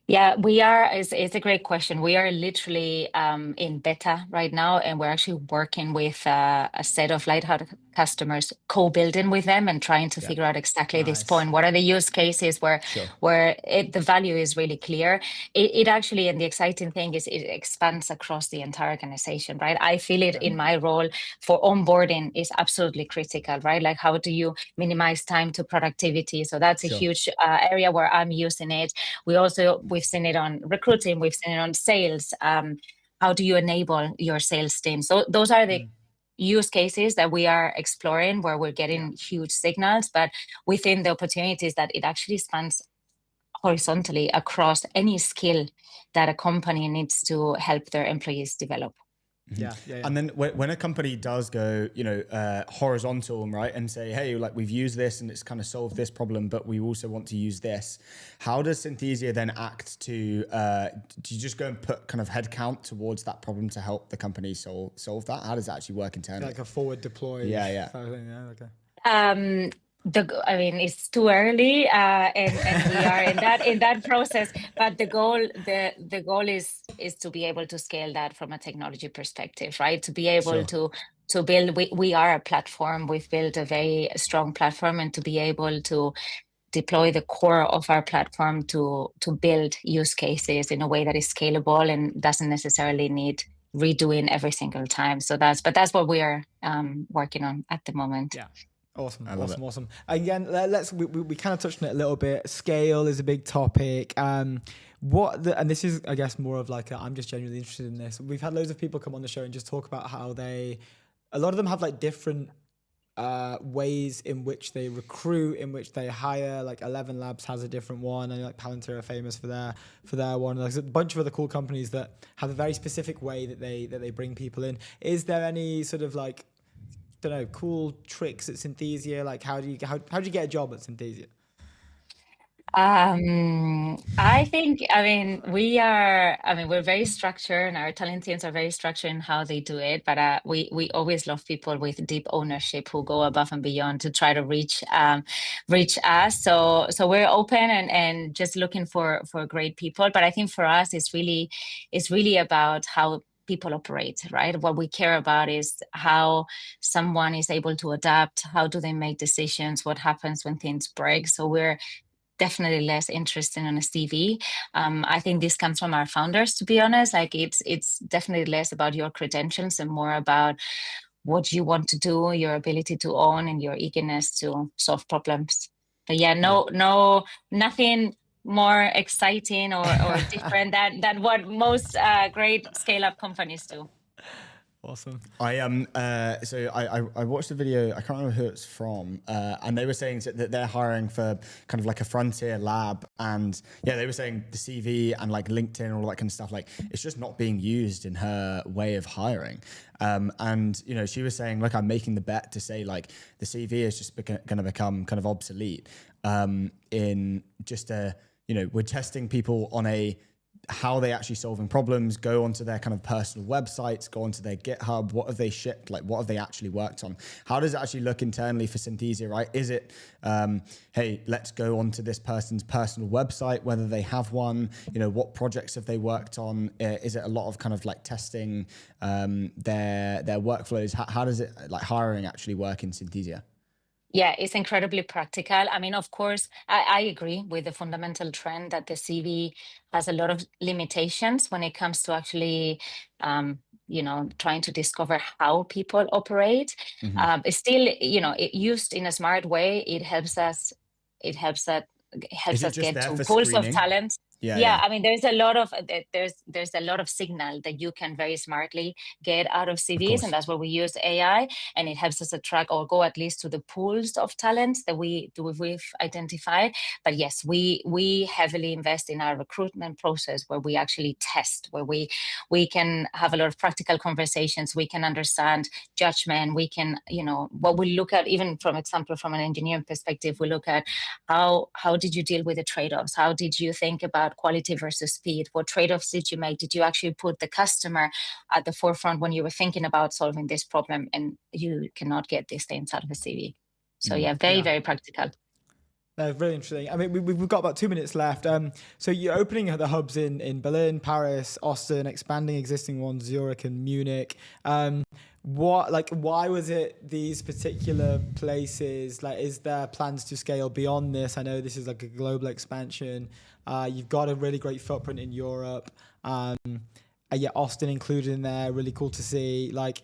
F: Yeah, we are. It's a great question. We are literally in beta right now, and we're actually working with a set of Lighthouse customers, co-building with them and trying to figure out exactly this point. What are the use cases where the value is really clear? It actually, and the exciting thing is it expands across the entire organization, right? I feel it in my role for onboarding is absolutely critical, right? Like how do you minimize time to productivity? So that's a huge area where I'm using it. We've seen it on recruiting, we've seen it on sales. How do you enable your sales team? So those are the use cases that we are exploring where we're getting huge signals, but within the opportunities that it actually spans horizontally across any skill that a company needs to help their employees develop.
B: Yeah.
A: And then when a company does go, horizontal, right, and say, hey, like we've used this and it's kind of solved this problem, but we also want to use this. How does Synthesia then act to? Do you just go and put kind of headcount towards that problem to help the company solve that? How does that actually work internally?
B: Like a forward deploy.
A: Yeah.
B: Okay.
F: It's too early, and we are in that process. But the goal is to be able to scale that from a technology perspective, right? To be able to build. We are a platform. We've built a very strong platform, and to be able to deploy the core of our platform to build use cases in a way that is scalable and doesn't necessarily need redoing every single time. So that's what we are working on at the moment.
B: Yeah. Awesome. Again, we kind of touched on it a little bit. Scale is a big topic. And this is, I guess, more of like I'm just genuinely interested in this. We've had loads of people come on the show and just talk about how a lot of them have like different ways in which they recruit, in which they hire. Like 11 Labs has a different one, and like Palantir are famous for their one. There's a bunch of other cool companies that have a very specific way that they bring people in. Is there any sort of like, don't know, cool tricks at Synthesia? Like how do you get a job at Synthesia?
F: We're very structured, and our talent teams are very structured in how they do it. But we always love people with deep ownership who go above and beyond to try to reach us. So we're open and just looking for great people. But I think for us, it's really about how people operate, right? What we care about is how someone is able to adapt. How do they make decisions? What happens when things break? So we're definitely less interested in a CV. I think this comes from our founders, to be honest. Like it's definitely less about your credentials and more about what you want to do, your ability to own, and your eagerness to solve problems. But nothing more exciting or different than what most great scale-up companies do.
B: Awesome.
A: I watched a video, I can't remember who it's from, and they were saying that they're hiring for kind of like a frontier lab, and they were saying the CV and like LinkedIn and all that kind of stuff, like it's just not being used in her way of hiring. And she was saying, like, I'm making the bet to say like the CV is just going to become kind of obsolete in just we're testing people on a how they actually solving problems, go onto their kind of personal websites, go onto their GitHub. What have they shipped? Like, what have they actually worked on? How does it actually look internally for Synthesia, right? Is it, hey, let's go onto this person's personal website, whether they have one, you know, what projects have they worked on? Is it a lot of kind of like testing their workflows? How does it, like, hiring actually work in Synthesia?
F: Yeah, it's incredibly practical. I mean, of course, I agree with the fundamental trend that the CV has a lot of limitations when it comes to actually, trying to discover how people operate. It's still, it used in a smart way, it helps us. It helps us get to pools of talent. Yeah, I mean, there's a lot of signal that you can very smartly get out of CVs, and that's where we use AI, and it helps us attract or go at least to the pools of talents that we've identified. But yes, we heavily invest in our recruitment process, where we actually test, where we can have a lot of practical conversations. We can understand judgment. We can, what we look at, even from an engineering perspective, we look at how did you deal with the trade-offs? How did you think about quality versus speed? What trade-offs did you make? Did you actually put the customer at the forefront when you were thinking about solving this problem? And you cannot get these things out of a CV. So very practical.
B: Very interesting. I mean, we've got about 2 minutes left. So you're opening the hubs in Berlin, Paris, Austin, expanding existing ones, Zurich and Munich. Why was it these particular places? Like, is there plans to scale beyond this? I know this is like a global expansion. You've got a really great footprint in Europe. Austin included in there, really cool to see. Like,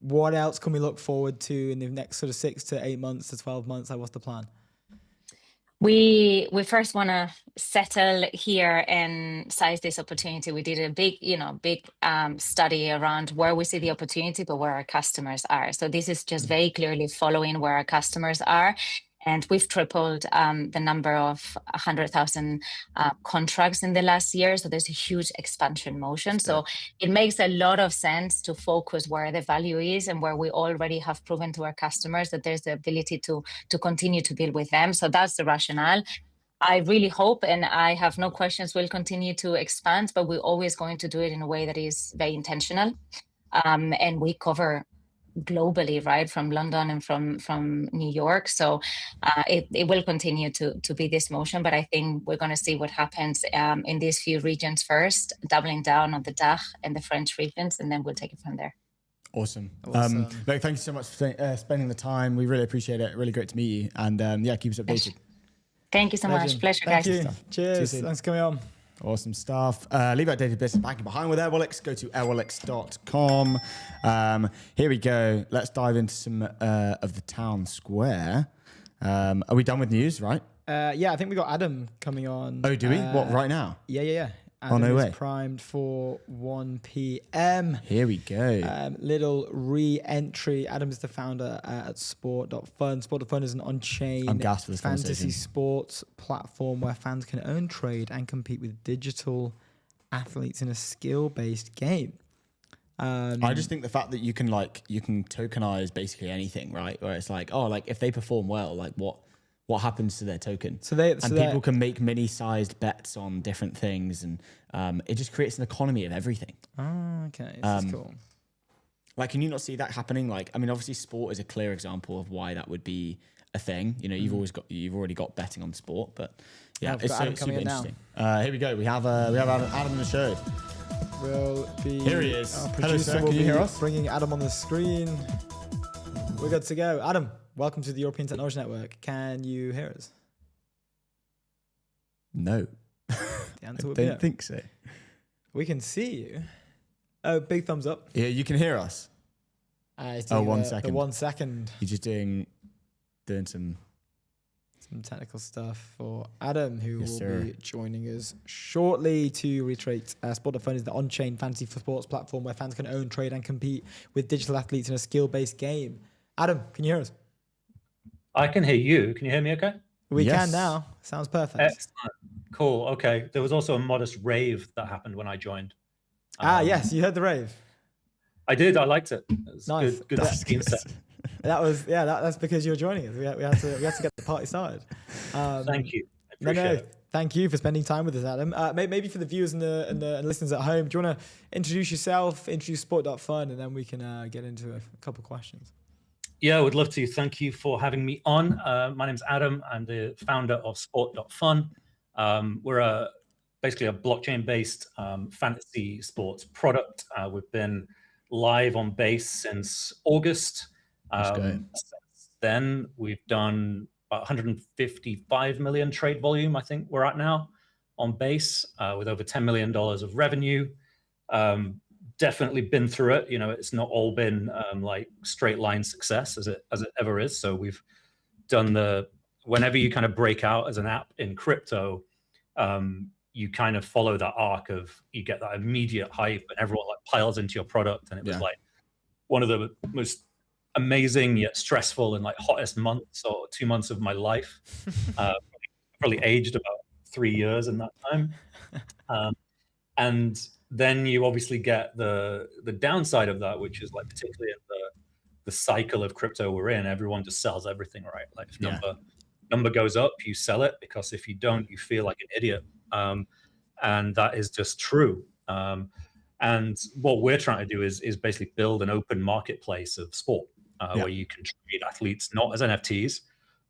B: what else can we look forward to in the next sort of 6 to 8 months to 12 months? Like, what's the plan?
F: We first want to settle here and size this opportunity. We did a big study around where we see the opportunity, but where our customers are. So this is just very clearly following where our customers are. And we've tripled the number of 100,000 contracts in the last year. So there's a huge expansion motion. So it makes a lot of sense to focus where the value is and where we already have proven to our customers that there's the ability to continue to build with them. So that's the rationale. I really hope, and I have no questions, we'll continue to expand, but we're always going to do it in a way that is very intentional. And we cover globally, right, from London and from New York. So it will continue to be this motion, but I think we're going to see what happens in these few regions first, doubling down on the DACH and the French regions, and then we'll take it from there.
A: Awesome. Thank you so much for spending the time. We really appreciate it. Really great to meet you. And keep us updated.
F: Thank you so much. Pleasure, guys.
B: Thank you. Cheers. Thanks for coming on.
A: Awesome stuff. Leave out data business banking behind with Airwallex. Go to airwallex.com. Here we go. Let's dive into some of the town square. Are we done with news, right?
B: I think we got Adam coming on.
A: Oh, do we? What, right now?
B: Yeah. Adam
A: no way.
B: Is primed for 1 p.m.
A: Here we go.
B: Little re-entry. Adam is the founder at Sport.fun. Sport.fun is an on-chain fantasy sports platform where fans can earn, trade, and compete with digital athletes in a skill-based game.
A: I just think the fact that you can tokenize basically anything, right? Where it's like, if they perform well, like what happens to their token? People can make mini-sized bets on different things, and it just creates an economy of everything.
B: Oh, okay. This is cool.
A: Like, can you not see that happening? Like, I mean, obviously, sport is a clear example of why that would be a thing. You know, you've already got betting on sport, but yeah, it's super interesting. Here we go. We have Adam on the show. Here he is.
B: Hello, sir. Can you hear us? Bringing Adam on the screen. We're good to go. Adam, welcome to the European Technology Network. Can you hear us?
A: No.
B: The answer would
A: be
B: no.
A: I don't think so.
B: We can see you. Oh, big thumbs up.
A: Yeah, you can hear us.
B: 1 second. The 1 second.
A: You're just doing some
B: technical stuff for Adam, who will be joining us shortly. To reiterate, Sport.fun is the on-chain fantasy for sports platform where fans can own, trade, and compete with digital athletes in a skill-based game. Adam, can you hear us?
G: I can hear you. Can you hear me okay?
B: We can now. Sounds perfect.
G: Excellent. Cool. Okay. There was also a modest rave that happened when I joined.
B: Yes. You heard the rave.
G: I did. I liked it. It was
B: nice.
G: Good scheme set.
B: That's because you were joining us. We had to get the party started.
G: Thank you.
B: No, Thank you for spending time with us, Adam. Maybe for the viewers and the listeners at home, do you want to introduce yourself, introduce Sport.fun, and then we can get into a couple of questions?
G: Yeah, I would love to. Thank you for having me on. My name's Adam. I'm the founder of Sport.fun. We're basically a blockchain-based fantasy sports product. We've been live on base since August. Since then, we've done 155 million trade volume, I think we're at now on base, with over $10 million of revenue. Definitely been through it. It's not all been like straight line success as it ever is. So we've done whenever you kind of break out as an app in crypto, you kind of follow that arc of, you get that immediate hype and everyone like piles into your product. And it was like one of the most amazing yet stressful and like hottest months or 2 months of my life. Probably aged about 3 years in that time. And then you obviously get the downside of that, which is like, particularly in the cycle of crypto we're in, everyone just sells everything, right? Like if number goes up, you sell it, because if you don't, you feel like an idiot. And that is just true. And what we're trying to do is basically build an open marketplace of sport, where you can trade athletes not as NFTs,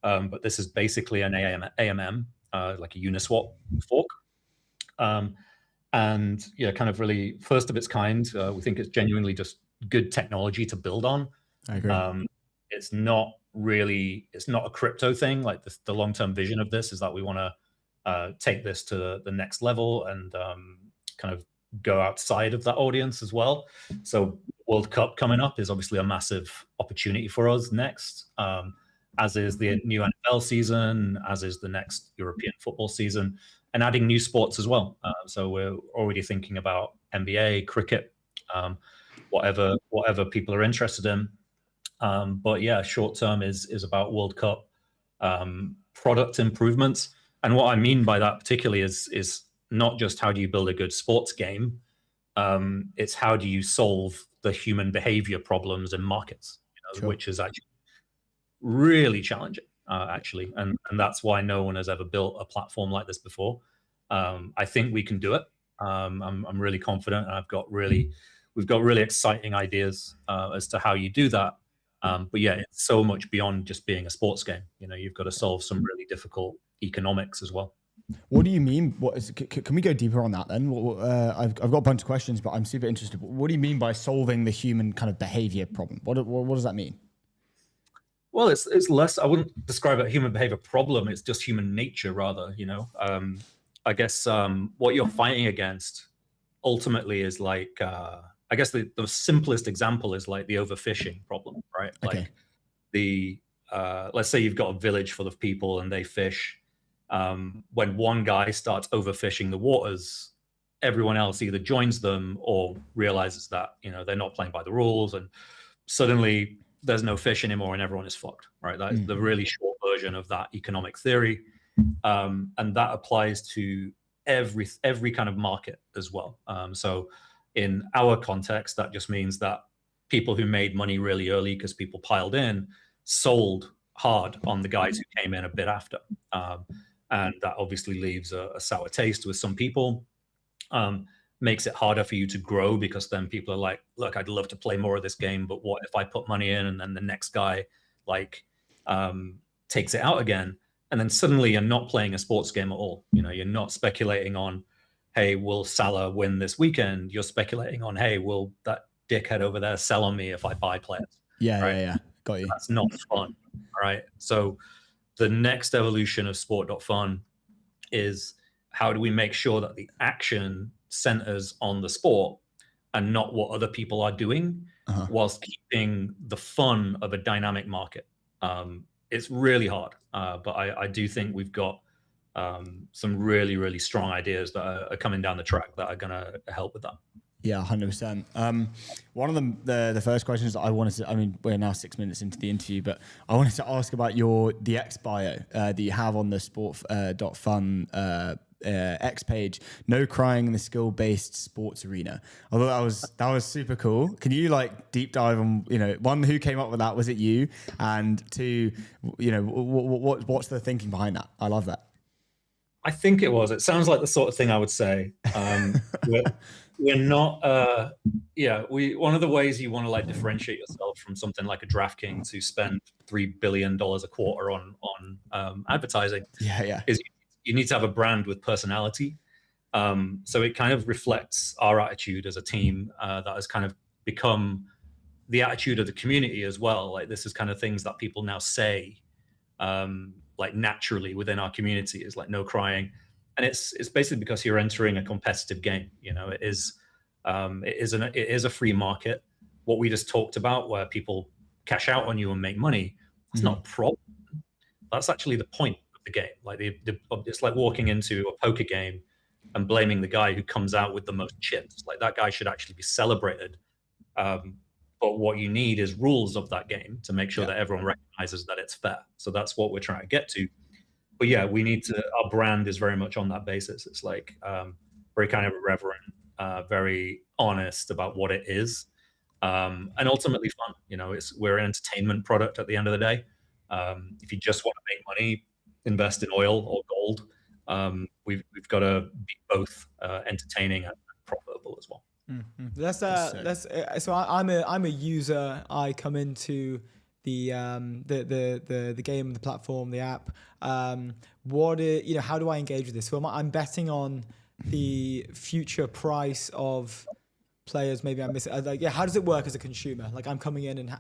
G: but this is basically an AMM, like a Uniswap fork. And yeah, kind of really first of its kind. We think it's genuinely just good technology to build on.
A: I agree.
G: It's not a crypto thing. Like the long-term vision of this is that we want to take this to the next level and kind of go outside of that audience as well. So World Cup coming up is obviously a massive opportunity for us next, as is the new NFL season, as is the next European football season, and adding new sports as well. So we're already thinking about NBA, cricket, whatever people are interested in. But yeah, short term is about World Cup product improvements. And what I mean by that particularly is not just how do you build a good sports game, it's how do you solve the human behavior problems in markets, which is actually really challenging, actually. And that's why no one has ever built a platform like this before. I think we can do it. I'm really confident, and we've got really exciting ideas as to how you do that. But yeah, it's so much beyond just being a sports game. You've got to solve some really difficult economics as well.
A: What do you mean? Can we go deeper on that then? I've got a bunch of questions, but I'm super interested. What do you mean by solving the human kind of behavior problem? What does that mean?
G: Well, it's less, I wouldn't describe it a human behavior problem. It's just human nature rather, I guess what you're fighting against ultimately is like, I guess the simplest example is like the overfishing problem, right?
A: Okay.
G: Like let's say you've got a village full of people and they fish. When one guy starts overfishing the waters, everyone else either joins them or realizes that, they're not playing by the rules, and suddenly there's no fish anymore and everyone is fucked, right? That's the really short version of that economic theory. And that applies to every kind of market as well. So in our context, that just means that people who made money really early because people piled in sold hard on the guys who came in a bit after. And that obviously leaves a sour taste with some people. Makes it harder for you to grow, because then people are like, look, I'd love to play more of this game, but what if I put money in and then the next guy takes it out again? And then suddenly you're not playing a sports game at all. You're not speculating on, hey, will Salah win this weekend? You're speculating on, hey, will that dickhead over there sell on me if I buy players?
A: Yeah,
G: right?
A: yeah. Got you.
G: That's not fun, right? So the next evolution of Sport.fun is, how do we make sure that the action centers on the sport and not what other people are doing, whilst keeping the fun of a dynamic market? It's really hard, but I do think we've got some really, really strong ideas that are coming down the track that are going to help with that.
A: Yeah, 100%. One of the first questions that I wanted to, we're now 6 minutes into the interview, but I wanted to ask about the X bio that you have on the Sport.fun X page. No crying in the skill-based sports arena. I thought that was super cool. Can you deep dive on, one, who came up with that? Was it you? And two, what's the thinking behind that? I love that.
G: I think it was. It sounds like the sort of thing I would say. We're not. One of the ways you want to like differentiate yourself from something like a DraftKings who spend $3 billion a quarter on advertising. Is you need to have a brand with personality. So it kind of reflects our attitude as a team that has kind of become the attitude of the community as well. Like this is kind of things that people now say. Like naturally within our community is like no crying, and it's basically because you're entering a competitive game. You know, it is a free market. What we just talked about, where people cash out on you and make money, it's not a problem. That's actually the point of the game. Like it's like walking into a poker game and blaming the guy who comes out with the most chips. Like that guy should actually be celebrated. But what you need is rules of that game to make sure that everyone recognizes that it's fair. So that's what we're trying to get to. But yeah, we need to, our brand is very much on that basis. It's like very kind of irreverent, very honest about what it is. And ultimately fun. You know, we're an entertainment product at the end of the day. If you just want to make money, invest in oil or gold. We've got to be both entertaining and profitable as well.
B: So I'm a user. I come into the game, the platform, the app. How do I engage with this? So I'm betting on the future price of players. Maybe I'm missing. How does it work as a consumer? Like I'm coming in and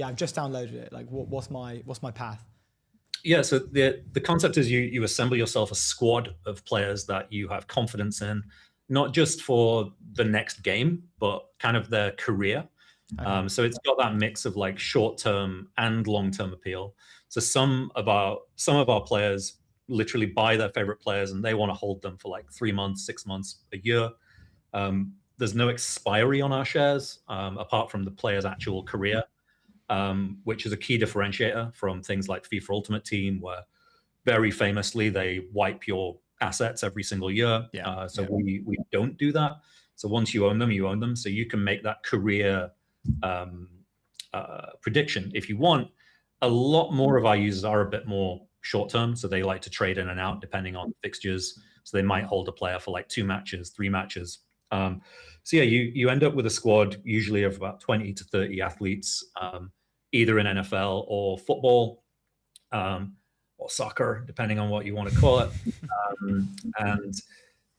B: I've just downloaded it. Like what's my path?
G: Yeah, so the concept is you assemble yourself a squad of players that you have confidence in, not just for the next game, but kind of their career. So it's got that mix of like short-term and long-term appeal. So some of our players literally buy their favorite players and they want to hold them for like 3 months, 6 months, a year. There's no expiry on our shares apart from the player's actual career, which is a key differentiator from things like FIFA Ultimate Team, where very famously they wipe your assets every single year. We don't do that. So once you own them, you own them. So you can make that career prediction if you want. A lot more of our users are a bit more short term, so they like to trade in and out depending on fixtures. So they might hold a player for like 2 matches, 3 matches. You end up with a squad usually of about 20 to 30 athletes, either in NFL or football. Or soccer, depending on what you want to call it. And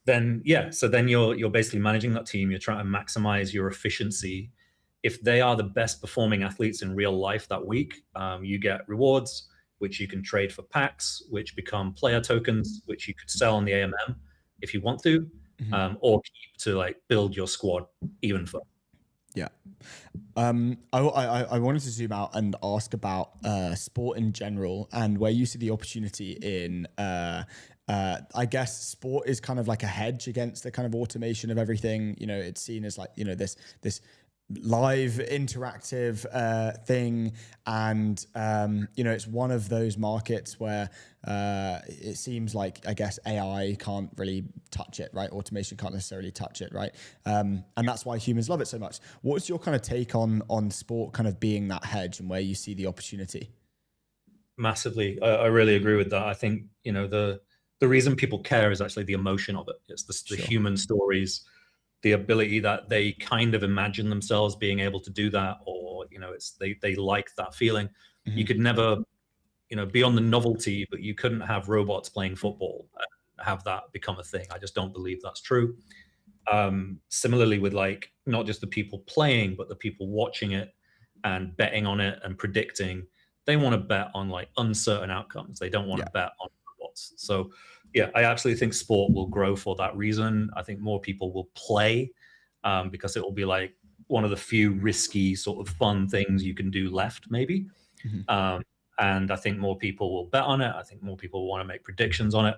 G: then you're basically managing that team. You're trying to maximize your efficiency. If they are the best performing athletes in real life that week, you get rewards, which you can trade for packs, which become player tokens, which you could sell on the AMM if you want to, or keep to like build your squad even further.
A: Yeah. I wanted to zoom out and ask about sport in general and where you see the opportunity in, I guess sport is kind of like a hedge against the kind of automation of everything. You know, it's seen as like, you know, this live interactive thing. And, you know, it's one of those markets where it seems like, I guess, AI can't really touch it, right? Automation can't necessarily touch it, right? And that's why humans love it so much. What's your kind of take on sport kind of being that hedge and where you see the opportunity?
G: Massively. I really agree with that. I think, you know, the reason people care is actually the emotion of it. It's the human stories, the ability that they kind of imagine themselves being able to do that, or, you know, they like that feeling. You could never, you know, beyond the novelty, but you couldn't have robots playing football and have that become a thing. I just don't believe that's true. Similarly with like, not just the people playing, but the people watching it and betting on it and predicting, they want to bet on like uncertain outcomes. They don't want to bet on robots. So yeah, I absolutely think sport will grow for that reason. I think more people will play because it will be like one of the few risky sort of fun things you can do left, maybe. And I think more people will bet on it. I think more people will want to make predictions on it.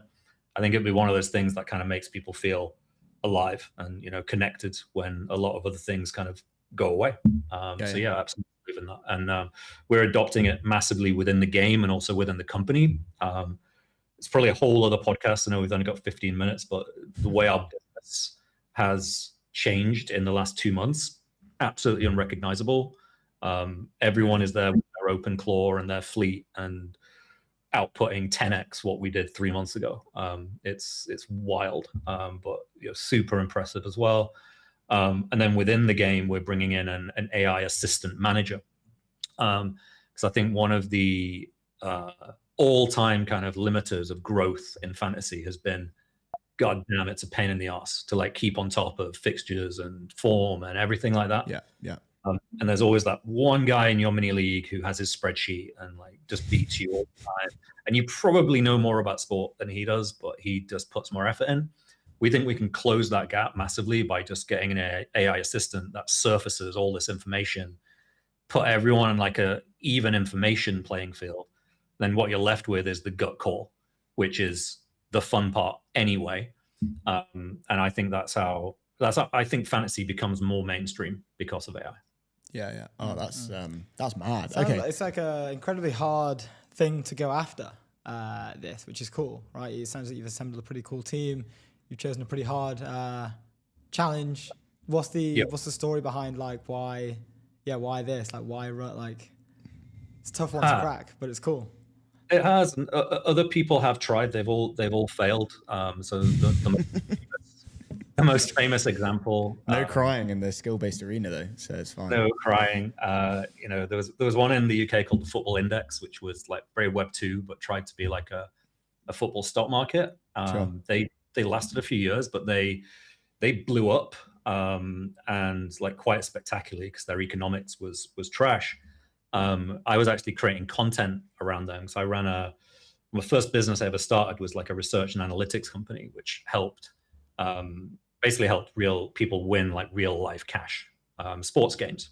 G: I think it'll be one of those things that kind of makes people feel alive and, you know, connected when a lot of other things kind of go away. So yeah, absolutely believe in that. And we're adopting it massively within the game and also within the company. It's probably a whole other podcast. I know we've only got 15 minutes, but the way our business has changed in the last 2 months, absolutely unrecognizable. Everyone is there with their open claw and their fleet, and outputting 10x what we did 3 months ago. It's wild, but super impressive as well. And then within the game, we're bringing in an AI assistant manager, because I think one of the all-time kind of limiters of growth in fantasy has been, God damn, it's a pain in the ass to like keep on top of fixtures and form and everything like that.
A: Yeah.
G: And there's always that one guy in your mini league who has his spreadsheet and like just beats you all the time. And you probably know more about sport than he does, but he just puts more effort in. We think we can close that gap massively by just getting an AI assistant that surfaces all this information, put everyone in like a even information playing field. Then what you're left with is the gut call, which is the fun part anyway. And I think that's how I think fantasy becomes more mainstream because of AI.
A: Yeah. Oh, that's mad.
B: It's like an incredibly hard thing to go after, this, which is cool, right? It sounds like you've assembled a pretty cool team. You've chosen a pretty hard challenge. What's the story behind like why this? Like why like it's a tough one to crack, but it's cool.
G: It has. Other people have tried. They've all failed. So the most famous example.
A: No crying in the skill-based arena though, so it's fine.
G: No crying. There was one in the UK called the Football Index, which was like very Web 2, but tried to be like a football stock market.
A: Sure.
G: They lasted a few years, but they blew up, and like quite spectacularly because their economics was trash. I was actually creating content around them. So I ran my first business I ever started was like a research and analytics company, which basically helped real people win like real life cash, sports games.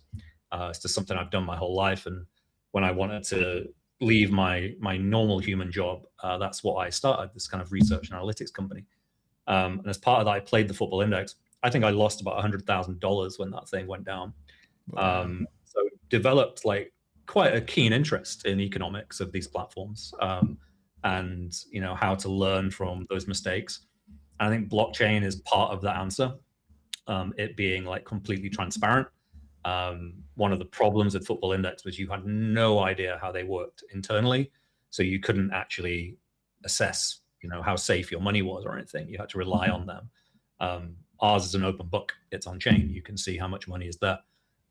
G: It's just something I've done my whole life. And when I wanted to leave my normal human job, that's what I started, this kind of research and analytics company. And as part of that, I played the Football Index. I think I lost about $100,000 when that thing went down. So developed like quite a keen interest in economics of these platforms, and how to learn from those mistakes. And I think blockchain is part of that answer. It being like completely transparent. One of the problems with Football Index was you had no idea how they worked internally, so you couldn't actually assess how safe your money was or anything. You had to rely on them. Ours is an open book. It's on chain. You can see how much money is there.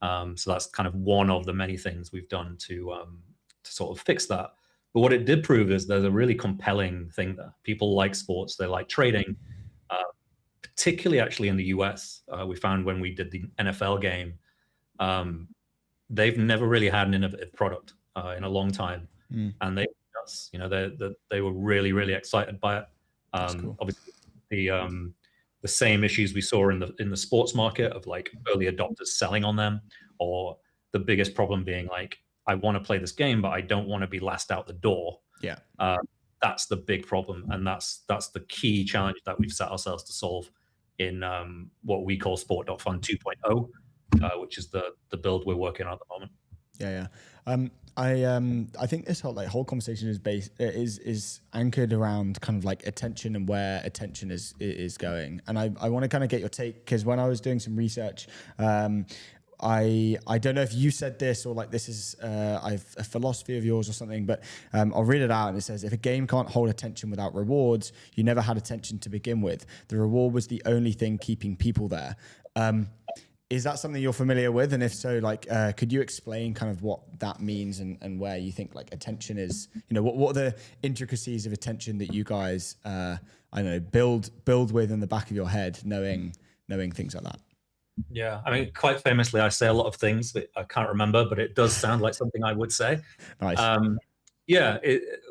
G: So that's kind of one of the many things we've done to sort of fix that. But what it did prove is there's a really compelling thing there. People like sports. They like trading, particularly actually in the US. We found when we did the NFL game, they've never really had an innovative product in a long time. And they were really, really excited by it.
A: Cool.
G: Obviously, the same issues we saw in the sports market of like early adopters selling on them, or the biggest problem being like, I want to play this game, but I don't want to be last out the door.
A: Yeah.
G: That's the big problem. And that's the key challenge that we've set ourselves to solve in what we call Sport.fun 2.0, which is the build we're working on at the moment.
A: Yeah. I think this whole conversation is anchored around kind of like attention and where attention is going. And I want to kind of get your take, because when I was doing some research, I don't know if you said this or like this is a philosophy of yours or something, but I'll read it out, and it says, if a game can't hold attention without rewards, you never had attention to begin with. The reward was the only thing keeping people there. Is that something you're familiar with? And if so, like, could you explain kind of what that means and where you think like attention is, what are the intricacies of attention that you guys, build with in the back of your head, knowing things like that?
G: Yeah, I mean, quite famously, I say a lot of things that I can't remember, but it does sound like something I would say.
A: Nice.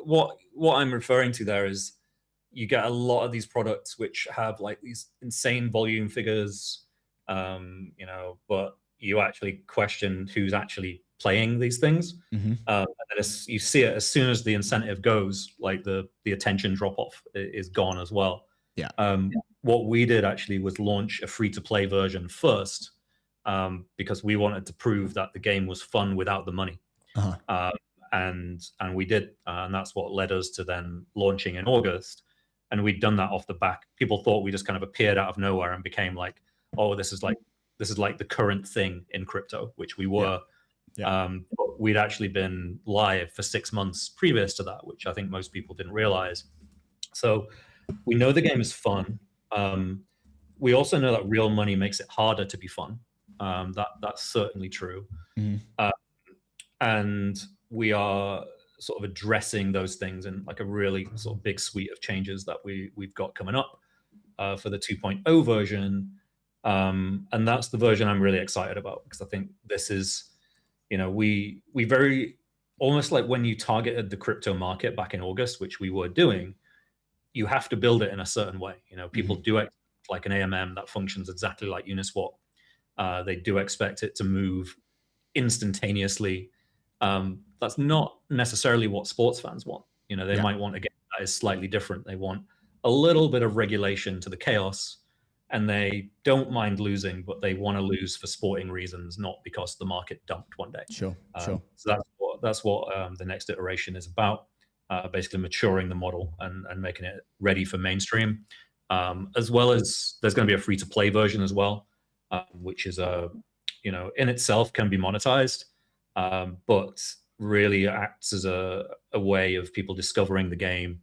G: What I'm referring to there is you get a lot of these products which have like these insane volume figures, but you actually question who's actually playing these things.
A: Mm-hmm.
G: And then you see it as soon as the incentive goes, like the attention drop off is gone as well.
A: Yeah.
G: What we did actually was launch a free-to-play version first, because we wanted to prove that the game was fun without the money.
A: Uh-huh.
G: And we did, and that's what led us to then launching in August. And we'd done that off the back. People thought we just kind of appeared out of nowhere and became like, oh, this is like the current thing in crypto, which we were. But we'd actually been live for 6 months previous to that, which I think most people didn't realize. So we know the game is fun. We also know that real money makes it harder to be fun. That's certainly true. And we are sort of addressing those things in like a really sort of big suite of changes that we've got coming up for the 2.0 version. And that's the version I'm really excited about, because I think this is, we very, almost like when you targeted the crypto market back in August, which we were doing, you have to build it in a certain way. People do expect like an AMM that functions exactly like Uniswap. They do expect it to move instantaneously. That's not necessarily what sports fans want. They might want a game that is slightly different. They want a little bit of regulation to the chaos, and they don't mind losing, but they want to lose for sporting reasons, not because the market dumped one day.
A: Sure.
G: So that's what the next iteration is about. Basically maturing the model and making it ready for mainstream, as well as there's going to be a free-to-play version as well, which is in itself can be monetized, but really acts as a way of people discovering the game,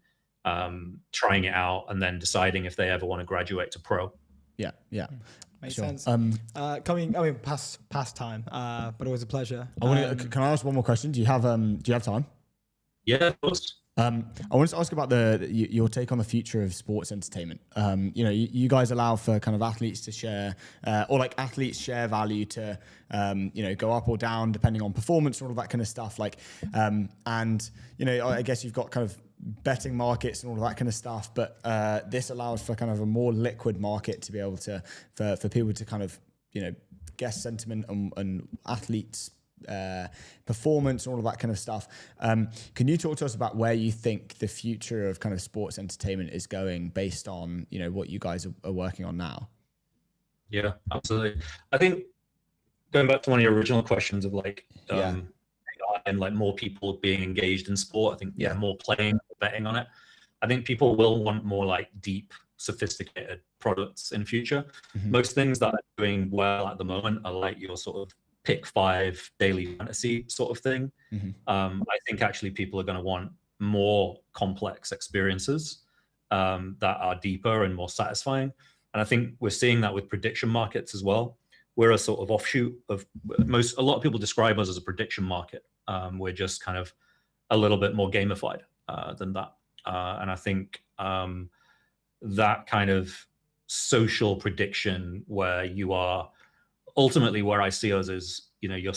G: trying it out, and then deciding if they ever want to graduate to pro.
A: Yeah.
B: Makes
A: Sure.
B: sense. Past time, but always a pleasure.
A: Can I ask one more question? Do you have time?
G: Yeah, of course.
A: I wanted to ask about your take on the future of sports entertainment. You guys allow for kind of athletes to share, or like athletes share value to, go up or down depending on performance and all of that kind of stuff. I guess you've got kind of betting markets and all of that kind of stuff, but this allows for kind of a more liquid market to be able to, for people to kind of, guess sentiment and athletes' performance and all of that kind of stuff. Can you talk to us about where you think the future of kind of sports entertainment is going based on, what you guys are working on now?
G: Yeah, absolutely. I think going back to one of your original questions of and like more people being engaged in sport, I think more playing, betting on it. I think people will want more like deep, sophisticated products in future. Most things that are doing well at the moment are like your sort of pick 5 daily fantasy sort of thing. I think actually people are going to want more complex experiences that are deeper and more satisfying. And I think we're seeing that with prediction markets as well. We're a sort of offshoot of a lot of people describe us as a prediction market. We're just kind of a little bit more gamified than that. And I think that kind of social prediction where you are ultimately, where I see us is, you're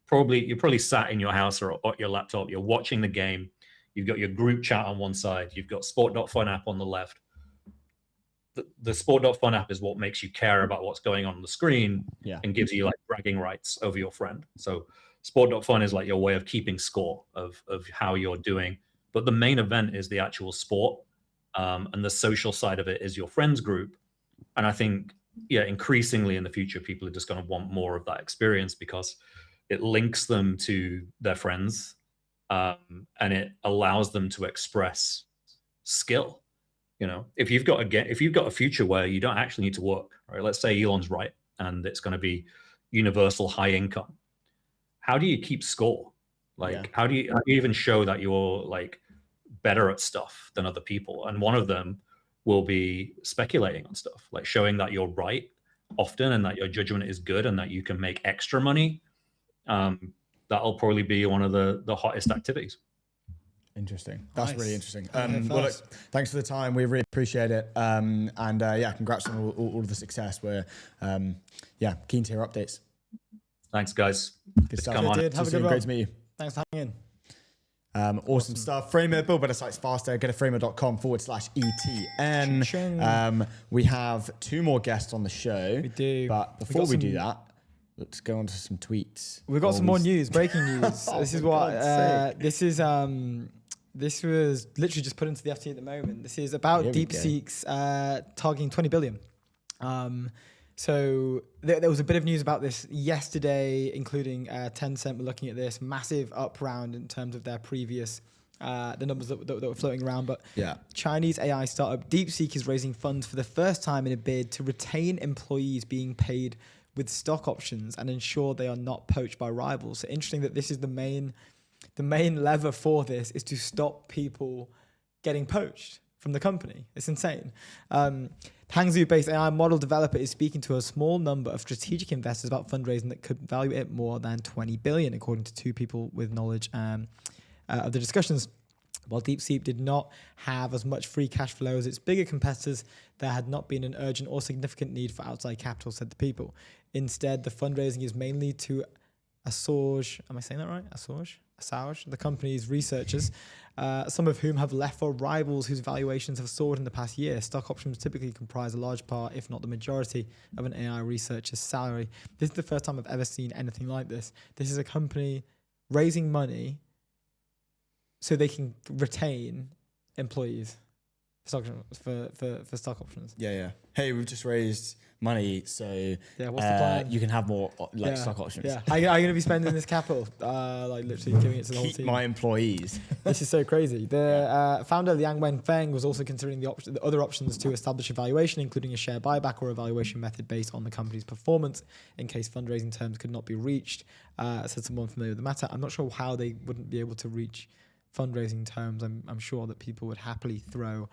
G: probably sat in your house or at your laptop, you're watching the game, you've got your group chat on one side, you've got Sport.fun app on the left. The Sport.fun app is what makes you care about what's going on the screen and gives you like bragging rights over your friend. So Sport.fun is like your way of keeping score of how you're doing. But the main event is the actual sport, and the social side of it is your friends group. And I think, increasingly in the future, people are just going to want more of that experience because it links them to their friends, and it allows them to express skill. If you've got a future where you don't actually need to work, right? Let's say Elon's right, and it's going to be universal high income. How do you keep score? How do you even show that you're like better at stuff than other people? And one of them will be speculating on stuff, like showing that you're right often and that your judgment is good and that you can make extra money. That'll probably be one of the hottest activities.
A: Interesting. That's really interesting. Well,
B: look,
A: thanks for the time. We really appreciate it. Congrats on all of the success. We're keen to hear updates.
G: Thanks, guys.
A: Good stuff.
B: Have a good one.
A: Great to meet you.
B: Thanks for hanging in.
A: Awesome stuff. Framer, build better sites faster. Go to framer.com/ETN. We have 2 more guests on the show.
B: We do.
A: But before we do that, let's go on to some tweets.
B: We've got some more news, breaking news. This was literally just put into the FT at the moment. This is about DeepSeek's targeting 20 billion. So there was a bit of news about this yesterday, including Tencent were looking at this massive up round in terms of their previous, the numbers that were floating around. But Chinese AI startup DeepSeek is raising funds for the first time in a bid to retain employees being paid with stock options and ensure they are not poached by rivals. So interesting that this is the main lever for this, is to stop people getting poached from the company. It's insane. Hangzhou-based AI model developer is speaking to a small number of strategic investors about fundraising that could value it more than 20 billion, according to two people with knowledge of the discussions. While DeepSeek did not have as much free cash flow as its bigger competitors, there had not been an urgent or significant need for outside capital, said the people. Instead, the fundraising is mainly to Assange, am I saying that right? Assange, the company's researchers, some of whom have left for rivals whose valuations have soared in the past year. Stock options typically comprise a large part, if not the majority, of an AI researcher's salary. This is the first time I've ever seen anything like this. This is a company raising money so they can retain employees for stock options.
A: Yeah. Hey, we've just raised money, so
B: what's the plan?
A: you can have more stock options.
B: Yeah, how are you going to be spending this capital? Literally giving it to the whole
A: Keep
B: team.
A: my employees.
B: This is so crazy. The founder, Liang Wenfeng, was also considering the other options to establish a valuation, including a share buyback or a valuation method based on the company's performance in case fundraising terms could not be reached, said someone familiar with the matter. I'm not sure how they wouldn't be able to reach fundraising terms. I'm sure that people would happily throw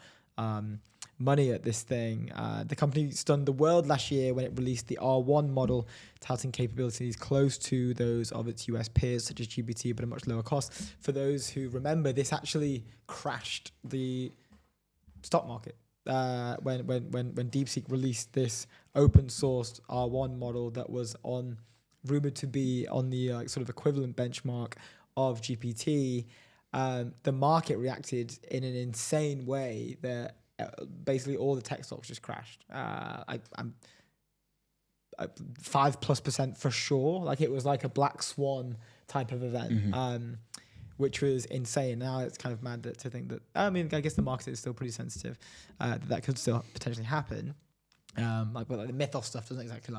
B: money at this thing. The company stunned the world last year when it released the R1 model, touting capabilities close to those of its US peers, such as GPT, but at a much lower cost. For those who remember, this actually crashed the stock market when DeepSeek released this open sourced R1 model that was rumored to be on the sort of equivalent benchmark of GPT. The market reacted in an insane way that basically all the tech stocks just crashed. I'm 5+% for sure. Like, it was like a black swan type of event, which was insane. Now it's kind of mad to think that, I mean, I guess the market is still pretty sensitive, that could still potentially happen. But the Mythos stuff doesn't exactly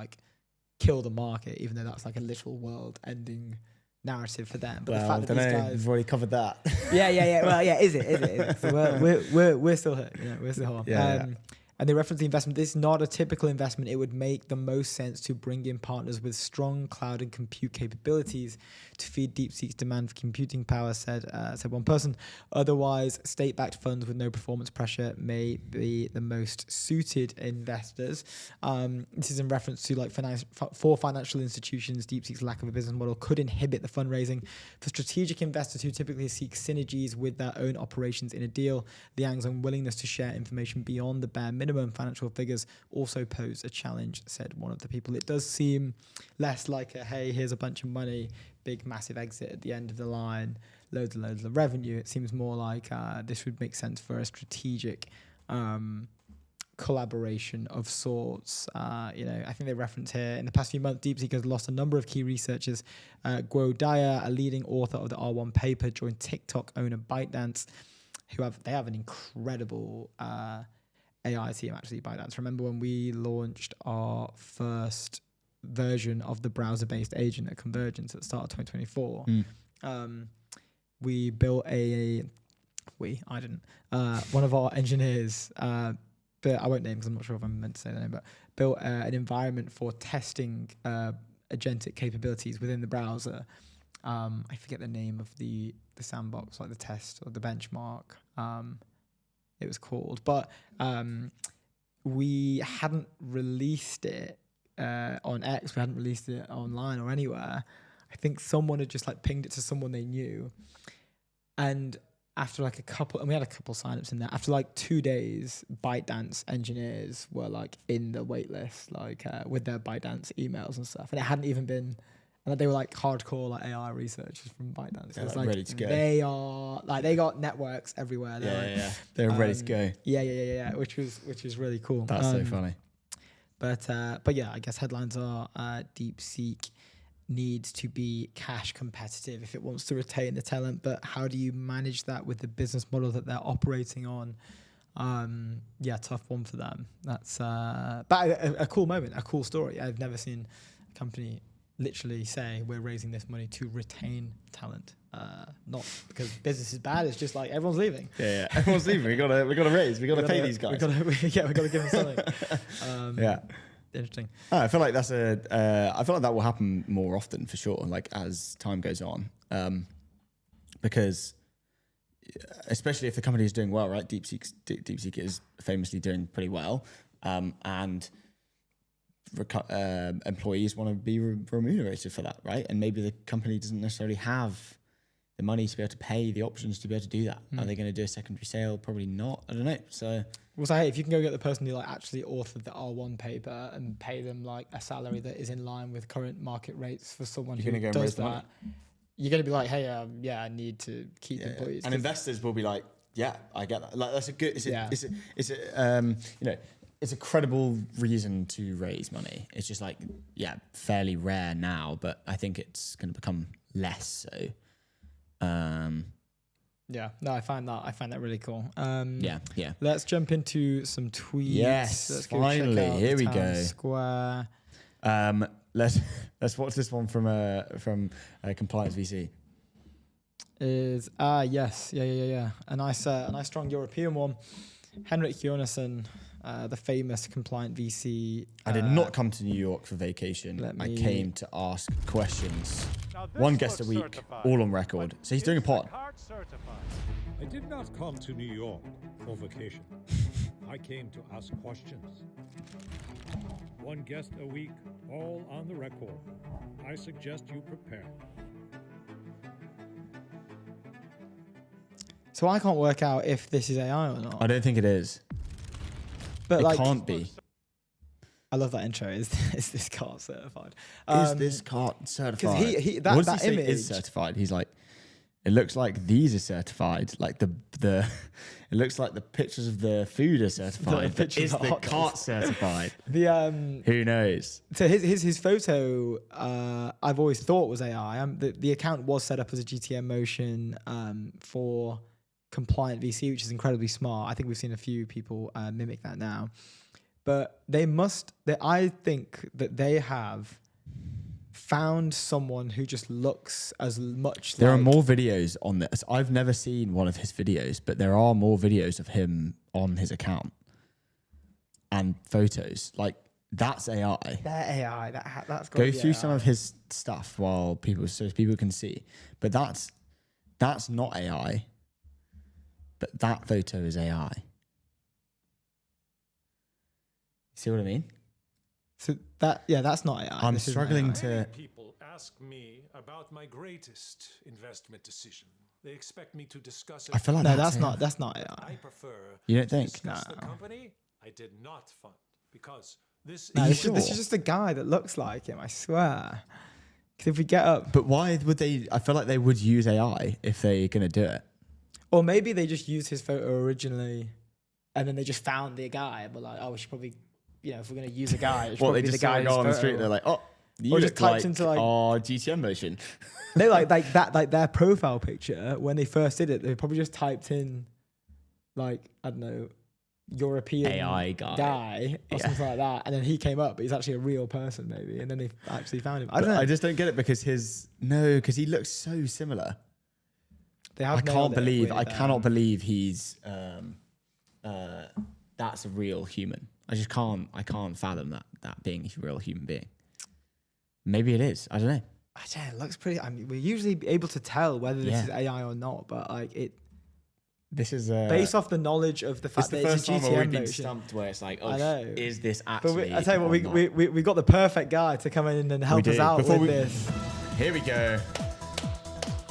B: kill the market, even though that's like a literal world ending narrative for them. But the fact that these guys,
A: we've already covered that.
B: Yeah. Well, yeah, is it? So we're still here. We're still here.
A: Yeah.
B: And they reference the investment. This is not a typical investment. It would make the most sense to bring in partners with strong cloud and compute capabilities to feed DeepSeek's demand for computing power, said one person. Otherwise, state-backed funds with no performance pressure may be the most suited investors. This is in reference to for financial institutions, DeepSeek's lack of a business model could inhibit the fundraising. For strategic investors who typically seek synergies with their own operations in a deal, Liang's unwillingness to share information beyond the bare minimum financial figures also pose a challenge, said one of the people. It does seem less like a, hey, here's a bunch of money, big massive exit at the end of the line, loads of revenue. It seems more like this would make sense for a strategic collaboration of sorts. I think they reference here, in the past few months, DeepSeek has lost a number of key researchers. Guo Daya, a leading author of the R1 paper, joined TikTok owner ByteDance, they have an incredible AI team, actually, ByteDance. Remember when we launched our first version of the browser-based agent at Convergence at the start of 2024? We built one of our engineers, but I won't name because I'm not sure if I'm meant to say the name, but built an environment for testing agentic capabilities within the browser. I forget the name of the sandbox, like the test or the benchmark. It was called, but we hadn't released it on X. We hadn't released it online or anywhere. I think someone had just pinged it to someone they knew, and after we had a couple signups in there. After 2 days, ByteDance engineers were in the wait list, with their ByteDance emails and stuff, and it hadn't even been. And they were hardcore AI researchers from ByteDance.
A: They're
B: It's
A: ready to go.
B: They are they got networks everywhere.
A: They're ready to go.
B: Yeah. Which was really cool.
A: That's so funny.
B: But yeah, I guess headlines are DeepSeek needs to be cash competitive if it wants to retain the talent. But how do you manage that with the business model that they're operating on? Tough one for them. That's but a cool moment, a cool story. I've never seen a company literally say we're raising this money to retain talent, not because business is bad. It's just everyone's leaving.
A: Yeah, everyone's leaving. We gotta raise. We gotta pay these guys.
B: We gotta give them something. Interesting.
A: I feel like that's I feel like that will happen more often for sure. Like as time goes on, because especially if the company is doing well, right? DeepSeek is famously doing pretty well, and employees want to be remunerated for that, right? And maybe the company doesn't necessarily have the money to be able to pay the options to be able to do that. Are they going to do a secondary sale? Probably not. I don't know. So,
B: hey, if you can go get the person who like actually authored the R1 paper and pay them like a salary that is in line with current market rates for someone who does that, you're going to be like, hey, yeah, I need to keep employees.
A: And investors will be like, yeah, I get that. Like that's a good. It's a credible reason to raise money. It's just like, fairly rare now, but I think it's going to become less so.
B: I find that really cool.
A: Yeah.
B: Let's jump into some tweets.
A: Yes,
B: let's
A: finally,
B: check out
A: here we
B: Town
A: go.
B: Square.
A: Let's watch this one from Compliance VC.
B: Is yes, yeah. A nice strong European one. Henrik Jonassen, the famous compliant VC.
A: I did not come to New York for vacation. I came to ask questions. One guest a week, certified, all on record. So he's doing a pod.
H: I did not come to New York for vacation. I came to ask questions. One guest a week, all on the record. I suggest you prepare.
B: So I can't work out if this is AI or not.
A: I don't think it is.
B: But
A: it can't be.
B: I love that intro. Is this cart certified?
A: Is this cart certified?
B: Because
A: what does
B: that
A: he say
B: image
A: is certified. He's like, it looks like these are certified. Like the it looks like the pictures of the food are certified. But is the cart certified? Who knows?
B: So his photo, I've always thought was AI. The account was set up as a GTM motion for compliant VC, which is incredibly smart. I think we've seen a few people mimic that now. But I think that they have found someone who just looks as much
A: There are more videos on this. I've never seen one of his videos, but there are more videos of him on his account and photos. Like, that's AI.
B: They're AI. That's
A: Go through some of his stuff so people can see. But that's not AI. But that photo is AI. See what I mean?
B: So that's not AI.
A: I'm struggling to.
H: Many people ask me about my greatest investment decision. They expect me to discuss it.
A: I feel like
B: that's not AI.
H: I prefer.
A: You don't think?
H: Discuss the company I did not fund because this.
B: This is just a guy that looks like him. I swear. Because if we get up,
A: but why would they? I feel like they would use AI if they're gonna do it.
B: Or maybe they just used his photo originally, and then they just found the guy. But like, we should probably. If we're going to use a guy, it's probably the guy
A: go on the street. They're like, you
B: or just typed into
A: GTM motion.
B: They like that, like their profile picture when they first did it. They probably just typed in, like, I don't know, European
A: AI
B: guy or something like that, and then he came up, but he's actually a real person maybe, and then they actually found him. I don't know.
A: I just don't get it because because he looks so similar. I cannot believe he's that's a real human. I can't fathom that being a real human being. Maybe it is. I don't know.
B: It looks pretty. I mean, we're usually able to tell whether this is AI or not, but like it.
A: This is
B: based off the knowledge of the fact that it's a GTM
A: where we've
B: motion.
A: been stumped where it's like, is this
B: But
A: actually?
B: I tell you what, we got the perfect guy to come in and help us out with this.
A: Here we go.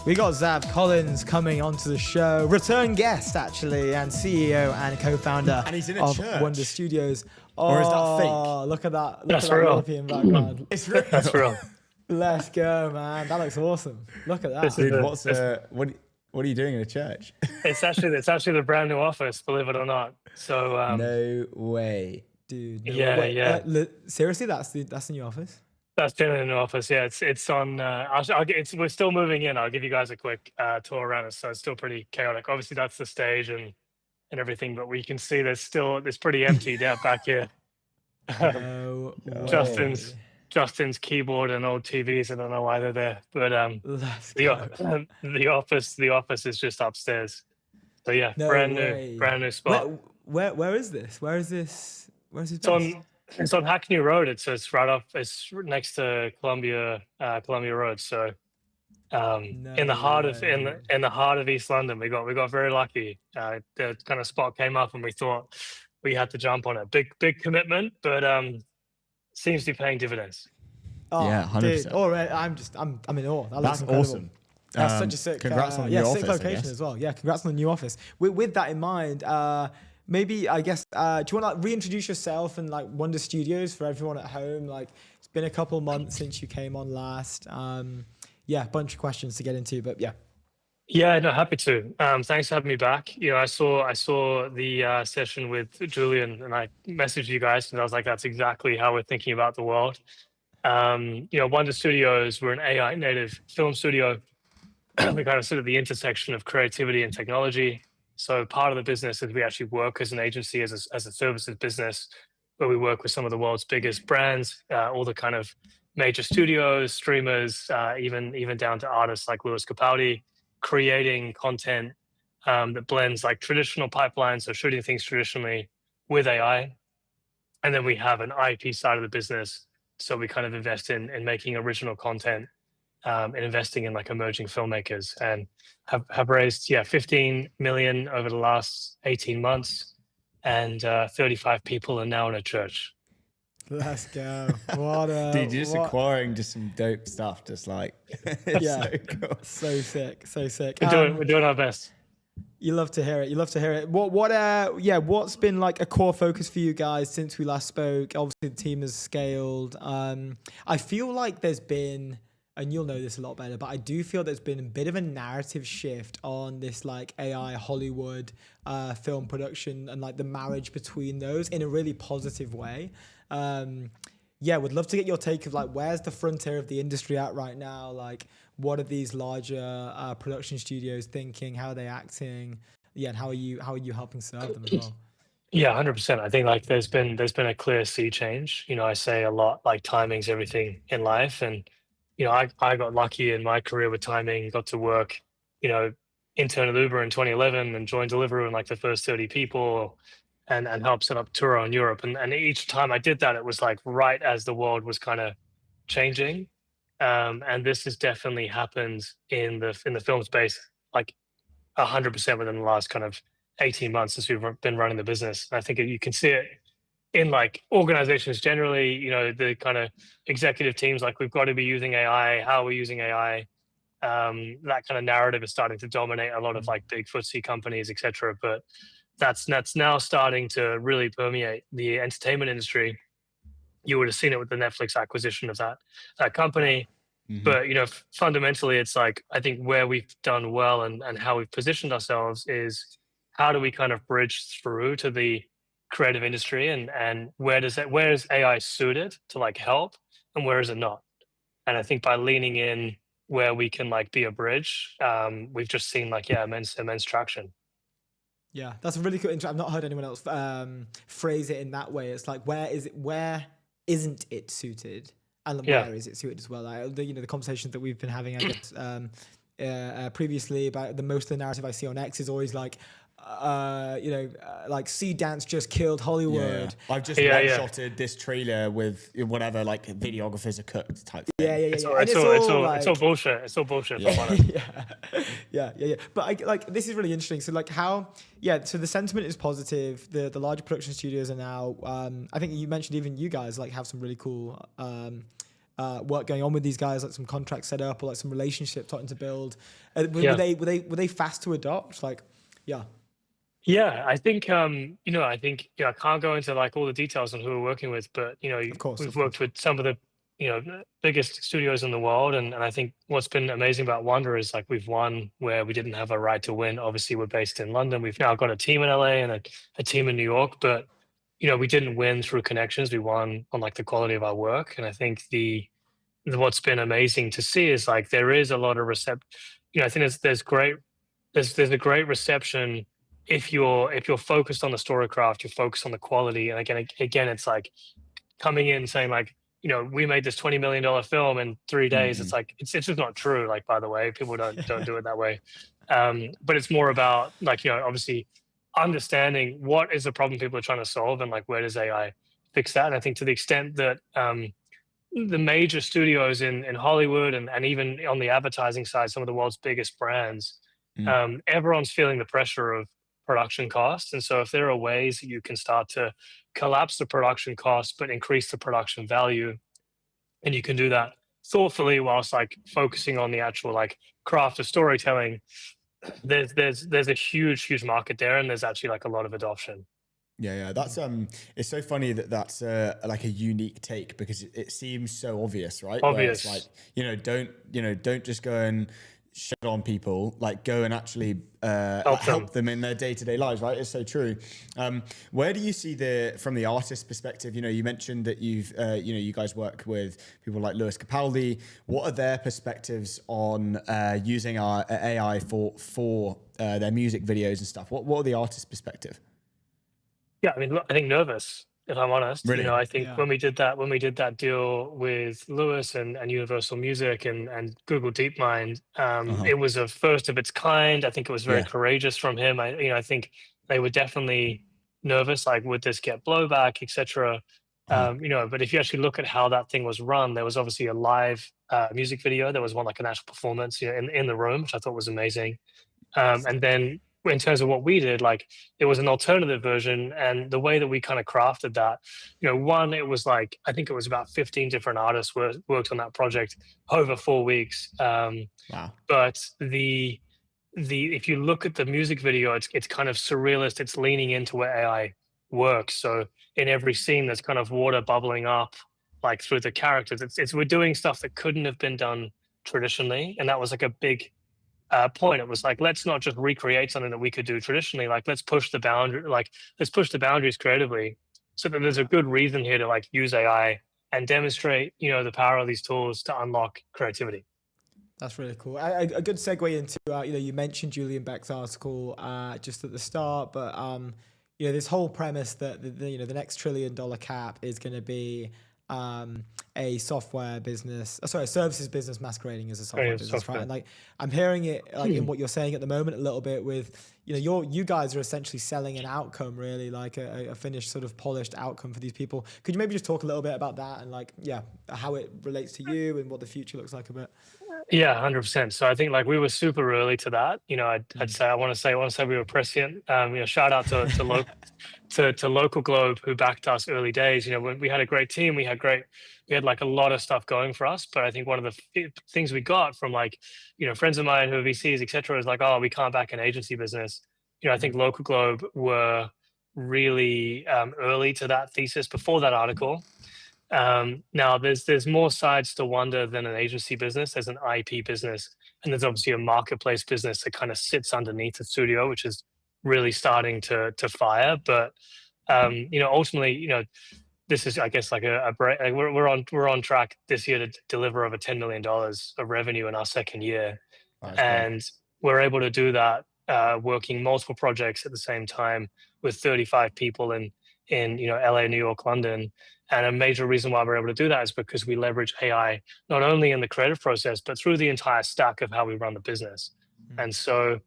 B: We got Zav Collins coming onto the show, return guest actually, and CEO and co-founder
A: and he's in a
B: of
A: church.
B: Wonder Studios.
A: Or is that fake?
B: Look at that! Look
I: That's
B: at that
I: real.
B: European background.
A: It's real.
I: That's real.
B: Let's go, man! That looks awesome. Look at that.
A: Dude, what are you doing in a church?
I: It's actually the brand new office, believe it or not. So
A: no way,
B: dude.
I: No way.
B: Seriously, that's the new office.
I: That's generally the new office. Yeah, it's on. We're still moving in. I'll give you guys a quick tour around it. So it's still pretty chaotic. Obviously, that's the stage and everything, but we can see it's pretty empty down back here.
B: No
I: Justin's keyboard and old TVs. I don't know why they're there, but the office is just upstairs. So yeah, brand new spot.
B: Where is this? Where is this?
I: It's It's on Hackney Road. It's right off. It's next to Columbia Road. So in the heart of in the heart of East London, we got very lucky. The kind of spot came up, and we thought we had to jump on it. Big commitment, but seems to be paying dividends.
B: Oh,
A: Yeah, 100%.
B: Dude, all right, I'm in awe. That
A: That's
B: looks incredible.
A: awesome.
B: That's such a sick.
A: Congrats on the new office,
B: sick
A: I
B: location
A: guess.
B: as well. Yeah, congrats on the new office. With that in mind, maybe I guess do you want to like, reintroduce yourself and like Wonder Studios for everyone at home? Like it's been a couple months since you came on last. Yeah, bunch of questions to get into, but yeah.
I: Yeah, no, happy to. Thanks for having me back. You know, I saw the session with Julian, and I messaged you guys, and I was like, that's exactly how we're thinking about the world. You know, Wonder Studios, we're an AI native film studio. We kind of sit at the intersection of creativity and technology. So part of the business is we actually work as an agency, as a services business, where we work with some of the world's biggest brands, all the kind of major studios, streamers, even down to artists like Lewis Capaldi, creating content that blends like traditional pipelines, so shooting things traditionally with AI. And then we have an IP side of the business. So we kind of invest in making original content and investing in like emerging filmmakers, and have raised 15 million over the last 18 months, and 35 people are now in a church.
B: Let's go. What a
A: Dude, you're just acquiring just some dope stuff, just like
B: yeah,
A: so cool.
B: so sick, so sick.
I: We're doing our best.
B: You love to hear it. You love to hear it. What's been like a core focus for you guys since we last spoke? Obviously, the team has scaled. I feel like there's been, and you'll know this a lot better, but I do feel there's been a bit of a narrative shift on this like AI Hollywood film production and like the marriage between those in a really positive way. Would love to get your take of like, where's the frontier of the industry at right now? Like, what are these larger production studios thinking? How are they acting? Yeah, and how are you helping serve them as well?
I: Yeah, 100%. I think like there's been a clear sea change. You know, I say a lot like timing's everything in life, and you know, I got lucky in my career with timing. Got to work, you know, intern at Uber in 2011 and joined Deliveroo in like the first 30 people. And help set up Turo in Europe. And each time I did that, it was like right as the world was kind of changing. And this has definitely happened in the film space, like 100% within the last kind of 18 months since we've been running the business. And I think you can see it in like organizations generally, you know, the kind of executive teams, like we've got to be using AI, how are we using AI? That kind of narrative is starting to dominate a lot of like big FTSE companies, et cetera. But that's now starting to really permeate the entertainment industry. You would have seen it with the Netflix acquisition of that company. Mm-hmm. But, you know, fundamentally, it's like, I think where we've done well and how we've positioned ourselves is how do we kind of bridge through to the creative industry, and where is AI suited to like help and where is it not? And I think by leaning in where we can like be a bridge, we've just seen like, immense traction.
B: Yeah, that's a really cool. I've not heard anyone else phrase it in that way. It's like, where isn't it suited, and where is it suited as well? Like, the conversations that we've been having, I guess, previously about most of the narrative I see on X is always like, like Sea Dance just killed Hollywood.
A: Yeah. I've just one-shotted this trailer with whatever, like videographers are cooked type thing.
I: It's all bullshit. It's all bullshit.
B: Yeah. But this is really interesting. So like so the sentiment is positive. The larger production studios are now, I think you mentioned even you guys like have some really cool work going on with these guys, like some contracts set up or like some relationships starting to build. Were they fast to adopt? Like, yeah.
I: Yeah, I think I can't go into like all the details on who we're working with, but you know, we've worked with some of the biggest studios in the world, and I think what's been amazing about Wonder is like we've won where we didn't have a right to win. Obviously, we're based in London. We've now got a team in LA and a team in New York, but you know, we didn't win through connections. We won on like the quality of our work, and I think what's been amazing to see is like there is a lot of I think there's a great reception. If you're focused on the storycraft, you're focused on the quality. And again, it's like coming in saying like, you know, we made this $20 million film in 3 days. Mm-hmm. It's like, it's just not true. Like, by the way, people don't do it that way. But it's more about like, you know, obviously understanding what is the problem people are trying to solve and like, where does AI fix that. And I think to the extent that the major studios in Hollywood and even on the advertising side, some of the world's biggest brands, everyone's feeling the pressure of production costs. And so if there are ways that you can start to collapse the production costs but increase the production value, and you can do that thoughtfully whilst like focusing on the actual like craft of storytelling, there's a huge market there, and there's actually like a lot of adoption.
A: Yeah, that's it's so funny that that's like a unique take, because it seems so obvious, right?
I: Obvious.
A: Where it's like, don't just go and shit on people, like go and actually help them in their day-to-day lives, right? It's so true. Where do you see from the artist perspective? You mentioned that you guys work with people like Lewis Capaldi. What are their perspectives on using our AI for their music videos and stuff? What are the artists' perspective?
I: Yeah, I mean, look, I think nervous, if I'm honest.
A: Really?
I: I think when we did that deal with Lewis and Universal Music and Google DeepMind, it was a first of its kind. I think it was very courageous from him. I think they were definitely nervous, like, would this get blowback, etc. But if you actually look at how that thing was run, there was obviously a live music video. There was one like an actual performance, in the room, which I thought was amazing. And then in terms of what we did, like, it was an alternative version, and the way that we kind of crafted that, one, it was like, I think it was about 15 different artists worked on that project over 4 weeks.
A: Wow.
I: But if you look at the music video, it's kind of surrealist. It's leaning into where AI works. So in every scene, there's kind of water bubbling up, like, through the characters. We're doing stuff that couldn't have been done traditionally, and that was like a big point. It was like, let's not just recreate something that we could do traditionally. Like, let's push the boundaries creatively, so that there's a good reason here to like use AI and demonstrate, the power of these tools to unlock creativity.
B: That's really cool. A good segue into, you mentioned Julian Beck's article just at the start, but this whole premise that the next $1 trillion cap is going to be a software business, a services business masquerading as a software business, right? And like, I'm hearing it like in what you're saying at the moment a little bit with, you guys are essentially selling an outcome, really, like a finished sort of polished outcome for these people. Could you maybe just talk a little bit about that and like, how it relates to you and what the future looks like a bit?
I: Yeah, 100%. So I think like we were super early to that. I'd say I want to say we were prescient. Shout out to Local Globe, who backed us early days. When we had a great team, we had like a lot of stuff going for us. But I think one of the things we got from like, friends of mine who are VCs, etc., is like, oh, we can't back an agency business. I think Local Globe were really early to that thesis before that article. Now there's more sides to Wonder than an agency business. There's an IP business, and there's obviously a marketplace business that kind of sits underneath the studio, which is really starting to fire. But ultimately, this is, I guess, like we're on track this year to deliver over $10 million of revenue in our second year. And we're able to do that working multiple projects at the same time with 35 people in LA, New York, London. And a major reason why we're able to do that is because we leverage AI not only in the creative process, but through the entire stack of how we run the business. And so,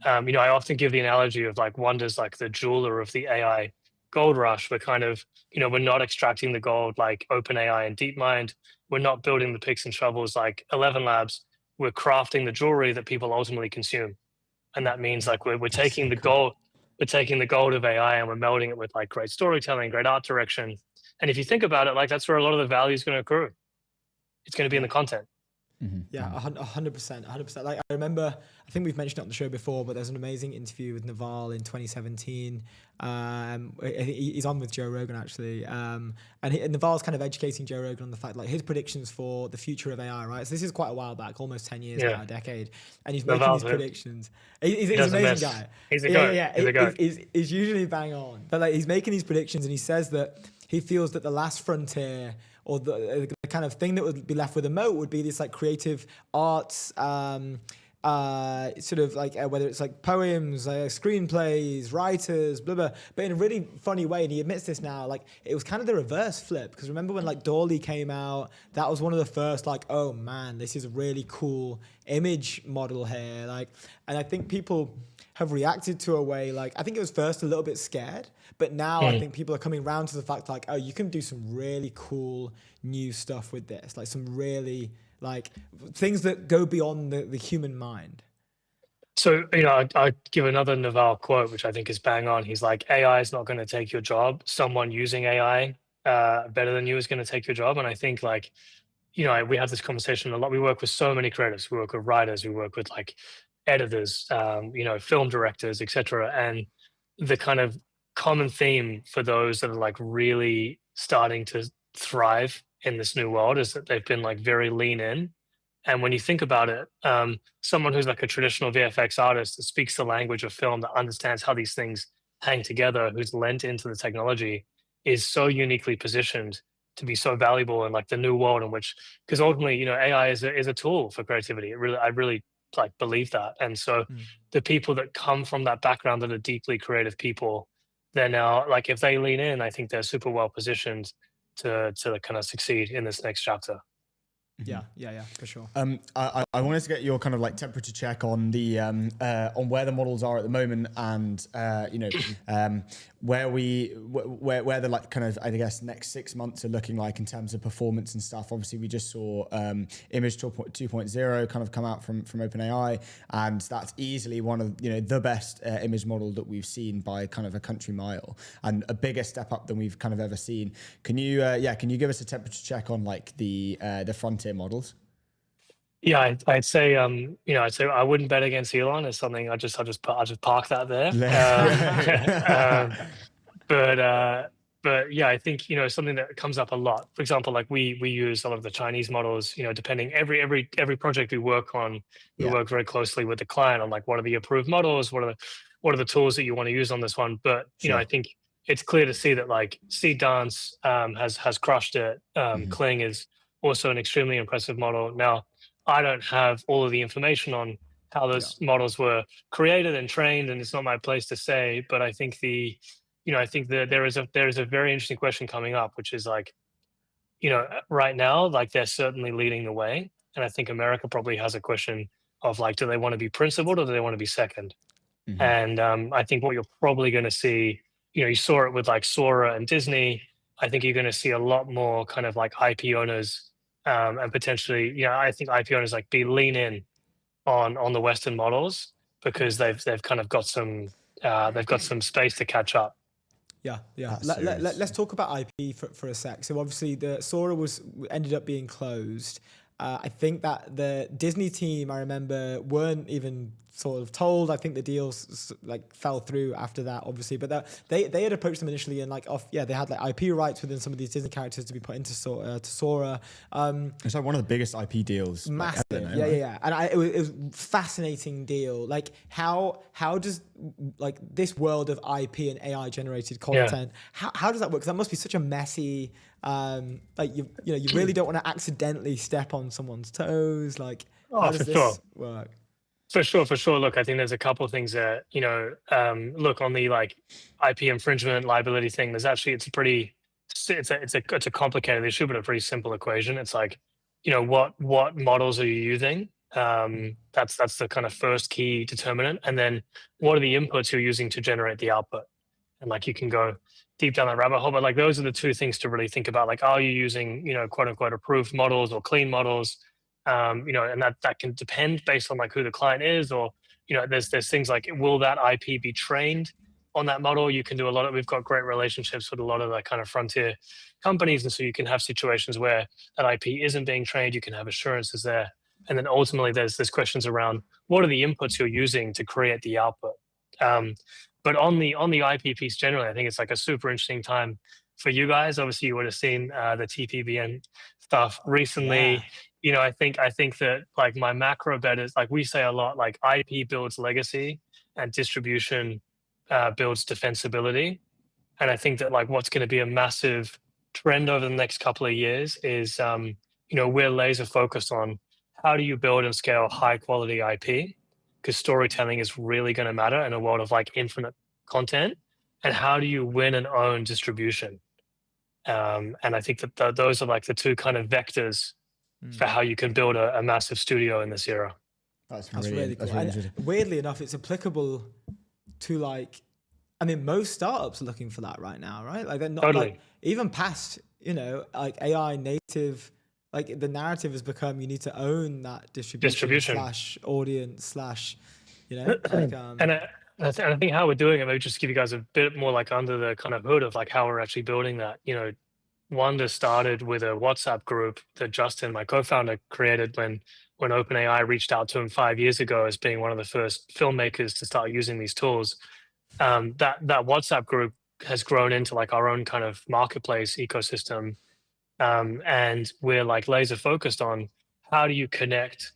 I: I often give the analogy of like Wonder's like the jeweler of the AI gold rush. We're kind of, we're not extracting the gold like OpenAI and DeepMind. We're not building the picks and shovels like 11 Labs. We're crafting the jewelry that people ultimately consume. And that means like we're taking the gold. We're taking the gold of AI and we're melding it with like great storytelling, great art direction. And if you think about it, like, that's where a lot of the value is going to accrue. It's going to be in the content.
B: Yeah, 100%. Like, I remember, I think we've mentioned it on the show before, but there's an amazing interview with Naval in 2017. He's on with Joe Rogan, actually. And Naval's kind of educating Joe Rogan on the fact, like, his predictions for the future of AI, right? So this is quite a while back, almost 10 years now, a decade. And he's making these predictions. He's an amazing guy.
I: He's a goat. He's a goat.
B: He's usually bang on. But like, he's making these predictions, and he says that he feels that the last frontier, or the kind of thing that would be left with a moat, would be this like creative arts sort of like whether it's like poems, screenplays, writers, blah blah, but in a really funny way. And he admits this now. Like it was kind of the reverse flip, because remember when like Dolly came out, that was one of the first like, oh man, this is a really cool image model here. Like, and I think people have reacted to a way, like I think it was first a little bit scared, but now I think people are coming around to the fact like, oh, you can do some really cool new stuff with this, like some really like things that go beyond the human mind.
I: So, I give another Naval quote, which I think is bang on. He's like, AI is not going to take your job. Someone using AI better than you is going to take your job. And I think like, we have this conversation a lot. We work with so many creatives. We work with writers. We work with like editors, film directors, etc. And the kind of common theme for those that are like really starting to thrive in this new world is that they've been like very lean in. And when you think about it, someone who's like a traditional VFX artist that speaks the language of film, that understands how these things hang together, who's lent into the technology, is so uniquely positioned to be so valuable in like the new world in which, because ultimately, AI is a tool for creativity. I really like believe that. And so the people that come from that background that are deeply creative people, they're now like, if they lean in, I think they're super well positioned to kind of succeed in this next chapter.
B: Yeah, for sure.
A: I wanted to get your kind of like temperature check on the on where the models are at the moment, and where the like kind of, I guess, next 6 months are looking like in terms of performance and stuff. Obviously, we just saw Image 2.0 kind of come out from OpenAI, and that's easily one of the best image model that we've seen by kind of a country mile, and a bigger step up than we've kind of ever seen. Can you give us a temperature check on like the frontier models?
I: Yeah, I'd say I wouldn't bet against Elon. It's something I'll just park that there. But yeah, I think something that comes up a lot. For example, like we use a lot of the Chinese models. Depending every project we work on, we work very closely with the client on like what are the approved models, what are the tools that you want to use on this one. But I think it's clear to see that like Seed Dance has crushed it. Kling is also an extremely impressive model. Now, I don't have all of the information on how those models were created and trained, and it's not my place to say. But I think there is a very interesting question coming up, which is like, right now, like they're certainly leading the way, and I think America probably has a question of like, do they want to be principled or do they want to be second? And I think what you're probably going to see, you saw it with like Sora and Disney. I think you're going to see a lot more kind of like IP owners. And potentially, I think IP owners like lean in on the Western models, because they've kind of got some space to catch up.
B: Yeah. Let's talk about IP for a sec. So obviously the Sora ended up being closed. I think that the Disney team, I remember, weren't even sort of told. I think the deals like fell through after that, obviously. But they had approached them initially, and like they had like IP rights within some of these Disney characters to be put into Sora.
A: It's like one of the biggest IP deals.
B: Massive,
A: like, ever,
B: yeah. And it was a fascinating deal. Like how does like this world of IP and AI generated content? How does that work? Because that must be such a messy. Like you really don't want to accidentally step on someone's toes. Like how does this work?
I: For sure. Look, I think there's a couple of things that, look, on the like IP infringement liability thing, there's actually, it's a complicated issue, but a pretty simple equation. It's like, what models are you using? That's the kind of first key determinant. And then what are the inputs you're using to generate the output? And like, you can go deep down that rabbit hole, but like, those are the two things to really think about. Like, are you using, quote unquote, approved models or clean models? And that can depend based on like who the client is, or there's things like, will that IP be trained on that model? You can do we've got great relationships with a lot of the kind of frontier companies, and so you can have situations where that IP isn't being trained. You can have assurances there, and then ultimately there's questions around what are the inputs you're using to create the output. But on the IP piece generally, I think it's like a super interesting time for you guys. Obviously, you would have seen the TPBN stuff recently. I think that like my macro bet is like, we say a lot, like IP builds legacy and distribution builds defensibility. And I think that like what's going to be a massive trend over the next couple of years is, we're laser focused on how do you build and scale high quality IP? Because storytelling is really going to matter in a world of like infinite content. And how do you win and own distribution? And I think that those are like the two kind of vectors for how you can build a massive studio in this era.
B: That's really cool. And weirdly enough, it's applicable to like, I mean, most startups are looking for that right now, right? Like they're not like even past, you know, like AI native, like the narrative has become you need to own that distribution. / audience / you know, like,
I: and I think how we're doing it, maybe just give you guys a bit more like under the kind of hood of like how we're actually building that. You know, Wonder started with a WhatsApp group that Justin, my co-founder, created when OpenAI reached out to him 5 years ago as being one of the first filmmakers to start using these tools. That WhatsApp group has grown into like our own kind of marketplace ecosystem. And we're like laser focused on how do you connect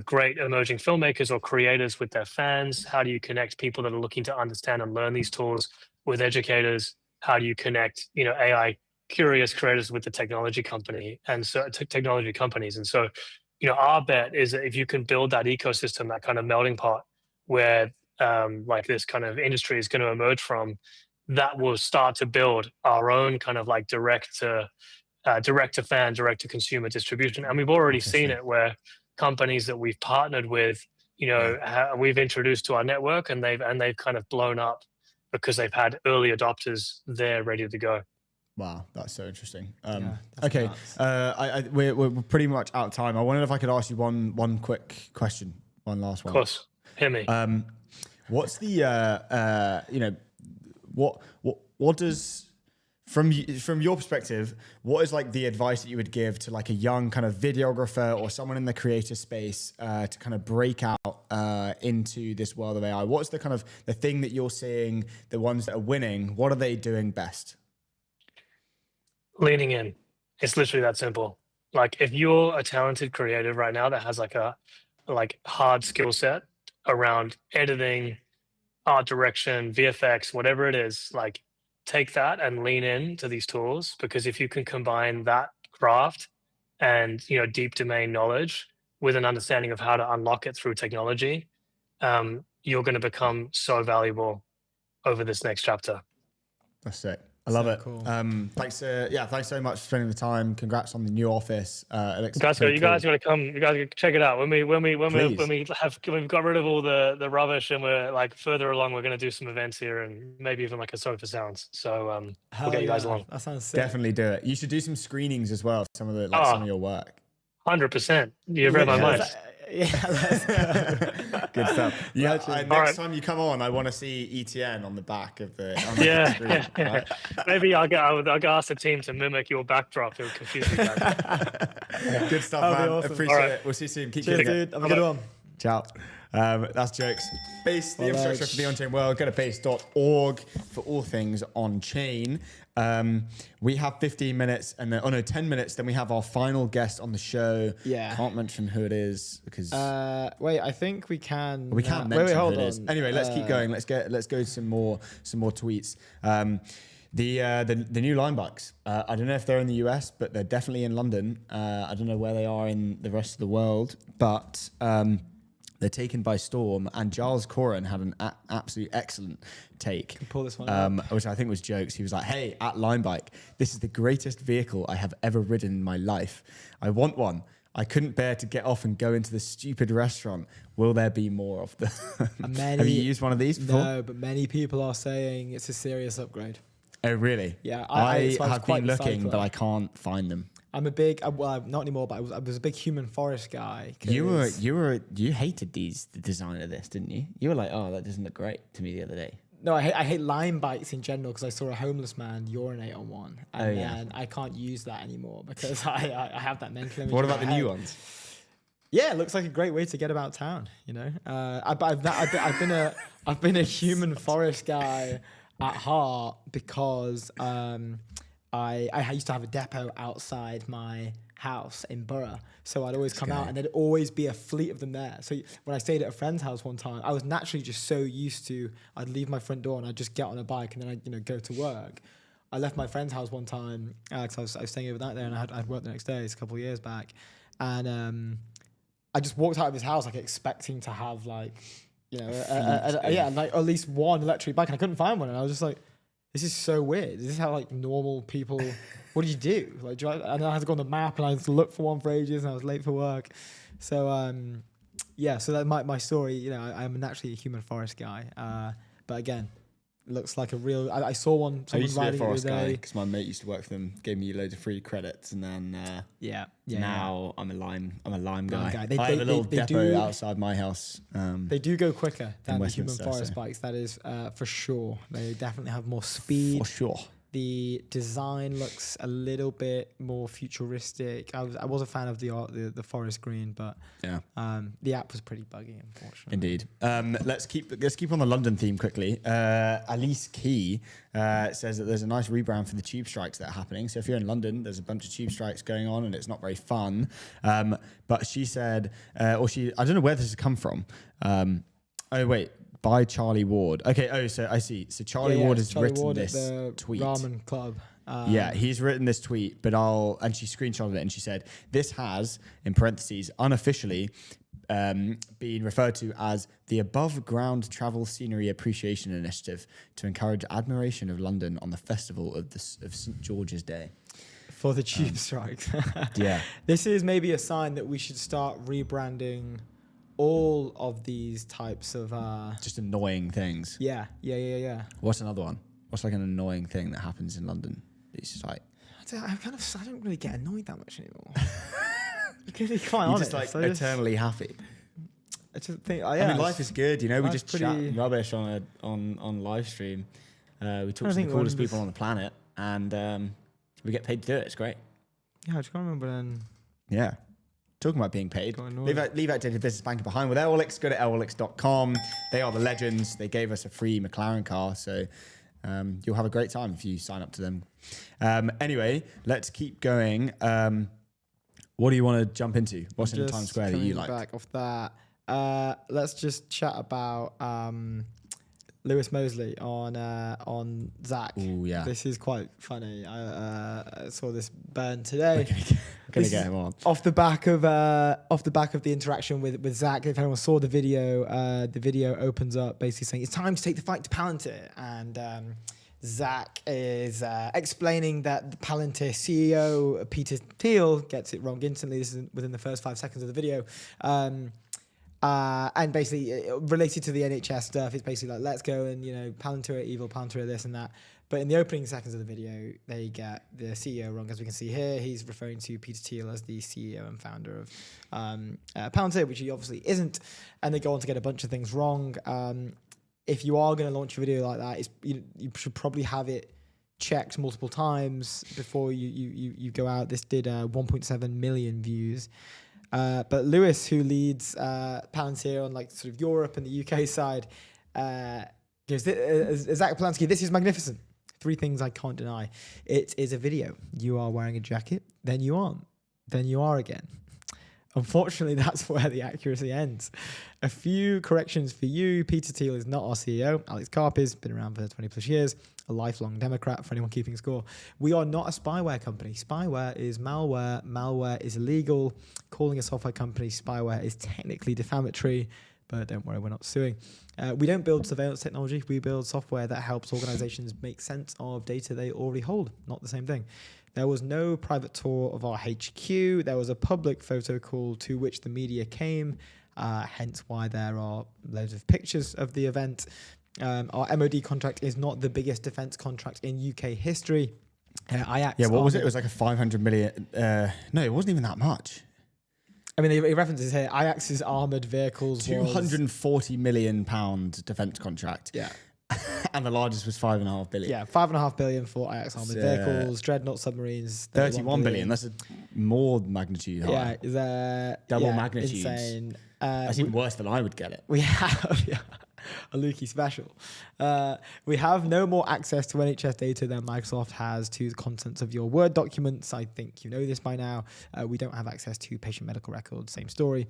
I: great emerging filmmakers or creators with their fans? How do you connect people that are looking to understand and learn these tools with educators? How do you connect, you know, AI curious creators with the technology company and so technology companies? And so, you know, our bet is that if you can build that ecosystem, that kind of melting pot where like this kind of industry is going to emerge from, that will start to build our own kind of like direct to fan, direct to consumer distribution. And we've already seen it where companies that we've partnered with, you know, we've introduced to our network and they've kind of blown up because they've had early adopters there ready to go.
A: Wow, that's so interesting. Okay, we're pretty much out of time. I wondered if I could ask you one quick question, one last one.
I: Of course, hit me.
A: What's the you know, what does from your perspective, what is like the advice that you would give to like a young kind of videographer or someone in the creator space to kind of break out into this world of AI? What's the kind of the thing that you're seeing, the ones that are winning, what are they doing best?
I: Leaning in. It's literally that simple. Like if you're a talented creative right now that has like a hard skill set around editing, art direction, VFX, whatever it is, like take that and lean in to these tools, because if you can combine that craft and, you know, deep domain knowledge with an understanding of how to unlock it through technology, you're going to become so valuable over this next chapter.
A: That's it. I love it.
B: Cool.
A: Thanks so much for spending the time. Congrats on the new office.
I: You guys got to come. You guys check it out. When we've got rid of all the rubbish and we're like further along, we're going to do some events here and maybe even like a Sofa Sounds. So we'll get you guys along.
B: That sounds sick.
A: Definitely do it. You should do some screenings as well. Some of your work.
I: 100%. You've read my mind.
A: Yeah, good stuff. Yeah, next time you come on, I want to see ETN on the back of the screen. Right?
I: Maybe I'll ask the team to mimic your backdrop. It would confuse you guys.
A: Good stuff, man. Awesome. Appreciate it. We'll see you soon. Keep
B: Cheers, dude. Have a good one.
A: Ciao. That's jokes. Base, the infrastructure for the on-chain world. Go to base.org for all things on-chain. We have 15 minutes and 10 minutes. Then we have our final guest on the show. Yeah. Can't mention who it is because.
B: Wait, I think we can.
A: We can't mention who it is. Anyway, let's keep going. Let's go to some more tweets. The new line bikes. I don't know if they're in the US, but they're definitely in London. I don't know where they are in the rest of the world, but. They're taken by storm, and Giles Coran had an absolutely excellent take.
B: Pull this one up.
A: Which I think was jokes. He was like, "Hey, at Linebike, this is the greatest vehicle I have ever ridden in my life. I want one. I couldn't bear to get off and go into the stupid restaurant. Will there be more of them?" Have you used one of these before?
B: No, but many people are saying it's a serious upgrade.
A: Oh, really?
B: Yeah,
A: I have been looking, but I can't find them.
B: I'm a big, well, not anymore, but I was a big Human Forest guy.
A: You hated the design of this, didn't you? You were like, oh, that doesn't look great to me the other day.
B: No, I hate line bikes in general because I saw a homeless man urinate on one, and then I can't use that anymore because I have that mental image.
A: What about the new ones?
B: Yeah, it looks like a great way to get about town. You know, I've been a Human Forest guy at heart because. I used to have a depot outside my house in Borough, so I'd always come out and there'd always be a fleet of them there. So when I stayed at a friend's house one time, I was naturally just so used to, I'd leave my front door and I'd just get on a bike and then I'd go to work. I left my friend's house one time because I was staying overnight there and I had work the next day. It's a couple of years back, and I just walked out of his house like expecting to have like, like at least one electric bike, and I couldn't find one, and I was just like, this is so weird. Is this how like normal people? What do you do? Like, and I had to go on the map, and I had to look for one for ages, and I was late for work. So so that my story. I'm naturally a human forest guy, but again, looks like a real. I saw one.
A: I used to be a forest guy
B: day
A: because my mate used to work for them, gave me loads of free credits, and then now I'm a lime guy.
B: They,
A: I have a little
B: they
A: depot
B: do,
A: outside my house.
B: They do go quicker than the human
A: Westminster,
B: forest
A: so.
B: bikes. That is for sure. They definitely have more speed.
A: For sure.
B: The design looks a little bit more futuristic. I was a fan of the forest green, but the app was pretty buggy, unfortunately.
A: Indeed. Let's keep on the London theme quickly. Alice Key says that there's a nice rebrand for the tube strikes that are happening. So if you're in London, there's a bunch of tube strikes going on, and it's not very fun. But she said, I don't know where this has come from. By Charlie Ward. Okay, so I see. So Charlie Ward has written this tweet.
B: Ramen Club.
A: He's written this tweet, and she screenshotted it, and she said, this has, in parentheses, unofficially been referred to as the Above Ground Travel Scenery Appreciation Initiative to encourage admiration of London on the festival of St. George's Day.
B: For the tube strikes.
A: Yeah.
B: This is maybe a sign that we should start rebranding all of these types of
A: just annoying things.
B: Yeah.
A: What's another one? What's like an annoying thing that happens in London? It's just like
B: I don't really get annoyed that much anymore. To be quite honest,
A: just like eternally happy.
B: I just think,
A: I mean, life is good, we just chat rubbish on live stream. We talk to the coolest people on the planet, and we get paid to do it. It's great.
B: Yeah, I just can't remember then.
A: Yeah. Talking about being paid, leave out Data Business Banking behind with Airwallex. Go to airwallex.com. They are the legends. They gave us a free McLaren car, so you'll have a great time if you sign up to them. Anyway, let's keep going. What do you want to jump into? What's in Times Square that you like?
B: Back off that. Let's just chat about Lewis Mosley on Zach.
A: Oh yeah,
B: this is quite funny. I saw this burn today.
A: Gonna get him on
B: off the back of the interaction with Zach. If anyone saw the video opens up basically saying it's time to take the fight to Palantir, and Zach is explaining that the Palantir CEO Peter Thiel gets it wrong instantly. This is within the first 5 seconds of the video. And basically related to the NHS stuff, it's basically like, let's go and, Palantir are evil, Palantir are this and that. But in the opening seconds of the video, they get the CEO wrong. As we can see here, he's referring to Peter Thiel as the CEO and founder of Palantir, which he obviously isn't. And they go on to get a bunch of things wrong. If you are going to launch a video like that, you should probably have it checked multiple times before you go out. This did 1.7 million views. But Lewis, who leads Palantir on like sort of Europe and the UK side, goes, Zach Polanski, this is magnificent. 3 things I can't deny. It is a video. You are wearing a jacket, then you aren't, then you are again. Unfortunately, that's where the accuracy ends. A few corrections for you. Peter Thiel is not our CEO. Alex Karp has been around for 20 plus years, a lifelong Democrat for anyone keeping score. We are not a spyware company. Spyware is malware. Malware is illegal. Calling a software company spyware is technically defamatory, but don't worry, we're not suing. We don't build surveillance technology. We build software that helps organizations make sense of data they already hold. Not the same thing. There was no private tour of our HQ. There was a public photo call to which the media came, hence why there are loads of pictures of the event. Our MOD contract is not the biggest defense contract in UK history. Ajax.
A: Yeah, what was it? It was like a 500 million. No, it wasn't even that much.
B: I mean, he references here Ajax's armored vehicles.
A: £240 million defense contract.
B: Yeah.
A: And the largest was 5.5 billion.
B: Yeah, 5.5 billion for Ajax armored vehicles, dreadnought submarines.
A: 31 billion. That's more magnitude high.
B: Yeah,
A: double magnitude.
B: Insane.
A: That's even worse than I would get it.
B: We have a Lukey special. We have no more access to NHS data than Microsoft has to the contents of your Word documents. I think you know this by now. We don't have access to patient medical records. Same story.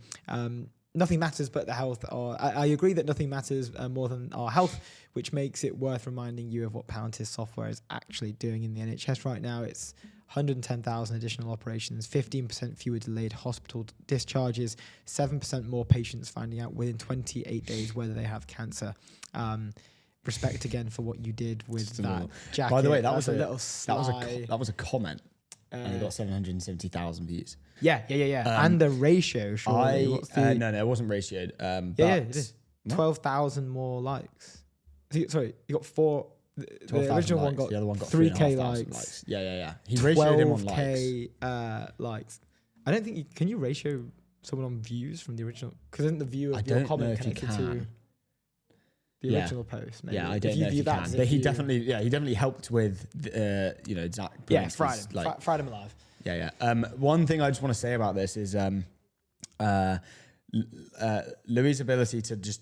B: Nothing matters but the health. I agree that nothing matters more than our health, which makes it worth reminding you of what Palantir software is actually doing in the NHS right now. It's 110,000 additional operations, 15% fewer delayed hospital discharges, 7% more patients finding out within 28 days whether they have cancer. Respect again for what you did with that jacket.
A: By the way,
B: that was
A: a comment. And it got 770,000 views.
B: Yeah. And the ratio, surely.
A: No, it wasn't ratioed.
B: It is. 12,000 more likes. Sorry, you got four. The original one got,
A: the other one got
B: 3K likes.
A: Yeah. He ratioed him on likes.
B: 12K likes. I don't think can you ratio someone on views from the original? Because isn't the view of your comment connected to the original post? Maybe.
A: Yeah, I don't know if you can. But he definitely helped with Zach.
B: Yeah, Friday Live.
A: Yeah. One thing I just want to say about this is Louis' ability to just,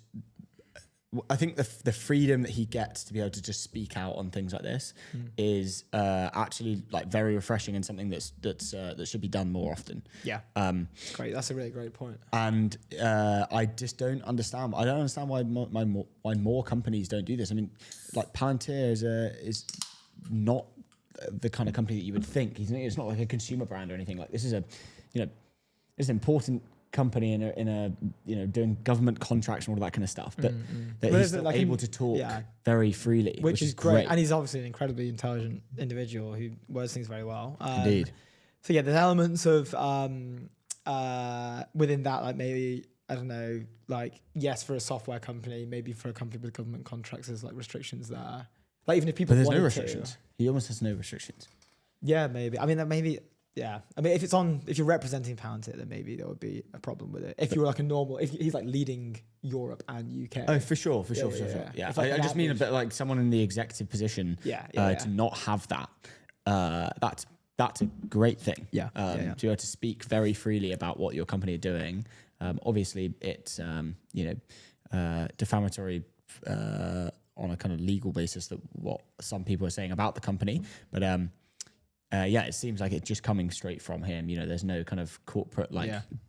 A: I think the freedom that he gets to be able to just speak out on things like this is actually like very refreshing and something that should be done more often.
B: Yeah, great. That's a really great point.
A: And I just don't understand. I don't understand why more companies don't do this. I mean, like Palantir is not the kind of company that you would think. It's not like a consumer brand or anything. Like this is it's an important company in a doing government contracts and all of that kind of stuff, but that he's still able to talk very freely, which is great.
B: And he's obviously an incredibly intelligent individual who words things very well.
A: Indeed.
B: So yeah, there's elements of within that, like maybe, I don't know, like yes, for a software company, maybe for a company with government contracts, there's like restrictions there. Like even if people,
A: but there's no restrictions. He almost has no restrictions.
B: Yeah, maybe. I mean, that maybe. Yeah, I mean, if you're representing Palantir, then maybe there would be a problem with it. If you were like if he's like leading Europe and UK.
A: Oh, for sure. Yeah, I just mean a bit like someone in the executive position. To not have that. That's a great thing. To be able to speak very freely about what your company are doing. Obviously, it's defamatory on a kind of legal basis that what some people are saying about the company, but it seems like it's just coming straight from him. There's no kind of corporate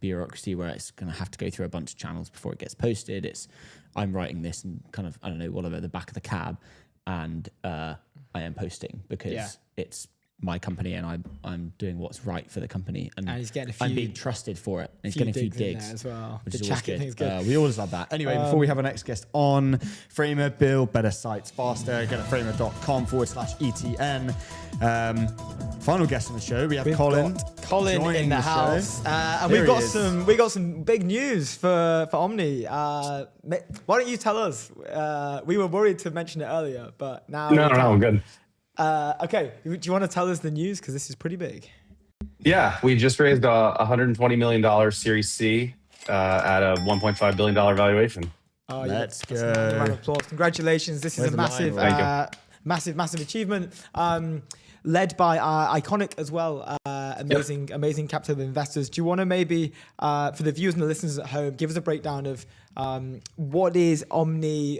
A: bureaucracy where it's going to have to go through a bunch of channels before it gets posted. It's I'm writing this and kind of, I don't know, whatever, the back of the cab, and I am posting because it's my company and I'm doing what's right for the company, and
B: he's getting
A: I'm being trusted for it. And he's getting a few digs
B: there as well.
A: Which
B: the
A: is always good.
B: Thing's good.
A: We always love that. Anyway, before we have our next guest on, Framer, build better sites faster. Get at framer.com/ETN. Final guest on the show, we have Colin.
B: Colin in the house, and we got some big news for Omni. Why don't you tell us? We were worried to mention it earlier, but now
J: no, I'm good.
B: Okay, do you want to tell us the news, because this is pretty big?
J: Yeah, we just raised a $120 million Series C at a $1.5 billion valuation.
B: Oh,
A: let's go!
B: A round of applause. Congratulations! This is a massive achievement. Led by Iconic as well. Amazing capital investors. Do you want to maybe, for the viewers and the listeners at home, give us a breakdown of what is Omni,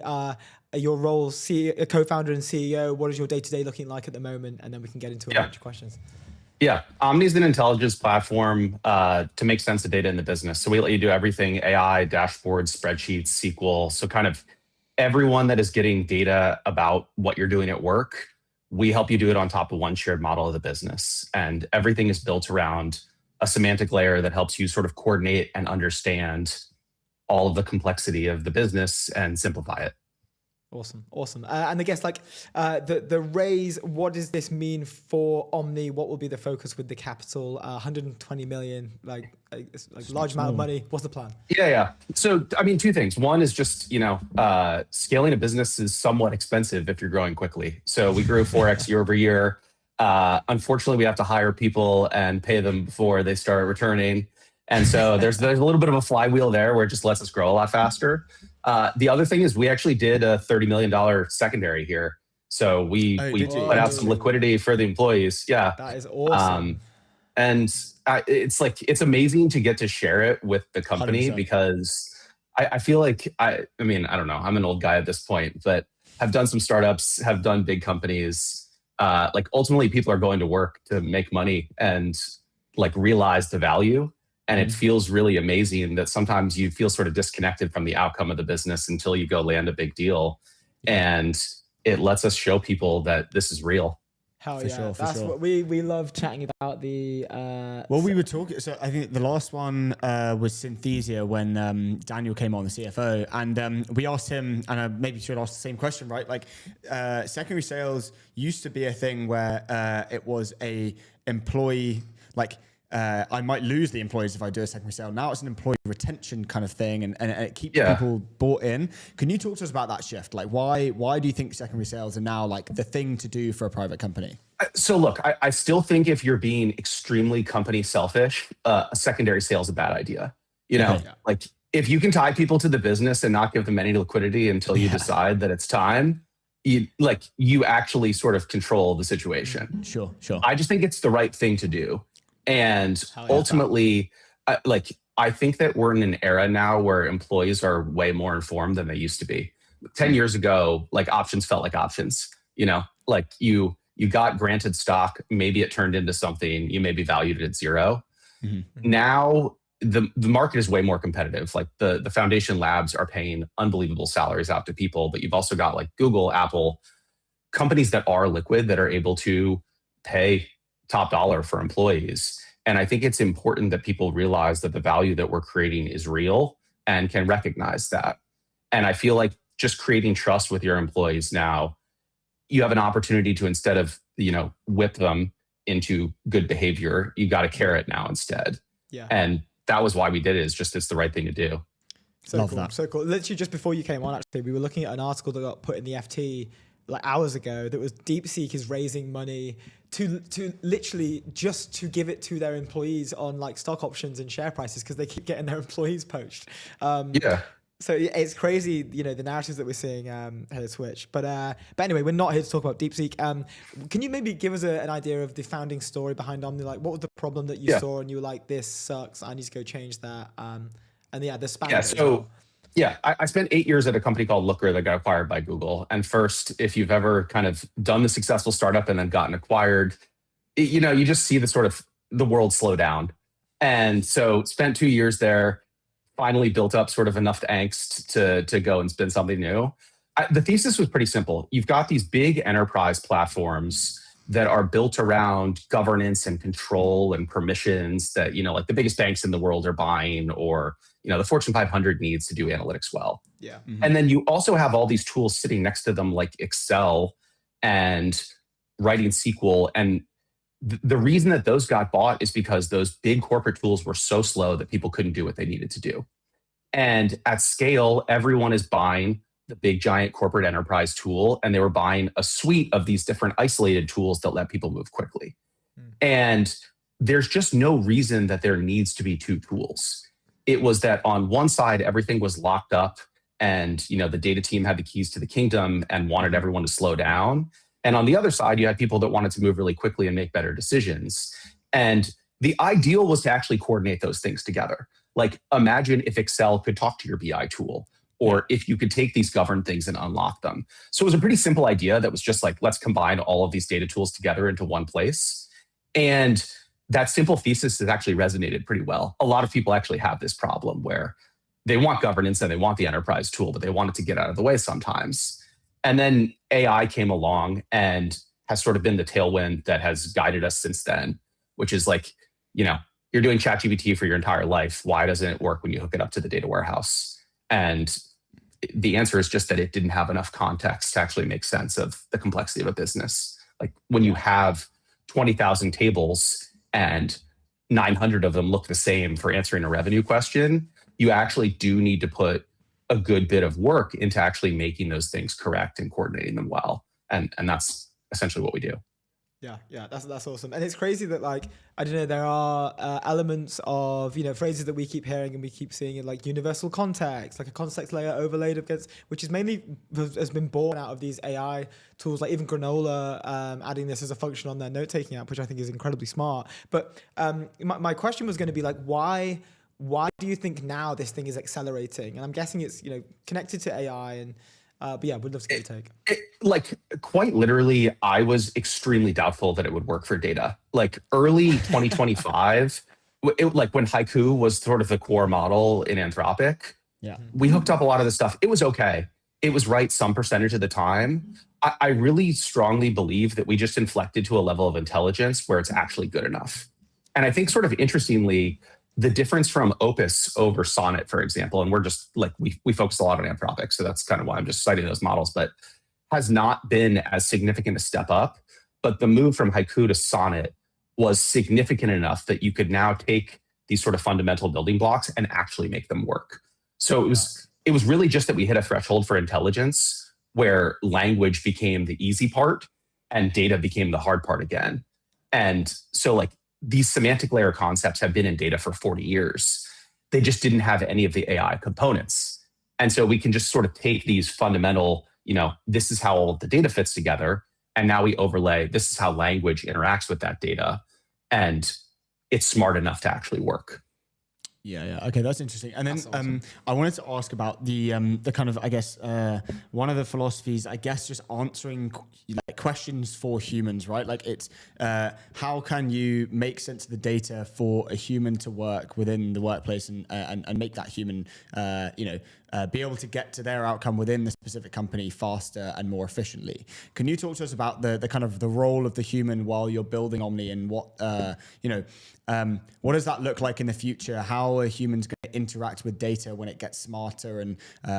B: your role, co-founder and CEO? What is your day-to-day looking like at the moment? And then we can get into a bunch of questions.
J: Yeah, Omni is an intelligence platform to make sense of data in the business. So we let you do everything: AI, dashboards, spreadsheets, SQL. So kind of everyone that is getting data about what you're doing at work, we help you do it on top of one shared model of the business. And everything is built around a semantic layer that helps you sort of coordinate and understand all of the complexity of the business and simplify it.
B: Awesome. And I guess the raise, what does this mean for Omni? What will be the focus with the capital? 120 million, it's large amount of money. What's the plan?
J: Yeah. So, I mean, two things. One is just, scaling a business is somewhat expensive if you're growing quickly. So we grew 4x year over year. Unfortunately, we have to hire people and pay them before they start returning. And so there's a little bit of a flywheel there where it just lets us grow a lot faster. The other thing is we actually did a $30 million secondary here. So we put out some liquidity for the employees. Yeah.
B: That is awesome.
J: And it's amazing to get to share it with the company 100%. Because I feel like, I mean, I don't know, I'm an old guy at this point, but have done some startups, have done big companies. Ultimately people are going to work to make money and realize the value. And it feels really amazing that sometimes you feel sort of disconnected from the outcome of the business until you go land a big deal. And it lets us show people that this is real.
B: Hell
A: For
B: yeah,
A: sure, for
B: that's
A: sure.
B: what we love chatting about the.
A: Well, we were talking. So I think the last one was Synthesia when Daniel came on, the CFO, and we asked him, and I maybe should ask the same question, right? Like, secondary sales used to be a thing where it was a employee, like. I might lose the employees if I do a secondary sale. Now it's an employee retention kind of thing, and it keeps people bought in. Can you talk to us about that shift? Like, why do you think secondary sales are now like the thing to do for a private company?
J: So look, I still think if you're being extremely company selfish, a secondary sale is a bad idea. You know, like if you can tie people to the business and not give them any liquidity until you decide that it's time, you actually sort of control the situation.
A: Sure.
J: I just think it's the right thing to do. And ultimately, I think that we're in an era now where employees are way more informed than they used to be. 10 years ago, like options felt like options, you know, like you got granted stock, maybe it turned into something, you maybe valued it at zero. Mm-hmm. Now the market is way more competitive. Like the foundation labs are paying unbelievable salaries out to people, but you've also got like Google, Apple, companies that are liquid that are able to pay top dollar for employees. And I think it's important that people realize that the value that we're creating is real and can recognize that. And I feel like just creating trust with your employees now, you have an opportunity to, instead of, whip them into good behavior, you got a carrot now instead. Yeah. And that was why we did it. It's the right thing to do.
B: So Love cool. That. So cool. Literally just before you came on, actually, we were looking at an article that got put in the FT like hours ago that was DeepSeek is raising money to literally just to give it to their employees on like stock options and share prices because they keep getting their employees poached. So it's crazy, the narratives that we're seeing here at Twitch. But anyway, we're not here to talk about DeepSeek. Can you maybe give us an idea of the founding story behind Omni? Like, what was the problem that you saw and you were like, this sucks, I need to go change that? The span.
J: I spent 8 years at a company called Looker that got acquired by Google. And first, if you've ever kind of done the successful startup and then gotten acquired, you just see the world slow down. And so spent 2 years there, finally built up sort of enough angst to go and spin something new. The thesis was pretty simple. You've got these big enterprise platforms that are built around governance and control and permissions that, like the biggest banks in the world are buying, or the Fortune 500 needs to do analytics well. Yeah. Mm-hmm. And then you also have all these tools sitting next to them like Excel and writing SQL. And the reason that those got bought is because those big corporate tools were so slow that people couldn't do what they needed to do. And at scale, everyone is buying the big giant corporate enterprise tool, and they were buying a suite of these different isolated tools that let people move quickly. And there's just no reason that there needs to be two tools. It was that on one side, everything was locked up and, the data team had the keys to the kingdom and wanted everyone to slow down. And on the other side, you had people that wanted to move really quickly and make better decisions. And the ideal was to actually coordinate those things together. Like, imagine if Excel could talk to your BI tool, or if you could take these governed things and unlock them. So it was a pretty simple idea that was just like, let's combine all of these data tools together into one place. And that simple thesis has actually resonated pretty well. A lot of people actually have this problem where they want governance and they want the enterprise tool, but they want it to get out of the way sometimes. And then AI came along and has sort of been the tailwind that has guided us since then, which is like, you're doing ChatGPT for your entire life. Why doesn't it work when you hook it up to the data warehouse? And the answer is just that it didn't have enough context to actually make sense of the complexity of a business. Like when you have 20,000 tables and 900 of them look the same for answering a revenue question, you actually do need to put a good bit of work into actually making those things correct and coordinating them well. And that's essentially what we do.
B: Yeah, that's awesome. And it's crazy that there are elements of, phrases that we keep hearing and we keep seeing in like universal context, like a context layer overlaid against, which is mainly has been born out of these AI tools, like even Granola adding this as a function on their note-taking app, which I think is incredibly smart. But my question was going to be like, why do you think now this thing is accelerating? And I'm guessing it's, connected to AI and but yeah, we'd love to get your take.
J: Quite literally, I was extremely doubtful that it would work for data. Like early 2025, when Haiku was sort of the core model in Anthropic, we hooked up a lot of the stuff. It was okay. It was right some percentage of the time, I really strongly believe that we just inflected to a level of intelligence where it's actually good enough. And I think sort of interestingly, the difference from Opus over Sonnet, for example, and we're just like, we focus a lot on Anthropic, so that's kind of why I'm just citing those models, but has not been as significant a step up. But the move from Haiku to Sonnet was significant enough that you could now take these sort of fundamental building blocks and actually make them work. So it was really just that we hit a threshold for intelligence where language became the easy part and data became the hard part again. And so like these semantic layer concepts have been in data for 40 years. They just didn't have any of the AI components. And so we can just sort of take these fundamental, this is how all of the data fits together. And now we overlay, this is how language interacts with that data. And it's smart enough to actually work.
A: Yeah. Okay, that's interesting. And then
B: Awesome.
A: I wanted to ask about the kind of, I guess, one of the philosophies, I guess, just answering like questions for humans, right? Like it's how can you make sense of the data for a human to work within the workplace and make that human, be able to get to their outcome within the specific company faster and more efficiently. Can you talk to us about the kind of the role of the human while you're building Omni and what does that look like in the future? How are humans going to interact with data when it gets smarter and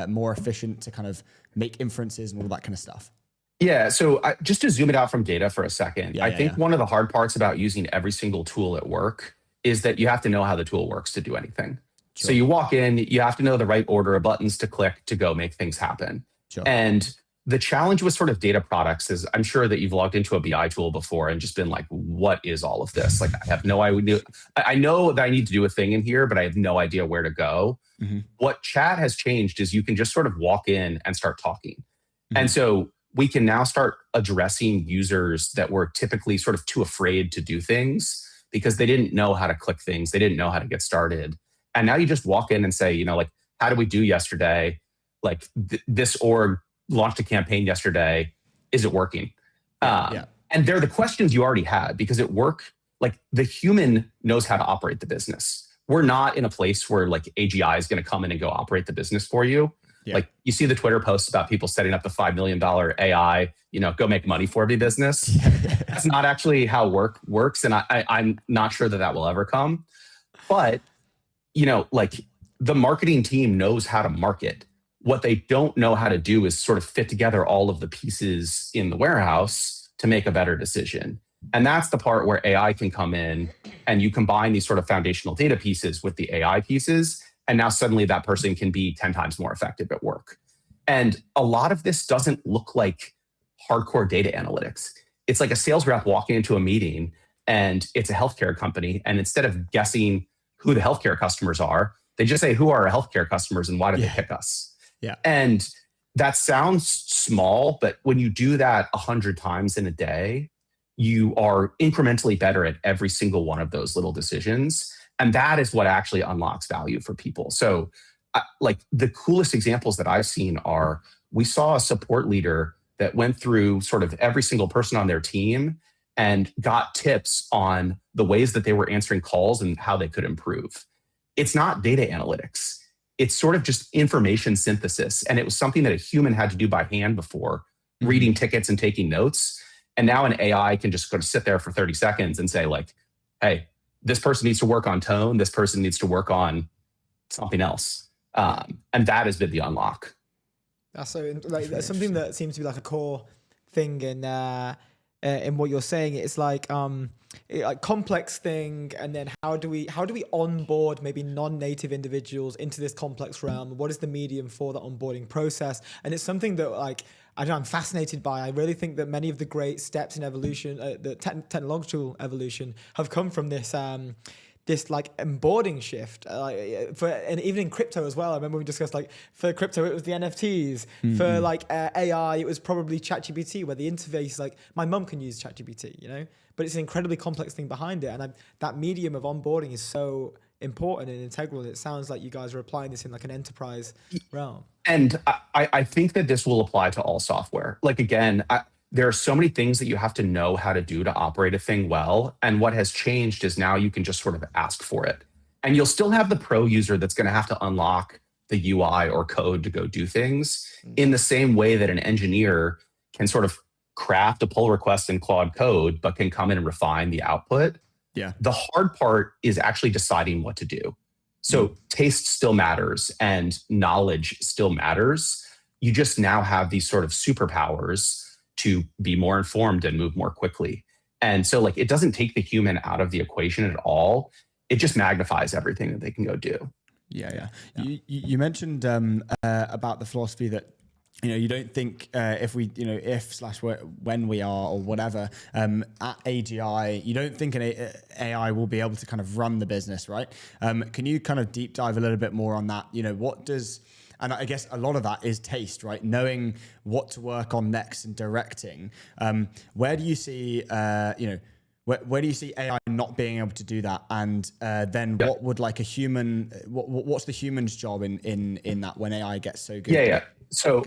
A: more efficient to kind of make inferences and all that kind of stuff?
J: Yeah, so just to zoom it out from data for a second, I think one of the hard parts about using every single tool at work is that you have to know how the tool works to do anything. Sure. So you walk in, you have to know the right order of buttons to click to go make things happen.
A: Sure.
J: And the challenge with sort of data products is I'm sure that you've logged into a BI tool before and just been like, what is all of this? Like, I have no idea. I know that I need to do a thing in here, but I have no idea where to go. Mm-hmm. What chat has changed is you can just sort of walk in and start talking. Mm-hmm. And so we can now start addressing users that were typically sort of too afraid to do things because they didn't know how to click things. They didn't know how to get started. And now you just walk in and say, how did we do yesterday? Like this org launched a campaign yesterday. Is it working? And they're the questions you already had because at work, like the human knows how to operate the business. We're not in a place where like AGI is going to come in and go operate the business for you. Yeah. Like you see the Twitter posts about people setting up the $5 million AI, go make money for me business. That's not actually how work works. And I'm not sure that will ever come. But, like the marketing team knows how to market. What they don't know how to do is sort of fit together all of the pieces in the warehouse to make a better decision. And that's the part where AI can come in and you combine these sort of foundational data pieces with the AI pieces. And now suddenly that person can be 10 times more effective at work. And a lot of this doesn't look like hardcore data analytics. It's like a sales rep walking into a meeting and it's a healthcare company. And instead of guessing who the healthcare customers are, they just say, who are our healthcare customers and why did they pick us?
A: Yeah.
J: And that sounds small, but when you do that 100 times in a day, you are incrementally better at every single one of those little decisions. And that is what actually unlocks value for people. So like the coolest examples that I've seen are, we saw a support leader that went through sort of every single person on their team and got tips on the ways that they were answering calls and how they could improve. It's not data analytics. It's sort of just information synthesis. And it was something that a human had to do by hand before, reading tickets and taking notes. And now an AI can just sort of sit there for 30 seconds and say like, hey, this person needs to work on tone. This person needs to work on something else. And that has been the unlock.
B: That's that's something that seems to be like a core thing in what you're saying. It's like complex thing, and then how do we onboard maybe non-native individuals into this complex realm? What is the medium for the onboarding process? And it's something that I'm fascinated by. I really think that many of the great steps in evolution, the technological evolution, have come from this onboarding shift. And even in crypto as well. I remember we discussed for crypto it was the NFTs. Mm-hmm. For AI it was probably ChatGPT, where the interface my mum can use ChatGPT, but it's an incredibly complex thing behind it. And that medium of onboarding is so important and integral. It sounds like you guys are applying this in an enterprise realm.
J: And I think that this will apply to all software. There are so many things that you have to know how to do to operate a thing well. And what has changed is now you can just sort of ask for it. And you'll still have the pro user that's going to have to unlock the UI or code to go do things in the same way that an engineer can sort of craft a pull request in Claude code, but can come in and refine the output.
A: Yeah.
J: The hard part is actually deciding what to do. So taste still matters and knowledge still matters. You just now have these sort of superpowers to be more informed and move more quickly. And so like, it doesn't take the human out of the equation at all. It just magnifies everything that they can go do.
A: Yeah. You mentioned about the philosophy that, you don't think if when we are or whatever at AGI, you don't think an AI will be able to kind of run the business, right? Can you kind of deep dive a little bit more on that? And I guess a lot of that is taste, right? Knowing what to work on next and directing. Where do you see, where do you see AI not being able to do that? And then what would like a human, what's the human's job in that when AI gets so good?
J: Yeah. So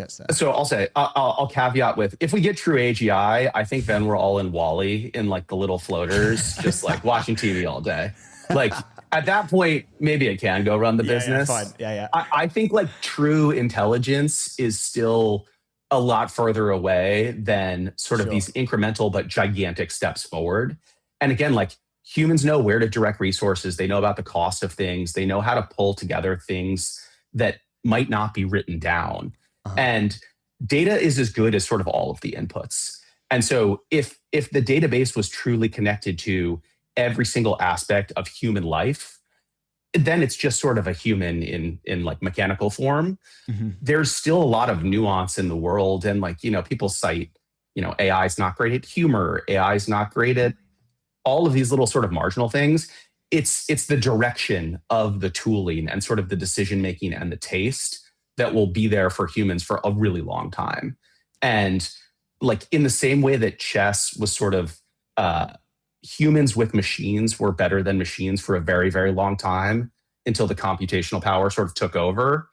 J: I'll say, I'll caveat with, if we get true AGI, I think then we're all in WALL-E in like the little floaters, just like watching TV all day. Like at that point, maybe it can go run the business.
A: Yeah, fine. Yeah.
J: I think like true intelligence is still a lot further away than sort of these incremental but gigantic steps forward. And again, like humans know where to direct resources. They know about the cost of things. They know how to pull together things that might not be written down. And data is as good as sort of all of the inputs. And so if the database was truly connected to every single aspect of human life, then it's just sort of a human in like mechanical form. There's still a lot of nuance in the world. And like, people cite, AI is not great at humor. AI is not great at all of these little sort of marginal things. It's the direction of the tooling and sort of the decision-making and the taste that will be there for humans for a really long time. And like in the same way that chess was sort of humans with machines were better than machines for a very, very long time until the computational power sort of took over.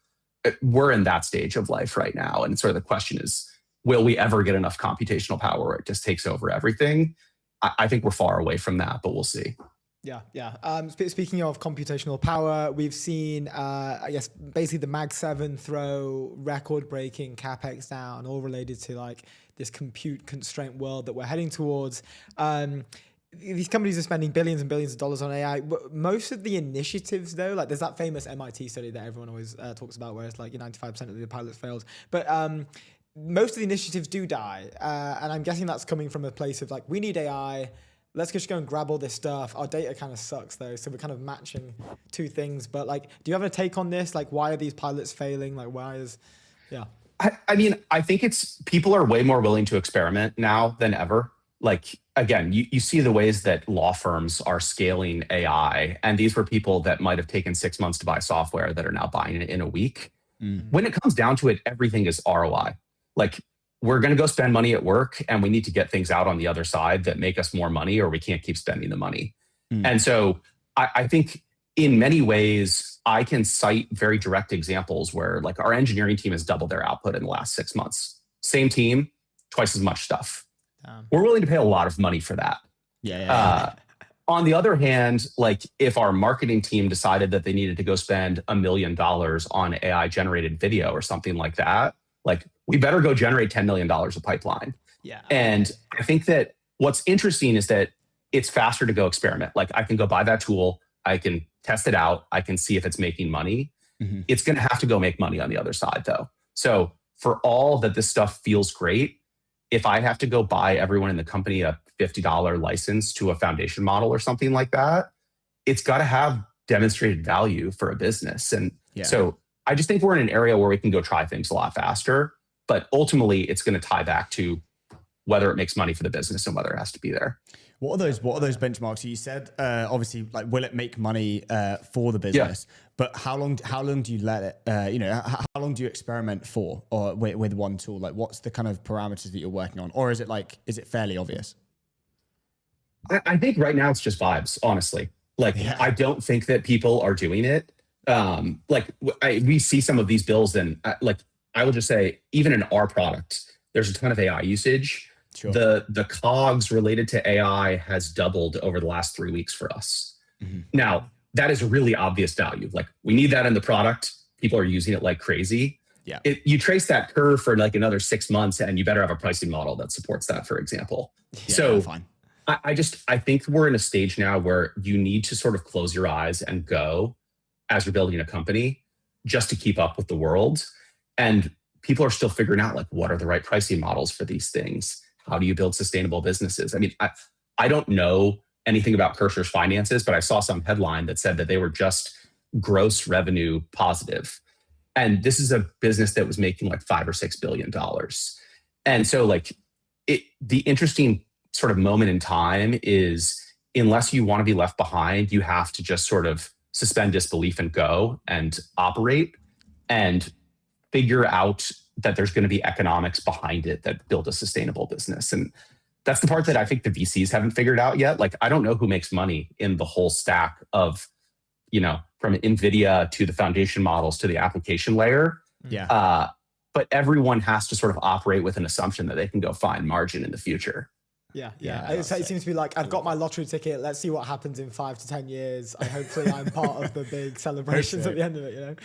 J: We're in that stage of life right now. And sort of the question is, will we ever get enough computational power where it just takes over everything? I think we're far away from that, but we'll see.
B: Yeah. Speaking of computational power, we've seen, I guess, basically the Mag 7 throw record-breaking capex down, all related to like this compute constraint world that we're heading towards. These companies are spending billions and billions of dollars on AI. Most of the initiatives, though, like there's that famous MIT study that everyone always talks about, where it's like 95% of the pilots failed. But most of the initiatives do die, and I'm guessing that's coming from a place of like, we need AI. Let's just go and grab all this stuff. Our data kind of sucks though, so we're kind of matching two things. But like, do you have a take on this? Like, why are these pilots failing? Like,
J: I mean, I think it's people are way more willing to experiment now than ever. Like, again, you see the ways that law firms are scaling AI, and these were people that might have taken 6 months to buy software that are now buying it in a week. When it comes down to it, everything is ROI. Like, we're going to go spend money at work and we need to get things out on the other side that make us more money, or we can't keep spending the money. And so I think in many ways, I can cite very direct examples where like our engineering team has doubled their output in the last 6 months. Same team, twice as much stuff. We're willing to pay a lot of money for that. On the other hand, like if our marketing team decided that they needed to go spend $1 million on AI generated video or something like that, like we better go generate $10 million of pipeline. And I think that what's interesting is that it's faster to go experiment. Like I can go buy that tool, I can test it out, I can see if it's making money. It's going to have to go make money on the other side though. So for all that this stuff feels great, if I have to go buy everyone in the company a $50 license to a foundation model or something like that, it's got to have demonstrated value for a business. And so I just think we're in an area where we can go try things a lot faster, but ultimately it's going to tie back to whether it makes money for the business and whether it has to be there.
A: What are those benchmarks? You said obviously, like, will it make money for the business? But how long do you let it? How long do you experiment for, or with one tool? Like, what's the kind of parameters that you're working on, or is it fairly obvious?
J: I think right now it's just vibes, honestly. Like, I don't think that people are doing it. We see some of these bills, and I will just say, even in our product, there's a ton of AI usage. The COGS related to AI has doubled over the last 3 weeks for us. Now, that is a really obvious value. Like, we need that in the product. People are using it like crazy. You trace that curve for like another 6 months, and you better have a pricing model that supports that, for example.
A: Fine.
J: I think we're in a stage now where you need to sort of close your eyes and go as you're building a company just to keep up with the world. And people are still figuring out like, what are the right pricing models for these things? How do you build sustainable businesses? I mean, I don't know anything about Cursor's finances, but I saw some headline that said that they were just gross revenue positive. And this is a business that was making like $5 or $6 billion. And so like the interesting sort of moment in time is, unless you want to be left behind, you have to just sort of suspend disbelief and go and operate and figure out that there's going to be economics behind it that build a sustainable business. And that's the part that I think the VCs haven't figured out yet. Like, I don't know who makes money in the whole stack of, from NVIDIA to the foundation models to the application layer.
A: Yeah.
J: But everyone has to sort of operate with an assumption that they can go find margin in the future.
B: Yeah. It seems to be like, I've got my lottery ticket. Let's see what happens in 5 to 10 years. Hopefully I'm part of the big celebrations at the end of it,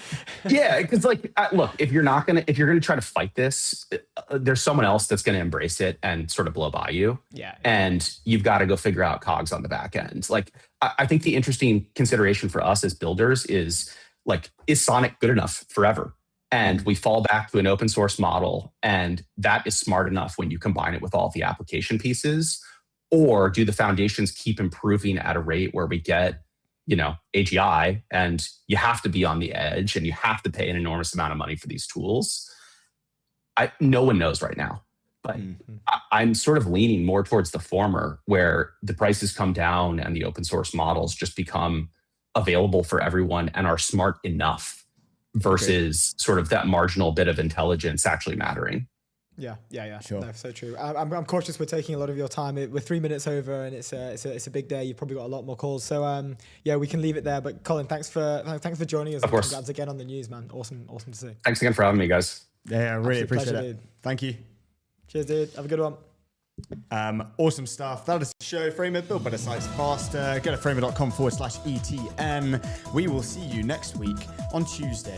J: Yeah, because like, look, if you're going to try to fight this, there's someone else that's going to embrace it and sort of blow by you.
B: Yeah.
J: And you've got to go figure out cogs on the back end. Like, I think the interesting consideration for us as builders is like, is Sonic good enough forever? And we fall back to an open source model, and that is smart enough when you combine it with all the application pieces. Or do the foundations keep improving at a rate where we get, AGI, and you have to be on the edge and you have to pay an enormous amount of money for these tools? No one knows right now, but I'm sort of leaning more towards the former, where the prices come down and the open source models just become available for everyone and are smart enough, versus sort of that marginal bit of intelligence actually mattering.
B: Yeah.
A: Sure.
B: No, so true. I'm cautious we're taking a lot of your time. We're 3 minutes over, and it's a big day. You've probably got a lot more calls. So we can leave it there. But Colin, thanks for joining us.
J: Of course.
B: Congrats again on the news, man. Awesome to see.
J: Thanks again for having me, guys.
A: Yeah, I really appreciate
B: pleasure,
A: it.
B: dude.
A: Thank you.
B: Cheers, dude. Have a good one.
A: Awesome stuff. That is the show. Framer, build better sites faster. Go to framer.com/ETN. We will see you next week on Tuesday.